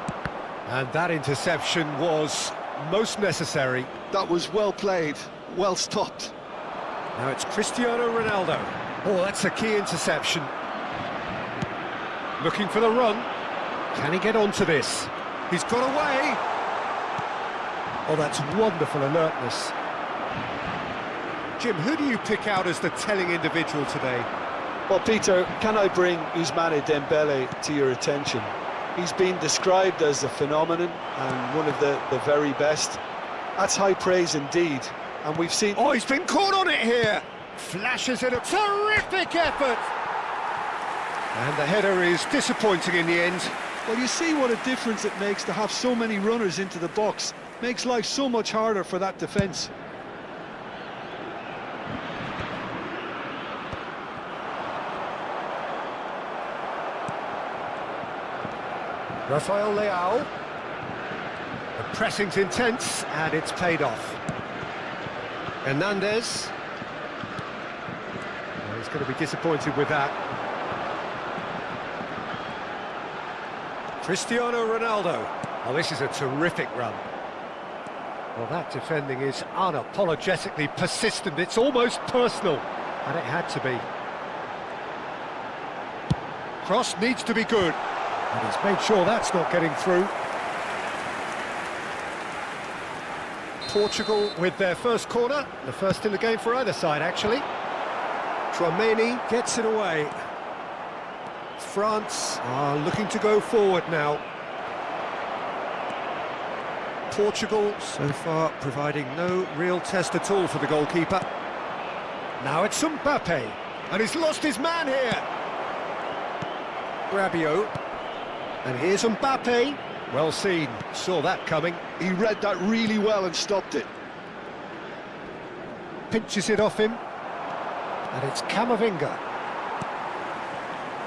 And that interception was most necessary. That was well played, well stopped. Now it's Cristiano Ronaldo. Oh, that's a key interception. Looking for the run. Can he get onto this? He's got away. Oh, that's wonderful alertness. Jim, who do you pick out as the telling individual today? Well, Peter, can I bring Ousmane Dembele to your attention? He's been described as a phenomenon and one of the very best. That's high praise indeed, and we've seen... Oh, he's been caught on it here! Flashes in a terrific effort! And the header is disappointing in the end. Well, you see what a difference it makes to have so many runners into the box. Makes life so much harder for that defence. Rafael Leao. The pressing's intense, and it's paid off. Hernandez. Well, he's going to be disappointed with that. Cristiano Ronaldo. Oh, this is a terrific run. Well, that defending is unapologetically persistent. It's almost personal, and it had to be. Cross needs to be good. And he's made sure that's not getting through. Portugal with their first corner, the first in the game for either side, actually. Tchouaméni gets it away. France are looking to go forward now. Portugal, so far, providing no real test at all for the goalkeeper. Now it's Mbappe, and he's lost his man here. Rabiot. And here's Mbappe. Well seen, saw that coming. He read that really well and stopped it. Pinches it off him. And it's Camavinga.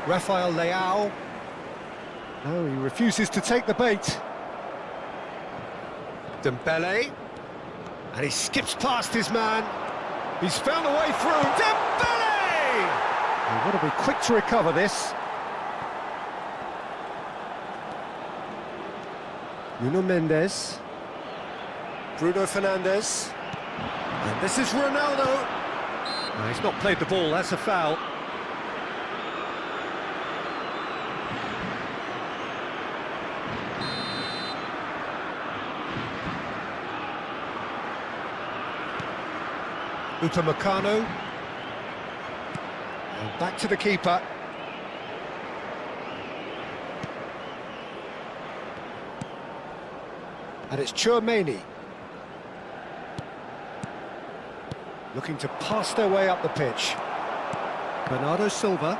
Rafael Leao. No, he refuses to take the bait. Dembele. And he skips past his man. He's found a way through. Dembele! He's got to be quick to recover this. Nuno Mendes, Bruno Fernandes, and this is Ronaldo. No, he's not played the ball, that's a foul. Upamecano. And back to the keeper. And it's Tchouaméni. Looking to pass their way up the pitch. Bernardo Silva.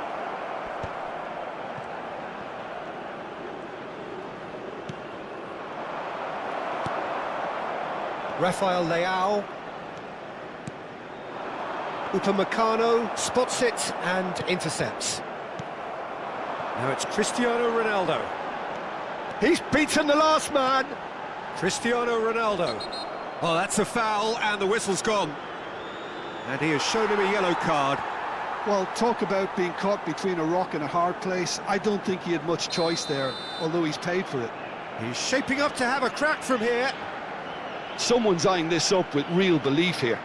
Rafael Leao. Upamecano spots it and intercepts. Now it's Cristiano Ronaldo. He's beaten the last man. Cristiano Ronaldo. Oh, that's a foul and the whistle's gone. And he has shown him a yellow card. Well, talk about being caught between a rock and a hard place. I don't think he had much choice there, although he's paid for it. He's shaping up to have a crack from here. Someone's eyeing this up with real belief here.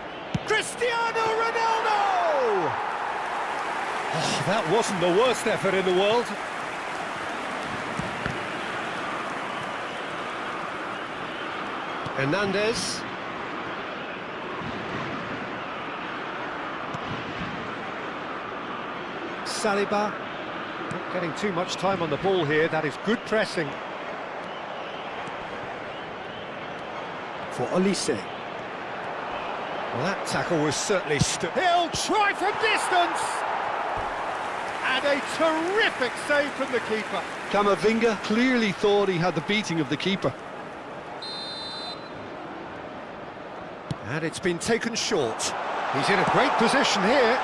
Cristiano Ronaldo! Oh, that wasn't the worst effort in the world. Hernandez. Saliba. Not getting too much time on the ball here. That is good pressing. For Olise. Well, that tackle was certainly he'll try from distance! And a terrific save from the keeper. Camavinga clearly thought he had the beating of the keeper. And it's been taken short. He's in a great position here.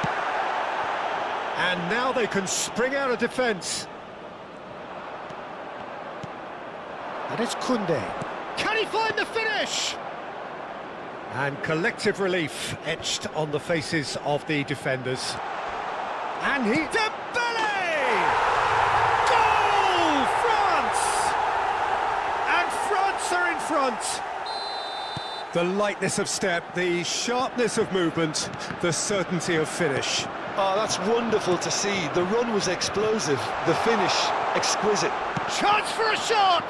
And now they can spring out of defence. And it's Koundé. Can he find the finish? And collective relief etched on the faces of the defenders. And he... Dembele! Goal! France! And France are in front. The lightness of step, the sharpness of movement, the certainty of finish. Oh, that's wonderful to see. The run was explosive, the finish exquisite. Chance for a shot!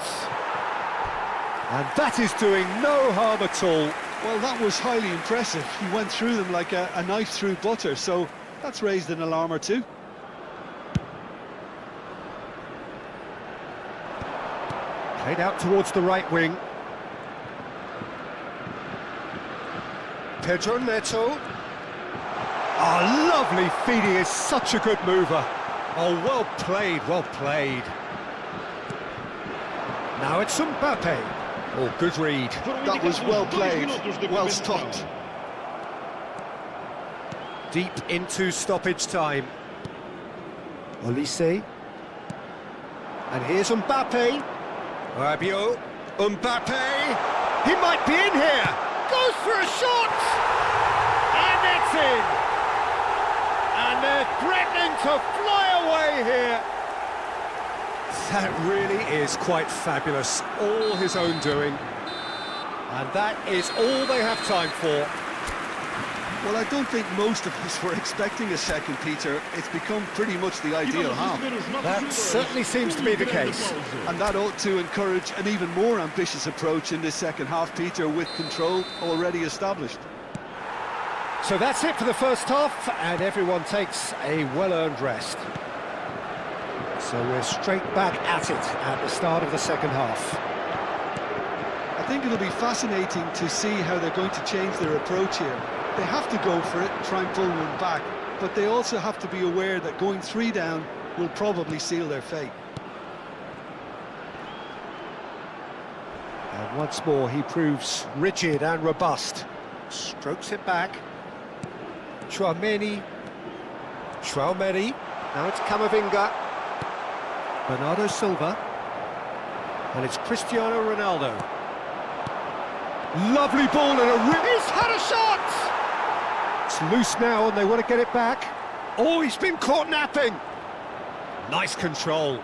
And that is doing no harm at all. Well, that was highly impressive. He went through them like a knife through butter, so that's raised an alarm or two. Played out towards the right wing. Pedro Neto. Oh, lovely feed, he is such a good mover. Oh, well played, well played. Now it's Mbappe. Oh, good read. That was well played, well stopped. Deep into stoppage time. Olise. And here's Mbappe. Rabiot. Mbappe. He might be in here. Goes for a shot. And it's in. And they're threatening to fly away here. That really is quite fabulous. All his own doing. And that is all they have time for. Well, I don't think most of us were expecting a second, Peter. It's become pretty much the ideal half. That certainly seems to be the case. And that ought to encourage an even more ambitious approach in this second half, Peter, with control already established. So that's it for the first half, and everyone takes a well-earned rest. So we're straight back at it at the start of the second half. I think it'll be fascinating to see how they're going to change their approach here. They have to go for it, try and pull one back, but they also have to be aware that going 3 down will probably seal their fate. And once more he proves rigid and robust. Strokes it back. Tchouaméni. Now it's Camavinga. Bernardo Silva. And it's Cristiano Ronaldo. Lovely ball and he's had a shot! It's loose now and they want to get it back. Oh, he's been caught napping. Nice control.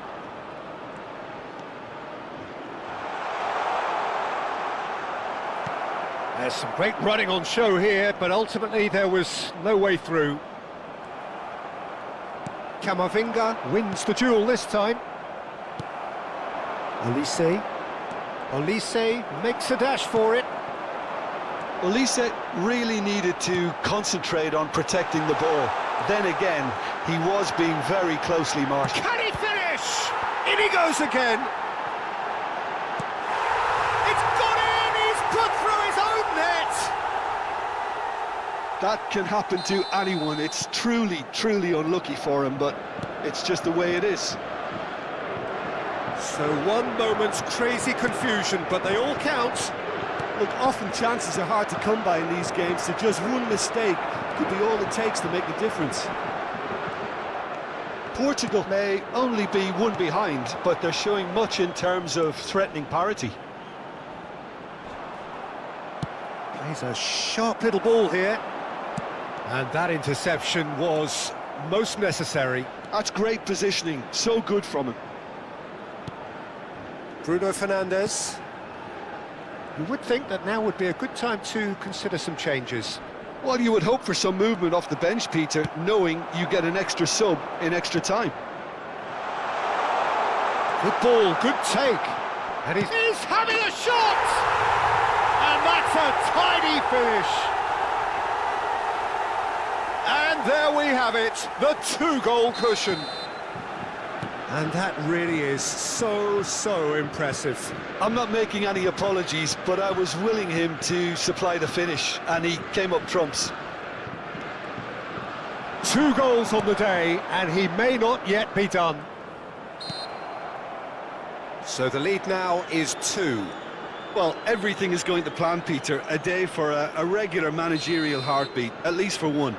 There's some great running on show here, but ultimately there was no way through. Camavinga wins the duel this time. Olise makes a dash for it. Olise really needed to concentrate on protecting the ball. Then again, he was being very closely marked. Can he finish? In he goes again. It's gone in, he's put through his own net. That can happen to anyone. It's truly, truly unlucky for him, but it's just the way it is. So one moment's crazy confusion, but they all count. Look, often chances are hard to come by in these games, so just one mistake could be all it takes to make the difference. Portugal may only be one behind, but they're showing much in terms of threatening parity. Plays a sharp little ball here. And that interception was most necessary. That's great positioning, so good from him. Bruno Fernandes. You would think that now would be a good time to consider some changes. Well, you would hope for some movement off the bench, Peter, knowing you get an extra sub in extra time. Good ball, good take. And he's having a shot! And that's a tidy finish. And there we have it, the two-goal cushion. And that really is so impressive. I'm not making any apologies, but I was willing him to supply the finish, and he came up trumps. 2 goals on the day, and he may not yet be done. So the lead now is 2. Well, everything is going to plan, Peter. A day for a regular managerial heartbeat, at least for one.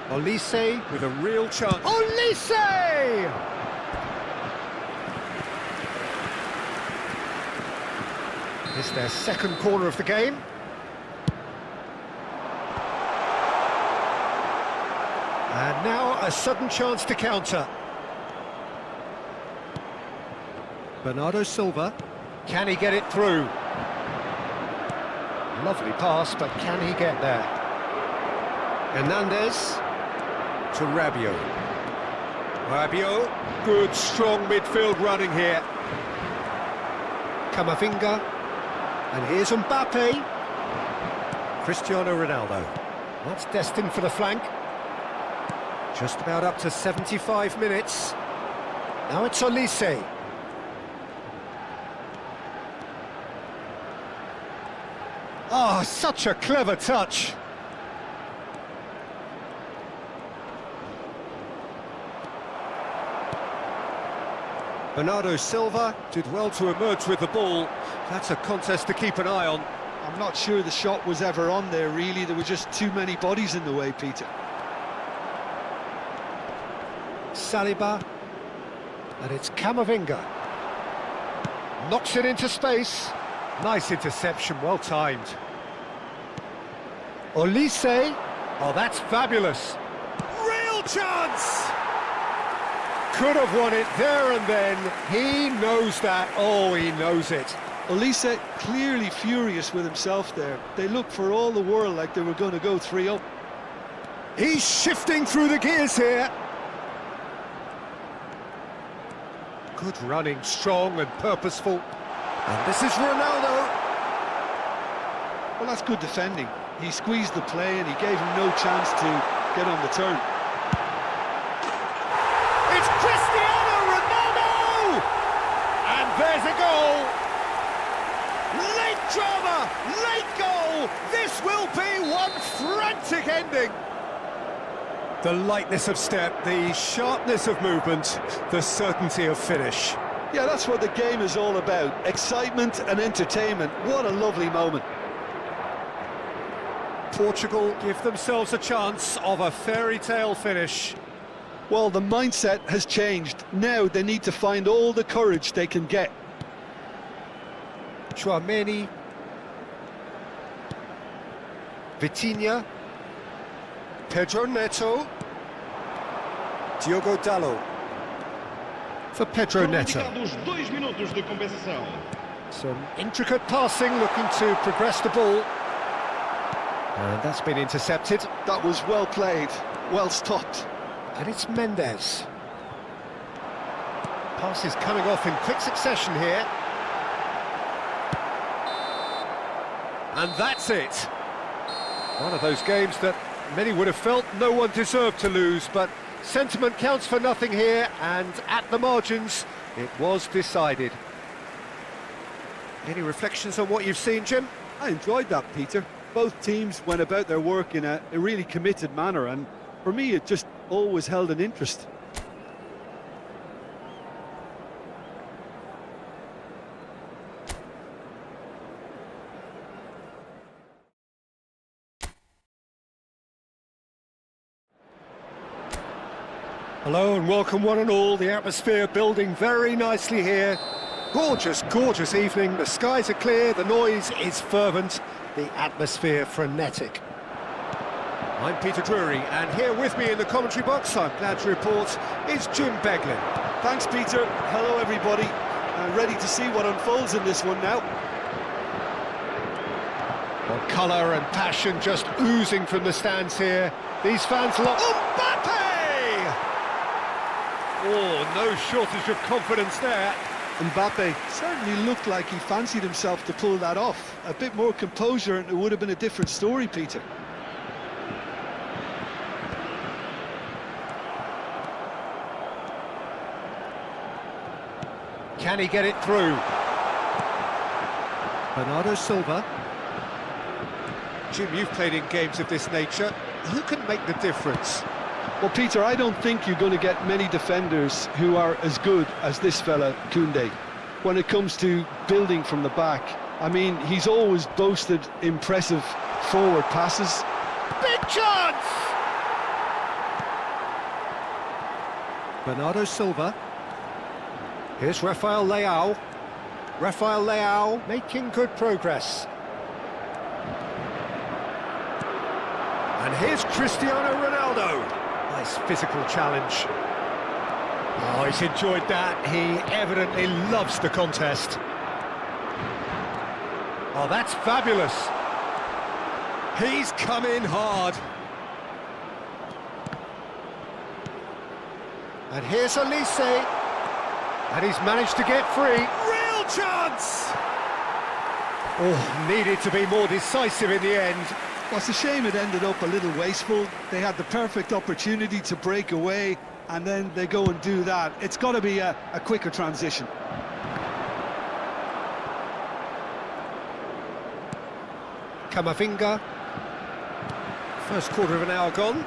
Olise with a real chance. Olise! It's their second corner of the game. And now a sudden chance to counter. Bernardo Silva. Can he get it through? Lovely pass, but can he get there? Hernandez to Rabiot. Rabiot, good strong midfield running here. Camavinga. And here's Mbappe. Cristiano Ronaldo. That's destined for the flank. Just about up to 75 minutes. Now it's Olise. Oh, such a clever touch. Bernardo Silva did well to emerge with the ball. That's a contest to keep an eye on. I'm not sure the shot was ever on there, really. There were just too many bodies in the way, Peter. Saliba. And it's Camavinga. Knocks it into space. Nice interception, well timed. Olise. Oh, that's fabulous. Real chance! Could have won it there and then. He knows that. Oh, he knows it. Olise clearly furious with himself there. They looked for all the world like they were going to go 3-0. He's shifting through the gears here. Good running, strong and purposeful. And this is Ronaldo. Well, that's good defending. He squeezed the play and he gave him no chance to get on the turn. It's Cristiano Ronaldo! And there's a goal. Late drama, late goal. This will be one frantic ending. The lightness of step, the sharpness of movement, the certainty of finish. Yeah, that's what the game is all about. Excitement and entertainment. What a lovely moment. Portugal give themselves a chance of a fairy tale finish. Well, the mindset has changed. Now they need to find all the courage they can get. Chouameni. Vitinha. Pedro Neto. Diogo Dalot. For Pedro Neto. Some intricate passing, looking to progress the ball. And that's been intercepted. That was well played, well stopped. And it's Mendes. Passes coming off in quick succession here. And that's it. One of those games that many would have felt no one deserved to lose, but sentiment counts for nothing here, and at the margins, it was decided. Any reflections on what you've seen, Jim? I enjoyed that, Peter. Both teams went about their work in a really committed manner, and for me it just always held an interest. Hello and welcome one and all. The atmosphere building very nicely here. Gorgeous, gorgeous evening. The skies are clear, the noise is fervent, the atmosphere frenetic. I'm Peter Drury, and here with me in the commentary box, I'm glad to report, is Jim Beglin. Thanks, Peter. Hello, everybody. Ready to see what unfolds in this one now. Well, colour and passion just oozing from the stands here. These fans love... Mbappe! Oh, no shortage of confidence there. Mbappe certainly looked like he fancied himself to pull that off. A bit more composure and it would have been a different story, Peter. Can he get it through? Bernardo Silva. Jim, you've played in games of this nature. Who can make the difference? Well, Peter, I don't think you're going to get many defenders who are as good as this fella, Koundé. When it comes to building from the back, I mean, he's always boasted impressive forward passes. Big chance! Bernardo Silva. Here's Rafael Leao. Rafael Leao making good progress. And here's Cristiano Ronaldo. Nice physical challenge. Oh, he's enjoyed that. He evidently loves the contest. Oh, that's fabulous. He's come in hard. And here's Elise. And he's managed to get free. Real chance! Oh, needed to be more decisive in the end. Well, it's a shame it ended up a little wasteful. They had the perfect opportunity to break away, and then they go and do that. It's got to be a quicker transition. Camavinga. First quarter of an hour gone.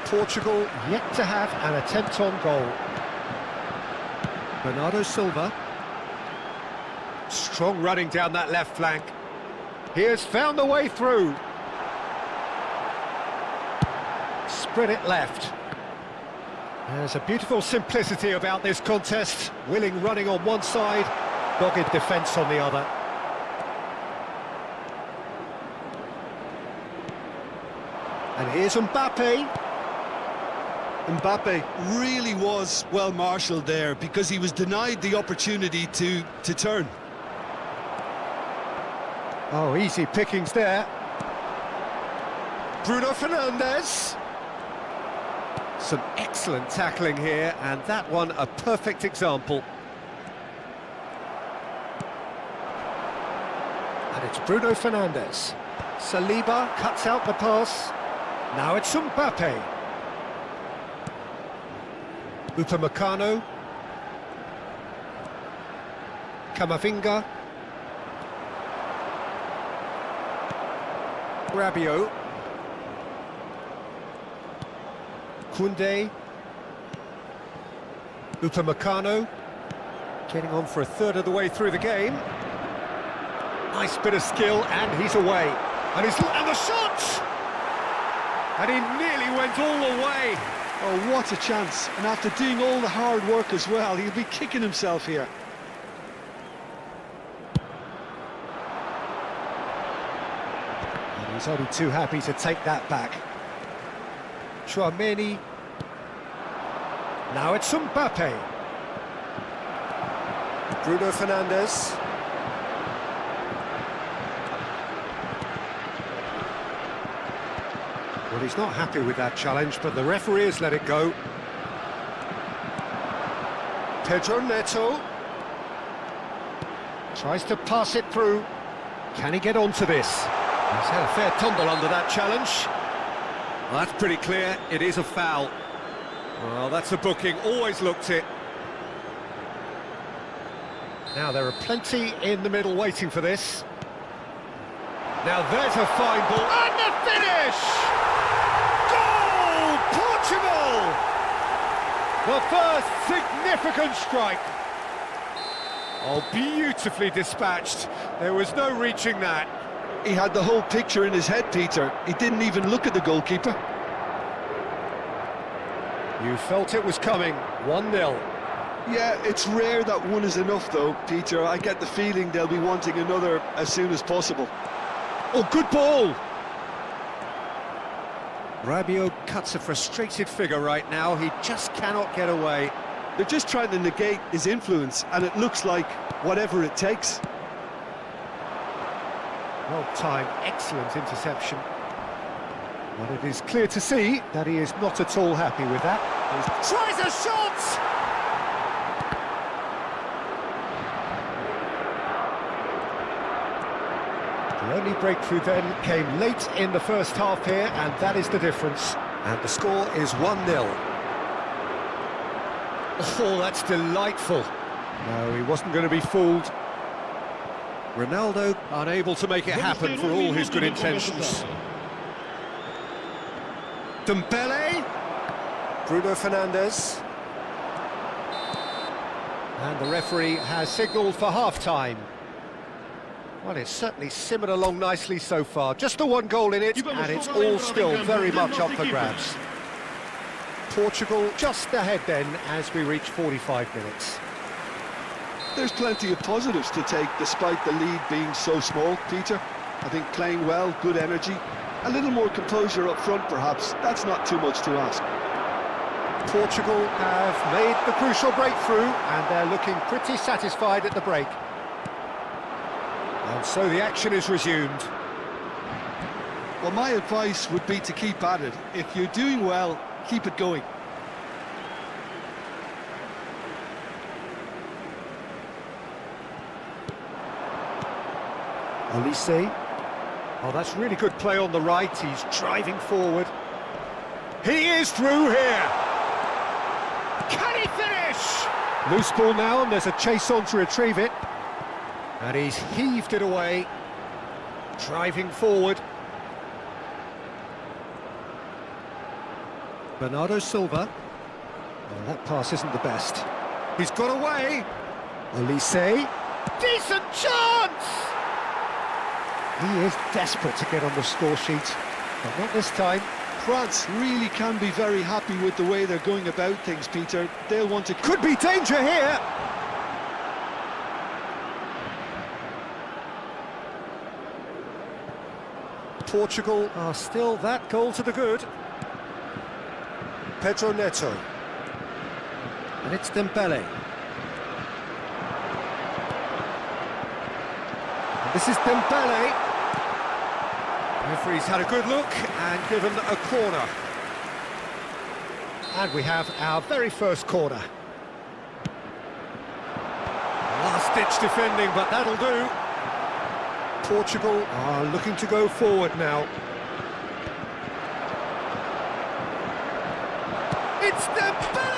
Portugal yet to have an attempt on goal. Bernardo Silva. Strong running down that left flank. He has found the way through. Spread it left. There's a beautiful simplicity about this contest. Willing running on one side, dogged defence on the other. And here's Mbappe. Mbappe really was well marshalled there because he was denied the opportunity to turn. Oh, easy pickings there. Bruno Fernandes. Some excellent tackling here, and that one a perfect example. And it's Bruno Fernandes. Saliba cuts out the pass. Now it's Mbappe. Upamecano. Camavinga. Rabiot. Koundé. Upamecano. Getting on for a third of the way through the game. Nice bit of skill, and he's away. And the shot! And he nearly went all the way. Oh, what a chance. And after doing all the hard work as well, he'll be kicking himself here. He's only too happy to take that back. Chouameni. Now it's Mbappe. Bruno Fernandes. Well, he's not happy with that challenge, but the referee has let it go. Pedro Neto. Tries to pass it through. Can he get onto this? He's had a fair tumble under that challenge. Well, that's pretty clear. It is a foul. Well, that's a booking. Always looked it. Now, there are plenty in the middle waiting for this. Now, there's a fine ball. And the finish! Goal! Portugal! The first significant strike. Oh, beautifully dispatched. There was no reaching that. He had the whole picture in his head, Peter. He didn't even look at the goalkeeper. You felt it was coming. 1-0. Yeah, it's rare that one is enough, though, Peter. I get the feeling they'll be wanting another as soon as possible. Oh, good ball! Rabiot cuts a frustrated figure right now. He just cannot get away. They're just trying to negate his influence, and it looks like whatever it takes. Well timed, excellent interception. But it is clear to see that he is not at all happy with that. He tries a shot! The only breakthrough then came late in the first half here, and that is the difference. And the score is 1-0. Oh, that's delightful. No, he wasn't going to be fooled. Ronaldo unable to make it happen for all his good intentions. Dembele. Bruno Fernandes. And the referee has signalled for half-time. Well, it's certainly simmered along nicely so far. Just the one goal in it, and it's all still very much up for grabs. Portugal just ahead then as we reach 45 minutes. There's plenty of positives to take despite the lead being so small, Peter. I think playing well, good energy, a little more composure up front perhaps. That's not too much to ask. Portugal have made the crucial breakthrough and they're looking pretty satisfied at the break. And so the action is resumed. Well, my advice would be to keep at it. If you're doing well, keep it going. Olise. Oh, that's really good play on the right. He's driving forward. He is through here. Can he finish? Loose ball now, and there's a chase on to retrieve it. And he's heaved it away. Driving forward. Bernardo Silva. Oh, that pass isn't the best. He's got away. Olise. Decent chance! He is desperate to get on the score sheet, but not this time. France really can be very happy with the way they're going about things, Peter. They'll want to... Could be danger here! Portugal are still that goal to the good. Pedro Neto. And it's Dembele. And this is Dembele. The referee's had a good look and given a corner. And we have our very first corner. Last-ditch defending, but that'll do. Portugal are looking to go forward now. It's Dembele!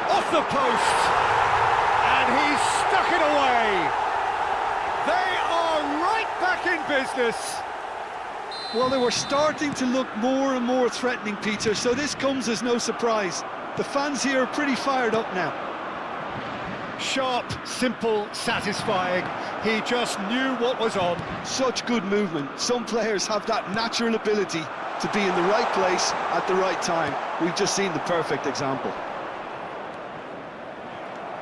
Off the post! And he's stuck it away! They are right back in business! Well, they were starting to look more and more threatening, Peter, so this comes as no surprise. The fans here are pretty fired up now. Sharp, simple, satisfying. He just knew what was on. Such good movement. Some players have that natural ability to be in the right place at the right time. We've just seen the perfect example.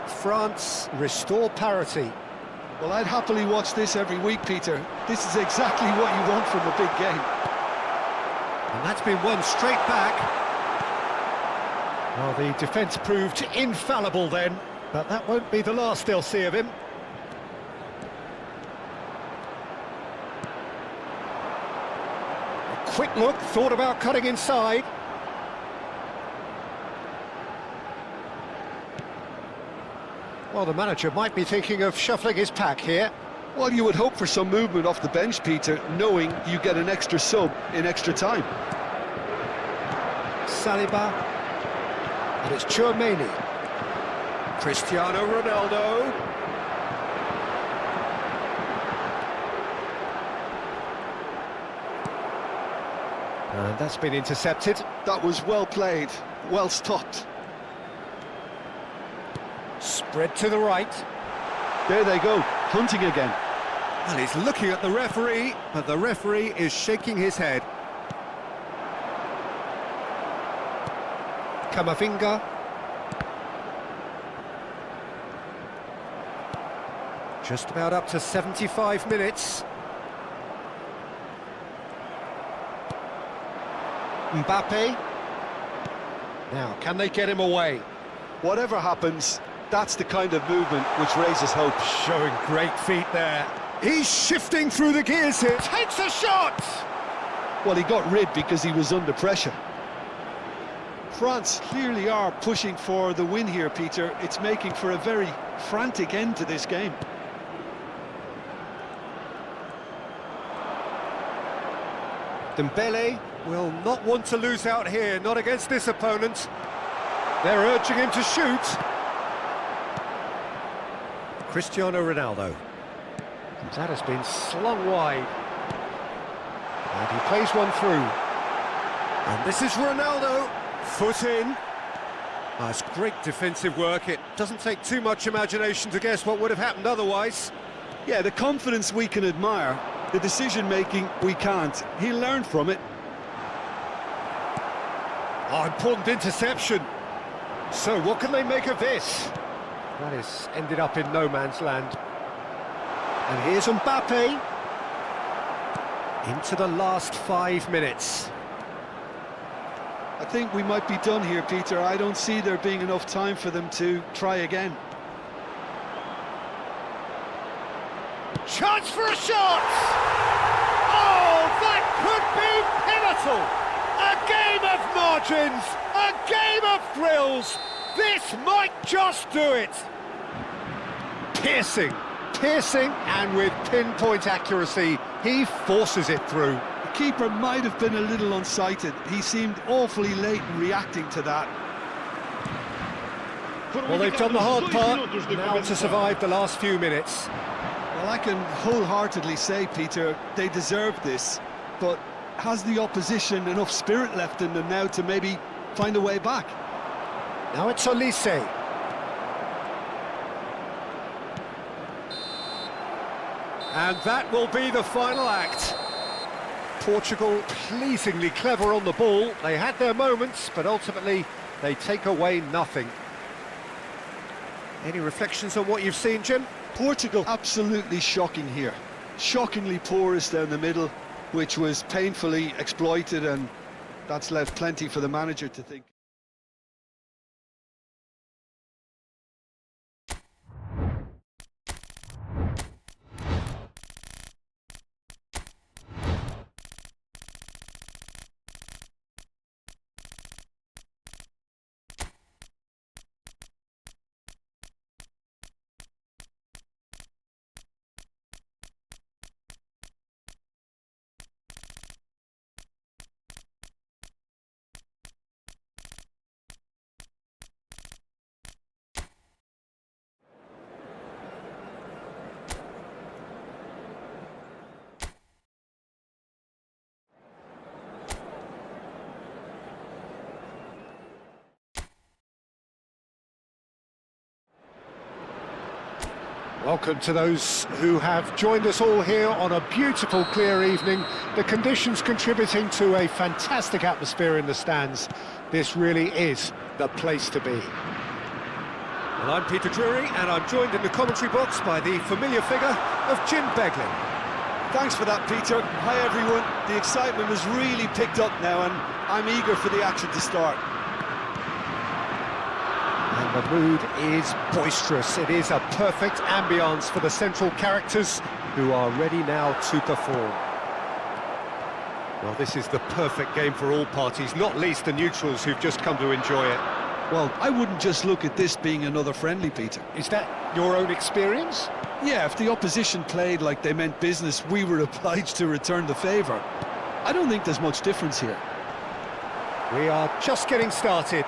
France restore parity. Well, I'd happily watch this every week, Peter. This is exactly what you want from a big game. And that's been won straight back. Well, the defence proved infallible then, but that won't be the last they'll see of him. A quick look, thought about cutting inside. Well, the manager might be thinking of shuffling his pack here. Well, you would hope for some movement off the bench, Peter, knowing you get an extra sub in extra time. Saliba. And it's Tchouaméni. Cristiano Ronaldo. And that's been intercepted. That was well played, well stopped. Spread to the right. There they go, hunting again. Well, he's looking at the referee, but the referee is shaking his head. Camavinga. Just about up to 75 minutes. Mbappe. Now, can they get him away? Whatever happens, that's the kind of movement which raises hope. Showing great feet there. He's shifting through the gears here. Takes a shot! Well, he got rid because he was under pressure. France clearly are pushing for the win here, Peter. It's making for a very frantic end to this game. Dembele will not want to lose out here, not against this opponent. They're urging him to shoot. Cristiano Ronaldo. That has been slung wide. And he plays one through. And this is Ronaldo. Foot in. That's great defensive work. It doesn't take too much imagination to guess what would have happened otherwise. Yeah, the confidence we can admire, the decision-making we can't. He'll learn from it. Oh, important interception. So what can they make of this? That has ended up in no man's land. And here's Mbappe. Into the last 5 minutes. I think we might be done here, Peter. I don't see there being enough time for them to try again. Chance for a shot! Oh, that could be pivotal! A game of margins, a game of thrills. This might just do it. Piercing, and with pinpoint accuracy, he forces it through. The keeper might have been a little unsighted. He seemed awfully late in reacting to that. Well, they've done the hard part, now to survive the last few minutes. Well, I can wholeheartedly say, Peter, they deserve this, but has the opposition enough spirit left in them now to maybe find a way back? Now it's Olise. And that will be the final act. Portugal pleasingly clever on the ball. They had their moments, but ultimately they take away nothing. Any reflections on what you've seen, Jim? Portugal absolutely shocking here. Shockingly porous down the middle, which was painfully exploited, and that's left plenty for the manager to think. Welcome to those who have joined us all here on a beautiful, clear evening. The conditions contributing to a fantastic atmosphere in the stands. This really is the place to be. Well, I'm Peter Drury, and I'm joined in the commentary box by the familiar figure of Jim Beglin. Thanks for that, Peter. Hi, everyone. The excitement has really picked up now, and I'm eager for the action to start. And the mood is boisterous. It is a perfect ambience for the central characters who are ready now to perform. Well, this is the perfect game for all parties, not least the neutrals who've just come to enjoy it. Well, I wouldn't just look at this being another friendly, Peter. Is that your own experience? Yeah, if the opposition played like they meant business, we were obliged to return the favour. I don't think there's much difference here. We are just getting started.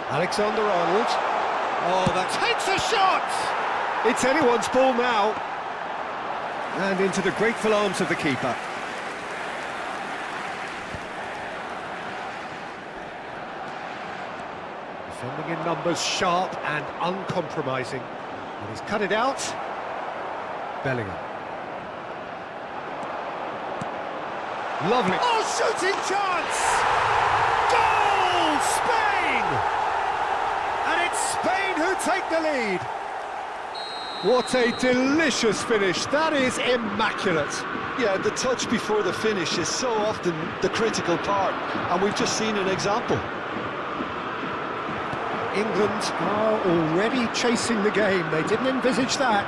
Alexander-Arnold. Oh, that takes a shot! It's anyone's ball now. And into the grateful arms of the keeper. Defending in numbers, sharp and uncompromising. And he's cut it out. Bellingham. Lovely. Oh, shooting chance! Goal! Spain! And it's Spain who take the lead. What a delicious finish. That is immaculate. Yeah, the touch before the finish is so often the critical part, and we've just seen an example. England are already chasing the game. They didn't envisage that.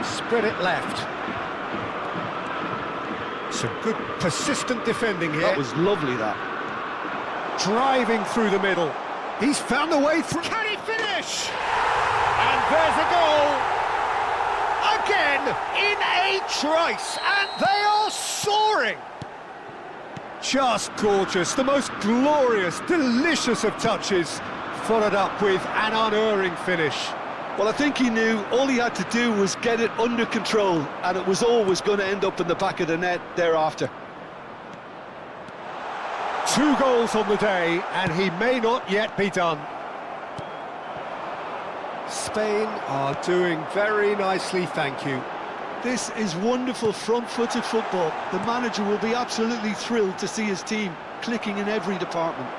Spread it left. Some good persistent defending here. That was lovely, that. Driving through the middle. He's found a way through. Can he finish? And there's a goal. Again, in a trice. And they are soaring. Just gorgeous. The most glorious, delicious of touches. Followed up with an unerring finish. Well, I think he knew all he had to do was get it under control, and it was always going to end up in the back of the net thereafter. 2 goals on the day, and he may not yet be done. Spain are doing very nicely, thank you. This is wonderful front-footed football. The manager will be absolutely thrilled to see his team clicking in every department.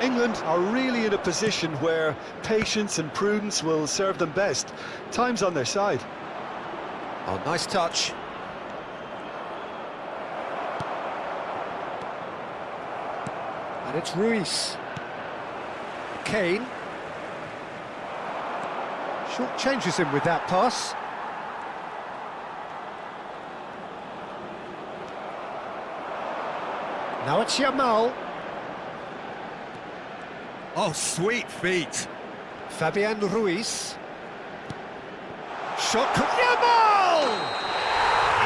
England are really in a position where patience and prudence will serve them best. Time's on their side. Oh, nice touch. And it's Ruiz. Kane. Short changes him with that pass. Now it's Yamal. Oh, sweet feet. Fabian Ruiz. Shot. Yamal!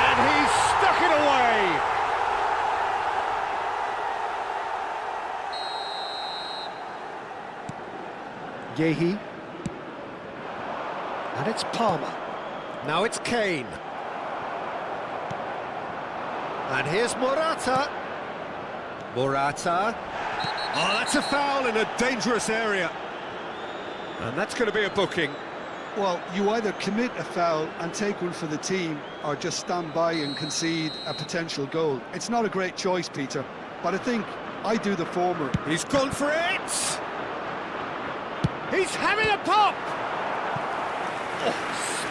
And he's stuck it away. Yehi. And it's Palmer. Now it's Kane. And here's Morata. Morata. Oh, that's a foul in a dangerous area. And that's going to be a booking. Well, you either commit a foul and take one for the team, or just stand by and concede a potential goal. It's not a great choice, Peter, but I think I do the former. He's gone for it! He's having a pop! Oh,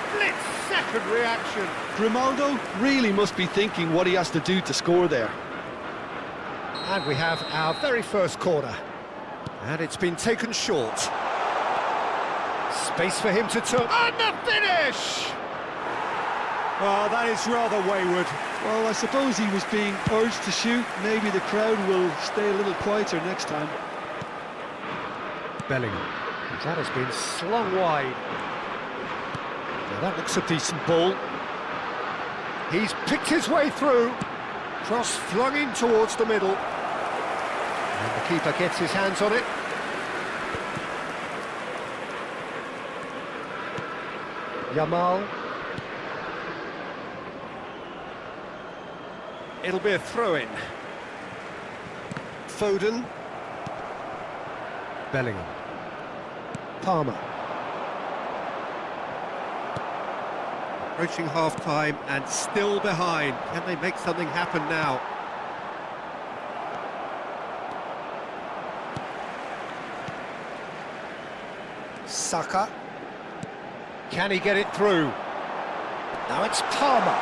split-second reaction. Grimaldo really must be thinking what he has to do to score there. And we have our very first corner. And it's been taken short. Space for him to turn. And the finish! Oh, that is rather wayward. Well, I suppose he was being urged to shoot. Maybe the crowd will stay a little quieter next time. Bellingham. That has been slung wide. Now that looks a decent ball. He's picked his way through. Cross flung in towards the middle. And the keeper gets his hands on it. Yamal. It'll be a throw-in. Foden. Bellingham. Palmer. Approaching half-time and still behind. Can they make something happen now? Saka. Can he get it through? Now it's Palmer.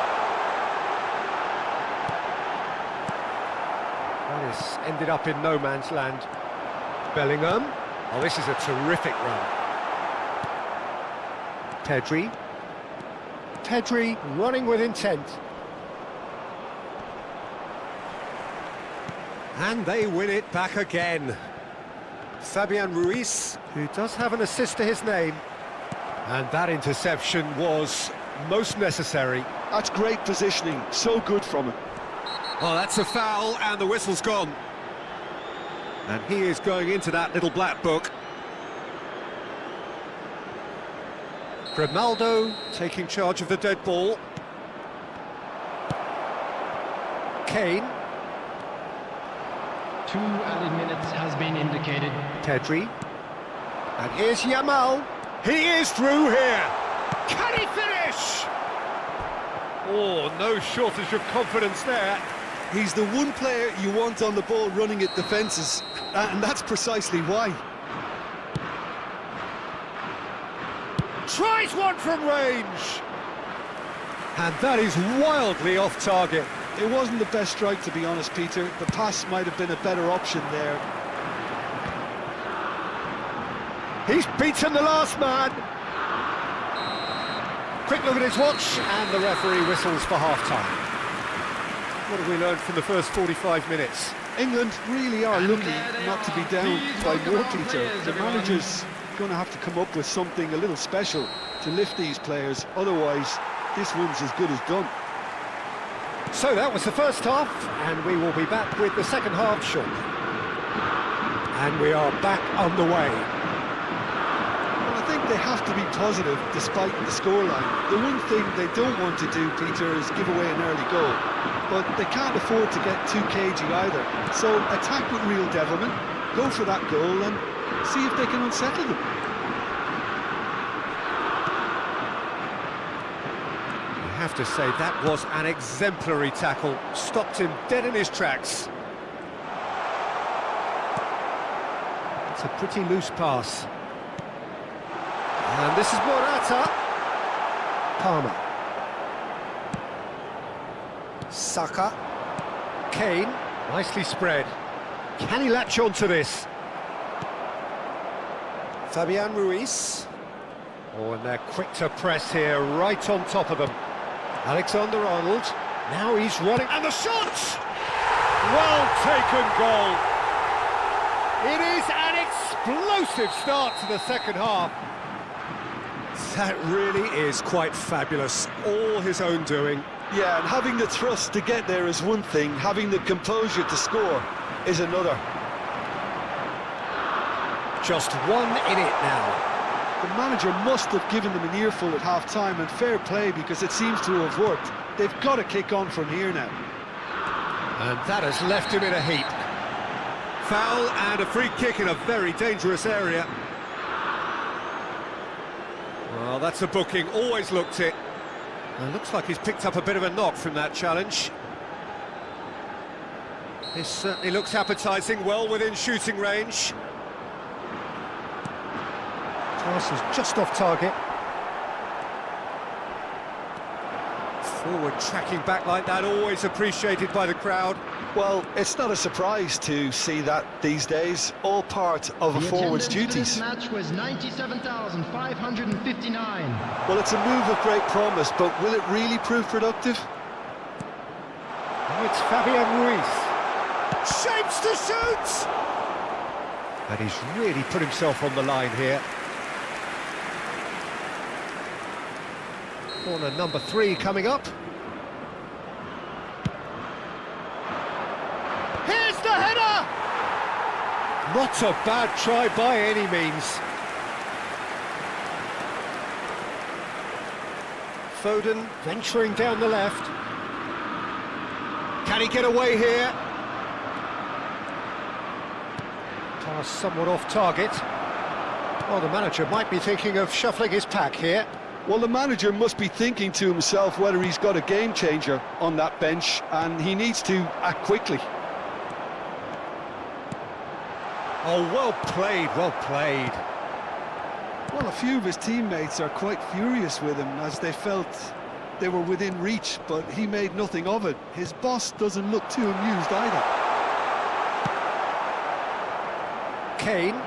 That has ended up in no man's land. Bellingham. Oh, this is a terrific run. Pedri. Pedri running with intent. And they win it back again. Fabian Ruiz, who does have an assist to his name. And that interception was most necessary. That's great positioning, so good from him. Oh, that's a foul, and the whistle's gone. And he is going into that little black book. Grimaldo taking charge of the dead ball. Kane. 2 added minutes has been indicated. Pedri. And here's Yamal. He is through here. Can he finish? Oh, no shortage of confidence there. He's the one player you want on the ball running at defences, and that's precisely why. Tries one from range. And that is wildly off target. It wasn't the best strike, to be honest, Peter. The pass might have been a better option there. He's beaten the last man. Quick look at his watch, and the referee whistles for half-time. What have we learned from the first 45 minutes? England really are lucky not to be down by more, Peter. The manager's going to have to come up with something a little special to lift these players. Otherwise, this one's as good as done. So that was the first half, and we will be back with the second half shortly. And we are back underway. Well, I think they have to be positive despite the scoreline. The one thing they don't want to do, Peter, is give away an early goal. But they can't afford to get too cagey either. So attack with real devilment, go for that goal and see if they can unsettle them. I have to say, that was an exemplary tackle. Stopped him dead in his tracks. It's a pretty loose pass. And this is Morata. Palmer. Saka. Kane. Nicely spread. Can he latch on to this? Fabian Ruiz. Oh, and they're quick to press here, right on top of them. Alexander-Arnold. Now he's running. And the shot! Well taken goal. It is an explosive start to the second half. That really is quite fabulous. All his own doing. Yeah, and having the thrust to get there is one thing, having the composure to score is another. Just one in it now. The manager must have given them an earful at half-time, and fair play because it seems to have worked. They've got to kick on from here now. And that has left him in a heap. Foul and a free kick in a very dangerous area. Well, that's a booking, always looked it. And looks like he's picked up a bit of a knock from that challenge. This certainly looks appetising, well within shooting range. Pass is just off target. Forward tracking back like that, always appreciated by the crowd. Well, it's not a surprise to see that these days, all part of a forward's duties. This match was 97,559. Well, it's a move of great promise, but will it really prove productive? Oh, it's Fabian Ruiz. Shapes to shoot! And he's really put himself on the line here. Corner number 3 coming up. Here's the header! Not a bad try by any means. Foden venturing down the left. Can he get away here? Pass somewhat off target. Well, the manager might be thinking of shuffling his pack here. Well, the manager must be thinking to himself whether he's got a game changer on that bench, and he needs to act quickly. Oh, well played, well played. Well, a few of his teammates are quite furious with him as they felt they were within reach, but he made nothing of it. His boss doesn't look too amused either. Kane.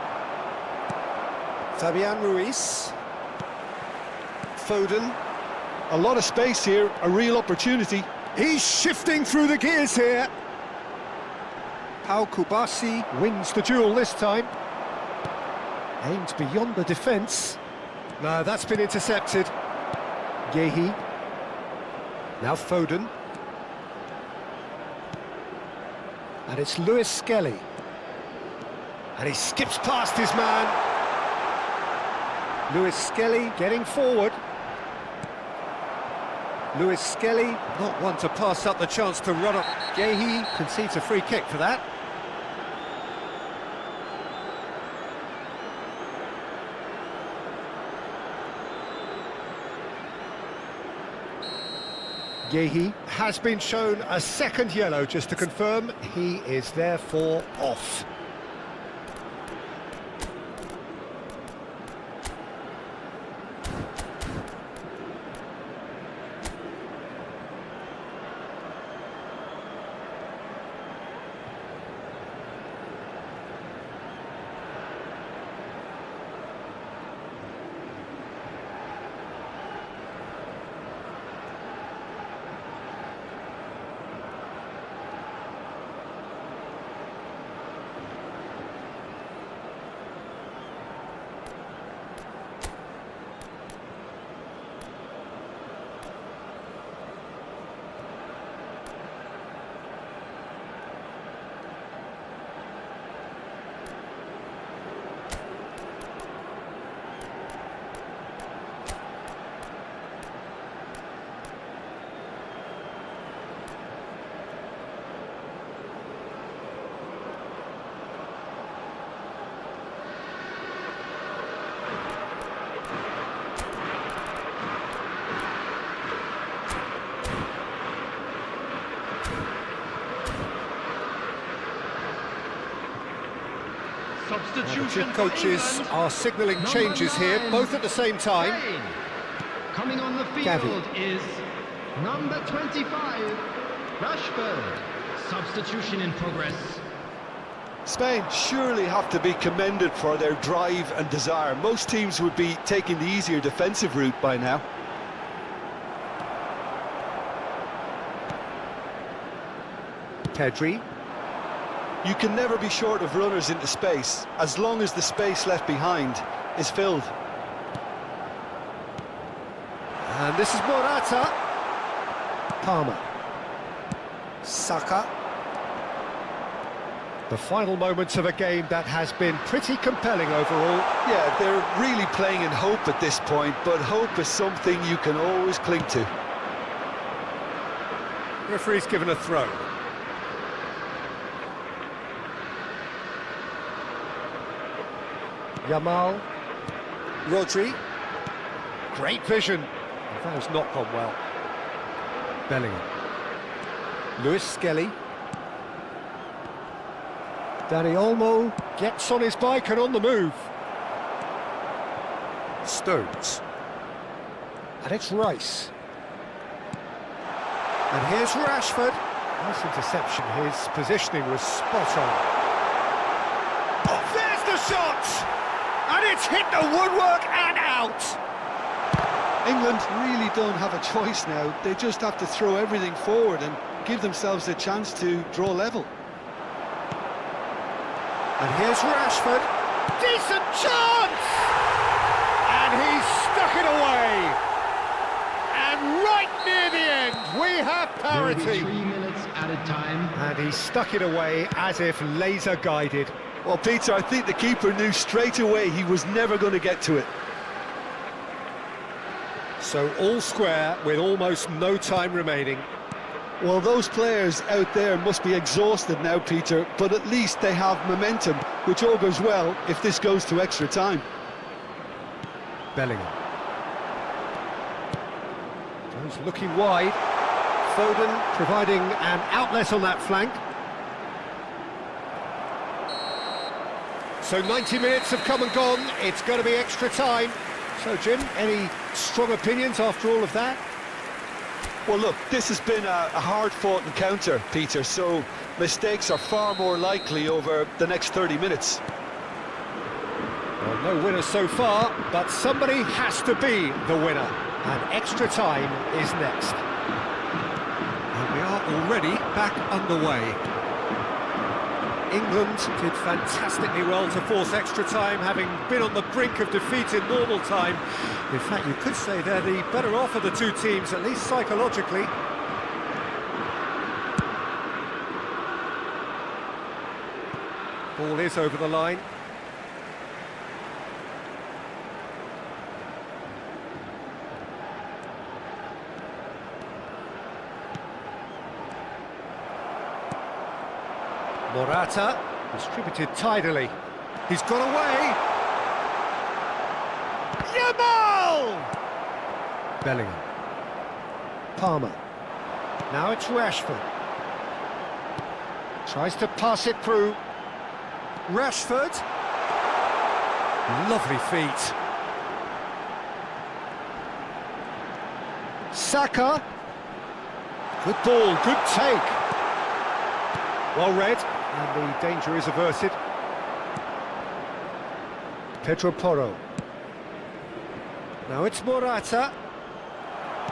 Fabian Ruiz. Foden. A lot of space here, a real opportunity. He's shifting through the gears here. Pau Kubasi wins the duel this time. Aimed beyond the defence. No, that's been intercepted. Gehi. Now Foden. And it's Lewis Skelly. And he skips past his man. Lewis Skelly getting forward. Lewis Skelly, not one to pass up the chance to run up. Gehi concedes a free kick for that. Gehi has been shown a second yellow, just to confirm. He is therefore off. Substitution. The coaches are signalling changes here, both at the same time. Coming on the field is number 25, Rashford. Substitution in progress. Spain surely have to be commended for their drive and desire. Most teams would be taking the easier defensive route by now. Pedri. You can never be short of runners into space, as long as the space left behind is filled. And this is Morata. Palmer. Saka. The final moments of a game that has been pretty compelling overall. Yeah, they're really playing in hope at this point, but hope is something you can always cling to. Referee's given a throw. Yamal. Rodri. Great vision. That has not gone well. Bellingham. Lewis Skelly. Dani Olmo gets on his bike and on the move. Stones. And it's Rice. And here's Rashford. Nice interception. His positioning was spot on. Oh, there's the shot! And it's hit the woodwork and out! England really don't have a choice now. They just have to throw everything forward and give themselves a chance to draw level. And here's Rashford. Decent chance! And he's stuck it away. And right near the end, we have parity. There will be 3 minutes added time. And he stuck it away as if laser guided. Well, Peter, I think the keeper knew straight away he was never going to get to it. So all square with almost no time remaining. Well, those players out there must be exhausted now, Peter, but at least they have momentum, which augurs well if this goes to extra time. Bellingham. Goes looking wide. Foden providing an outlet on that flank. So 90 minutes have come and gone. It's going to be extra time. So, Jim, any strong opinions after all of that? Well, look, this has been a hard-fought encounter, Peter, so mistakes are far more likely over the next 30 minutes. Well, no winner so far, but somebody has to be the winner. And extra time is next. And we are already back underway. England did fantastically well to force extra time, having been on the brink of defeat in normal time. In fact, you could say they're the better off of the two teams, at least psychologically. Ball is over the line. Morata, distributed tidily. He's got away. Yamal! Bellingham. Palmer. Now it's Rashford. Tries to pass it through. Rashford. Lovely feet. Saka. Good ball, good take. Well read, and the danger is averted. Pedro Porro. Now it's Morata.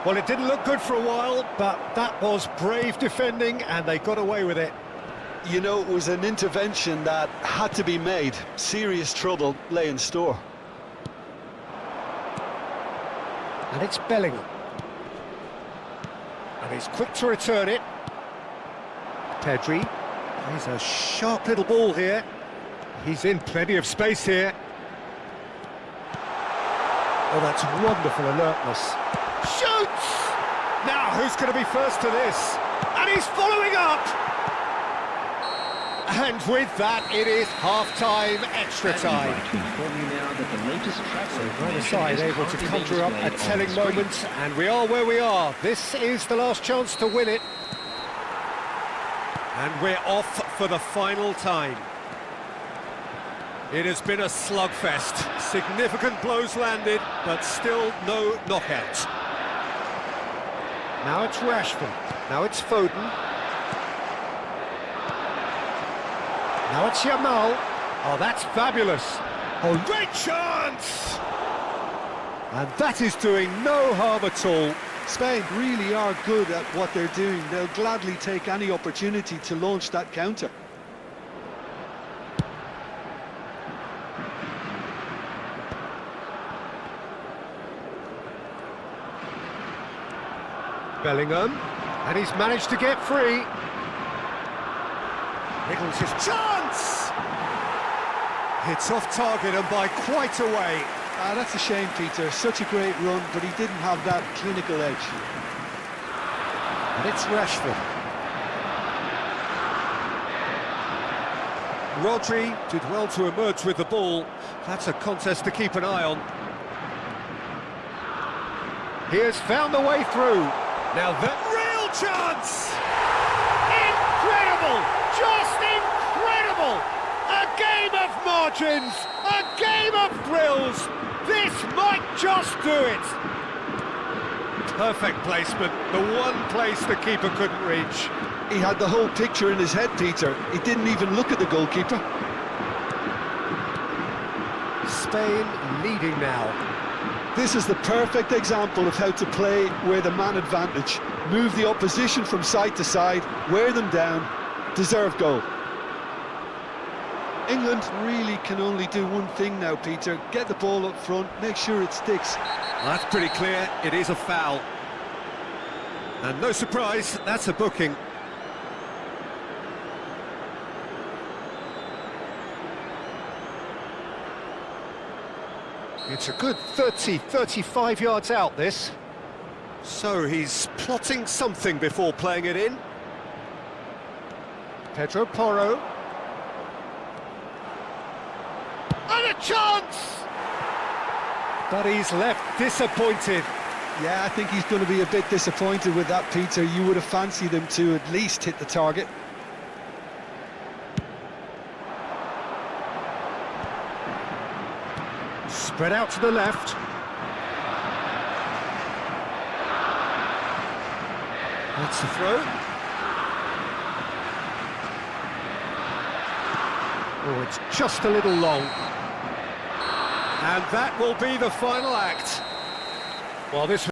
Well, it didn't look good for a while, but that was brave defending, and they got away with it. You know, it was an intervention that had to be made. Serious trouble lay in store. And it's Bellingham. And he's quick to return it. Pedri. He's a sharp little ball here. He's in plenty of space here. Oh, that's wonderful alertness. Shoots! Now, who's going to be first to this? And he's following up! And with that, it is half-time, extra time. So neither side able to conjure up a telling moment, and we are where we are. This is the last chance to win it. And we're off for the final time. It has been a slugfest. Significant blows landed, but still no knockout. Now it's Rashford. Now it's Foden. Now it's Yamal. Oh, that's fabulous. Oh, great chance! And that is doing no harm at all. Spain really are good at what they're doing. They'll gladly take any opportunity to launch that counter. Bellingham, and he's managed to get free. Nichols' his chance! It's off target and by quite a way. That's a shame, Peter. Such a great run, but he didn't have that clinical edge. And it's Rashford. Rodri did well to emerge with the ball. That's a contest to keep an eye on. He has found the way through. Now the real chance! Incredible! Just incredible! A game of margins! A game of thrills! This might just do it! Perfect placement, the one place the keeper couldn't reach. He had the whole picture in his head, Peter. He didn't even look at the goalkeeper. Spain leading now. This is the perfect example of how to play with a man advantage. Move the opposition from side to side, wear them down, deserve goal. England really can only do one thing now, Peter. Get the ball up front, make sure it sticks. Well, that's pretty clear, it is a foul. And no surprise, that's a booking. It's a good 30, 35 yards out, this. So he's plotting something before playing it in. Pedro Porro. And a chance! But he's left disappointed. Yeah, I think he's going to be a bit disappointed with that, Peter. You would have fancied him to at least hit the target. Spread out to the left. That's the throw. Oh, it's just a little long. And that will be the final act. Well, this